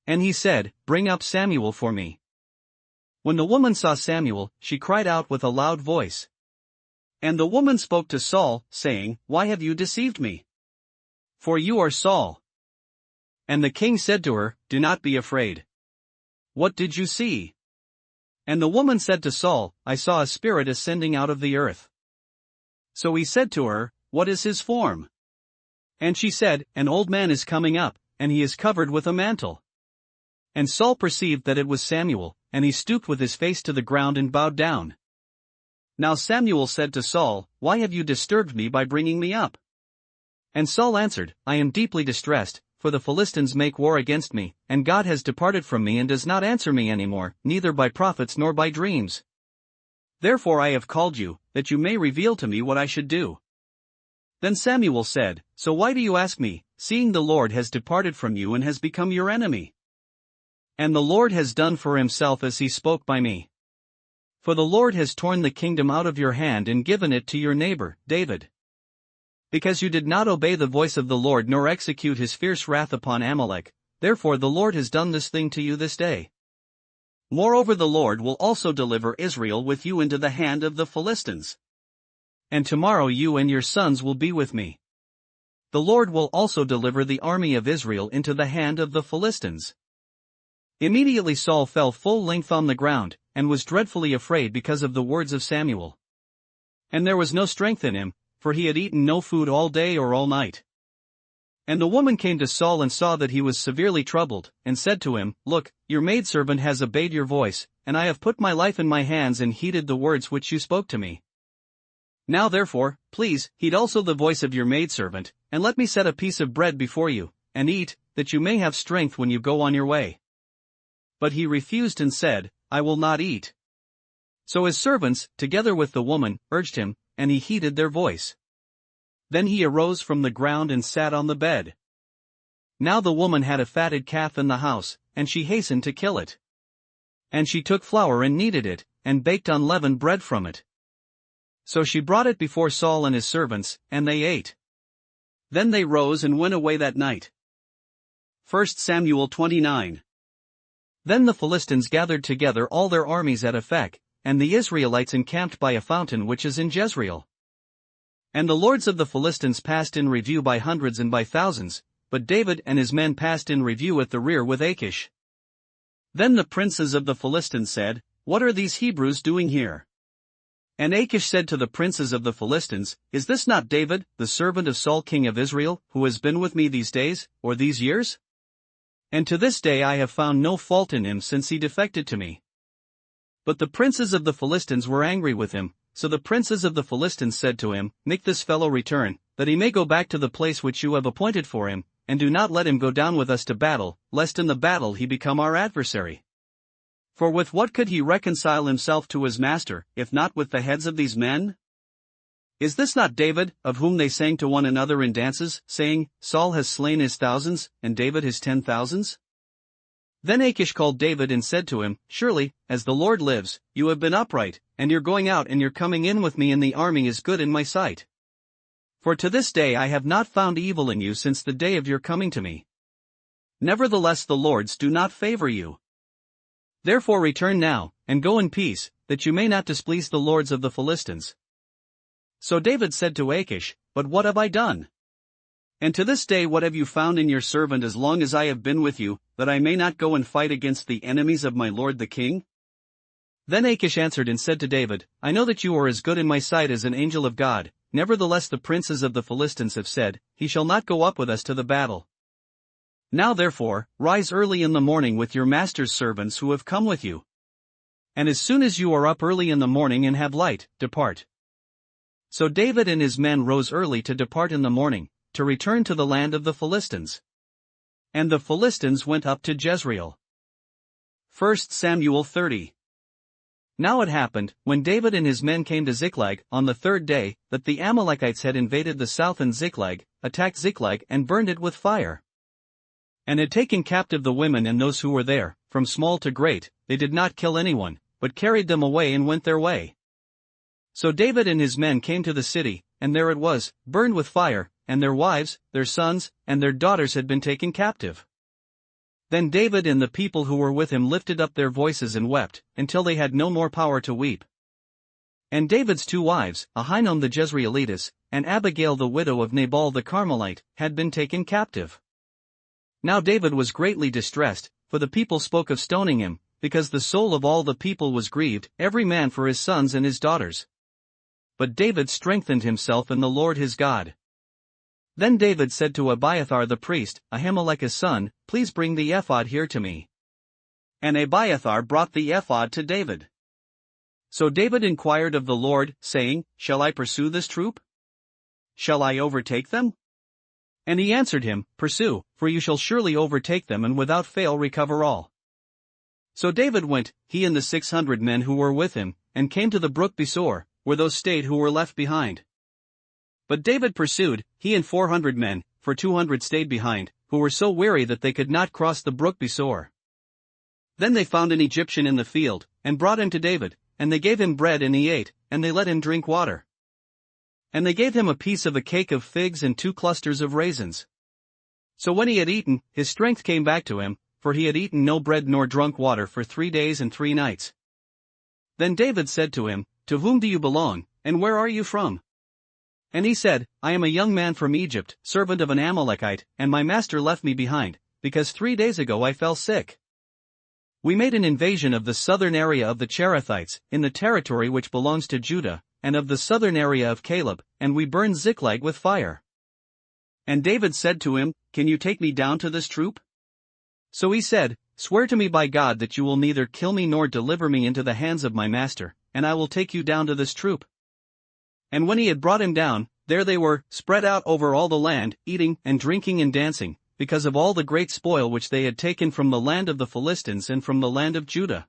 And he said, Bring up Samuel for me. When the woman saw Samuel, she cried out with a loud voice. And the woman spoke to Saul, saying, Why have you deceived me? For you are Saul. And the king said to her, Do not be afraid. What did you see? And the woman said to Saul, I saw a spirit ascending out of the earth. So he said to her, What is his form? And she said, An old man is coming up, and he is covered with a mantle. And Saul perceived that it was Samuel, and he stooped with his face to the ground and bowed down. Now Samuel said to Saul, Why have you disturbed me by bringing me up? And Saul answered, I am deeply distressed, for the Philistines make war against me, and God has departed from me and does not answer me any more, neither by prophets nor by dreams. Therefore I have called you, that you may reveal to me what I should do. Then Samuel said, So why do you ask me, seeing the Lord has departed from you and has become your enemy? And the Lord has done for himself as he spoke by me. For the Lord has torn the kingdom out of your hand and given it to your neighbor, David. Because you did not obey the voice of the Lord nor execute his fierce wrath upon Amalek, therefore the Lord has done this thing to you this day. Moreover, the Lord will also deliver Israel with you into the hand of the Philistines. And tomorrow you and your sons will be with me. The Lord will also deliver the army of Israel into the hand of the Philistines." Immediately Saul fell full length on the ground, and was dreadfully afraid because of the words of Samuel. And there was no strength in him, for he had eaten no food all day or all night. And the woman came to Saul and saw that he was severely troubled, and said to him, "Look, your maidservant has obeyed your voice, and I have put my life in my hands and heeded the words which you spoke to me. Now therefore, please, heed also the voice of your maidservant, and let me set a piece of bread before you, and eat, that you may have strength when you go on your way." But he refused and said, "I will not eat." So his servants, together with the woman, urged him, and he heeded their voice. Then he arose from the ground and sat on the bed. Now the woman had a fatted calf in the house, and she hastened to kill it. And she took flour and kneaded it, and baked unleavened bread from it. So she brought it before Saul and his servants, and they ate. Then they rose and went away that night. 1 Samuel 29. Then the Philistines gathered together all their armies at Aphek, and the Israelites encamped by a fountain which is in Jezreel. And the lords of the Philistines passed in review by hundreds and by thousands, but David and his men passed in review at the rear with Achish. Then the princes of the Philistines said, "What are these Hebrews doing here?" And Achish said to the princes of the Philistines, "Is this not David, the servant of Saul king of Israel, who has been with me these days, or these years? And to this day I have found no fault in him since he defected to me." But the princes of the Philistines were angry with him, so the princes of the Philistines said to him, "Make this fellow return, that he may go back to the place which you have appointed for him, and do not let him go down with us to battle, lest in the battle he become our adversary. For with what could he reconcile himself to his master, if not with the heads of these men? Is this not David, of whom they sang to one another in dances, saying, Saul has slain his thousands, and David his 10,000s? Then Achish called David and said to him, "Surely, as the Lord lives, you have been upright, and your going out and your coming in with me in the army is good in my sight. For to this day I have not found evil in you since the day of your coming to me. Nevertheless the Lords do not favor you. Therefore return now, and go in peace, that you may not displease the lords of the Philistines." So David said to Achish, "But what have I done? And to this day what have you found in your servant as long as I have been with you, that I may not go and fight against the enemies of my lord the king?" Then Achish answered and said to David, "I know that you are as good in my sight as an angel of God, nevertheless the princes of the Philistines have said, He shall not go up with us to the battle. Now therefore, rise early in the morning with your master's servants who have come with you. And as soon as you are up early in the morning and have light, depart." So David and his men rose early to depart in the morning, to return to the land of the Philistines. And the Philistines went up to Jezreel. 1 Samuel 30. Now it happened, when David and his men came to Ziklag on the third day, that the Amalekites had invaded the south and Ziklag, attacked Ziklag and burned it with fire. And had taken captive the women and those who were there, from small to great. They did not kill anyone, but carried them away and went their way. So David and his men came to the city, and there it was, burned with fire, and their wives, their sons, and their daughters had been taken captive. Then David and the people who were with him lifted up their voices and wept, until they had no more power to weep. And David's two wives, Ahinoam the Jezreelitess, and Abigail the widow of Nabal the Carmelite, had been taken captive. Now David was greatly distressed, for the people spoke of stoning him, because the soul of all the people was grieved, every man for his sons and his daughters. But David strengthened himself in the Lord his God. Then David said to Abiathar the priest, Ahimelech's son, "Please bring the ephod here to me." And Abiathar brought the ephod to David. So David inquired of the Lord, saying, "Shall I pursue this troop? Shall I overtake them?" And he answered him, "Pursue, for you shall surely overtake them and without fail recover all." So David went, he and the 600 men who were with him, and came to the brook Besor, where those stayed who were left behind. But David pursued, he and 400 men, for 200 stayed behind, who were so weary that they could not cross the brook Besor. Then they found an Egyptian in the field, and brought him to David, and they gave him bread and he ate, and they let him drink water. And they gave him a piece of a cake of figs and 2 clusters of raisins. So when he had eaten, his strength came back to him, for he had eaten no bread nor drunk water for 3 days and 3 nights. Then David said to him, "To whom do you belong, and where are you from?" And he said, "I am a young man from Egypt, servant of an Amalekite, and my master left me behind, because 3 days ago I fell sick. We made an invasion of the southern area of the Cherethites, in the territory which belongs to Judah, and of the southern area of Caleb, and we burned Ziklag with fire." And David said to him, "Can you take me down to this troop?" So he said, "Swear to me by God that you will neither kill me nor deliver me into the hands of my master, and I will take you down to this troop." And when he had brought him down, there they were, spread out over all the land, eating and drinking and dancing, because of all the great spoil which they had taken from the land of the Philistines and from the land of Judah.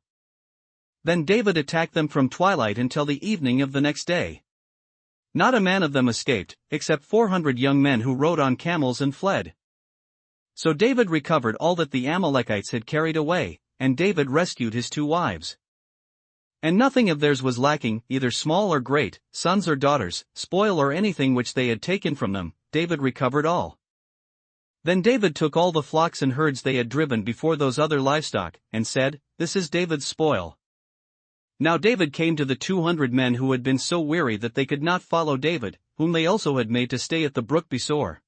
Then David attacked them from twilight until the evening of the next day. Not a man of them escaped, except 400 young men who rode on camels and fled. So David recovered all that the Amalekites had carried away, and David rescued his 2 wives. And nothing of theirs was lacking, either small or great, sons or daughters, spoil or anything which they had taken from them. David recovered all. Then David took all the flocks and herds they had driven before those other livestock, and said, "This is David's spoil." Now David came to the 200 men who had been so weary that they could not follow David, whom they also had made to stay at the brook Besor.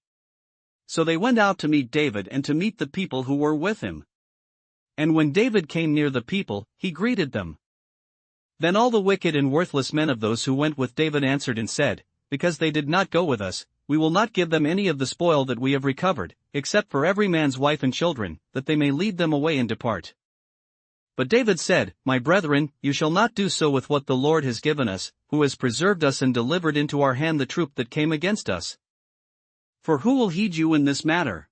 So they went out to meet David and to meet the people who were with him. And when David came near the people, he greeted them. Then all the wicked and worthless men of those who went with David answered and said, "Because they did not go with us, we will not give them any of the spoil that we have recovered, except for every man's wife and children, that they may lead them away and depart." But David said, "My brethren, you shall not do so with what the Lord has given us, who has preserved us and delivered into our hand the troop that came against us. For who will heed you in this matter?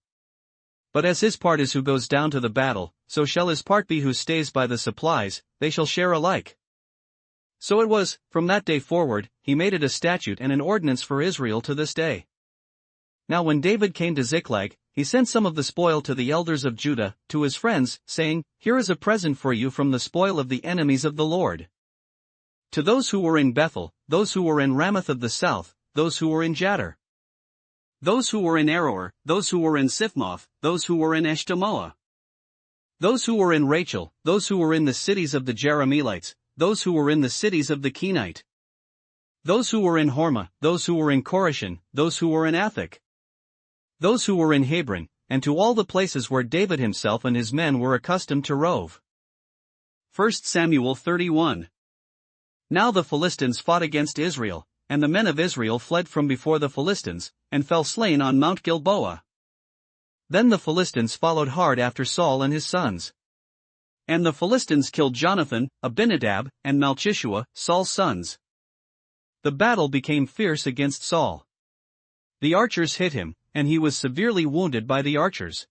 But as his part is who goes down to the battle, so shall his part be who stays by the supplies, they shall share alike." So it was, from that day forward, he made it a statute and an ordinance for Israel to this day. Now when David came to Ziklag, he sent some of the spoil to the elders of Judah, to his friends, saying, "Here is a present for you from the spoil of the enemies of the Lord." To those who were in Bethel, those who were in Ramoth of the south, those who were in Jattir, those who were in Aroer, those who were in Siphmoth, those who were in Eshtemoa, those who were in Rachel, those who were in the cities of the Jerahmeelites, those who were in the cities of the Kenite, those who were in Hormah, those who were in Korashan, those who were in Athak, those who were in Hebron, and to all the places where David himself and his men were accustomed to rove. 1 Samuel 31. Now the Philistines fought against Israel, and the men of Israel fled from before the Philistines, and fell slain on Mount Gilboa. Then the Philistines followed hard after Saul and his sons. And the Philistines killed Jonathan, Abinadab, and Malchishua, Saul's sons. The battle became fierce against Saul. The archers hit him, and he was severely wounded by the archers.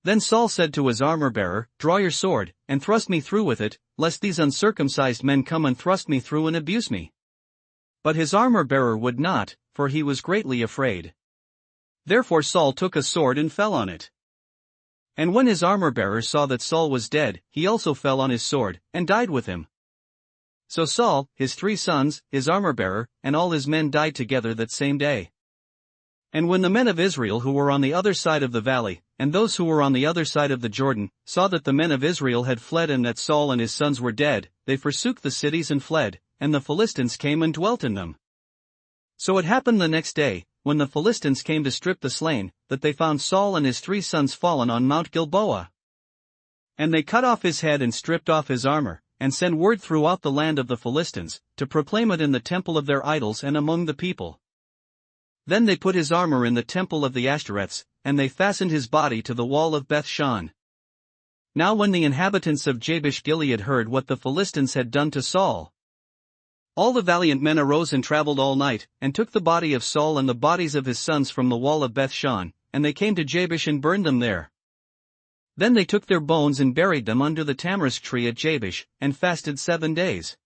Then Saul said to his armor-bearer, "Draw your sword, and thrust me through with it, lest these uncircumcised men come and thrust me through and abuse me." But his armor-bearer would not, for he was greatly afraid. Therefore Saul took a sword and fell on it. And when his armor-bearer saw that Saul was dead, he also fell on his sword, and died with him. So Saul, his 3 sons, his armor-bearer, and all his men died together that same day. And when the men of Israel who were on the other side of the valley, and those who were on the other side of the Jordan, saw that the men of Israel had fled and that Saul and his sons were dead, they forsook the cities and fled, and the Philistines came and dwelt in them. So it happened the next day, when the Philistines came to strip the slain, that they found Saul and his 3 sons fallen on Mount Gilboa. And they cut off his head and stripped off his armor, and sent word throughout the land of the Philistines, to proclaim it in the temple of their idols and among the people. Then they put his armor in the temple of the Ashtoreths, and they fastened his body to the wall of Beth-shan. Now when the inhabitants of Jabesh-Gilead heard what the Philistines had done to Saul, all the valiant men arose and traveled all night, and took the body of Saul and the bodies of his sons from the wall of Beth-shan, and they came to Jabesh and burned them there. Then they took their bones and buried them under the tamarisk tree at Jabesh, and fasted 7 days.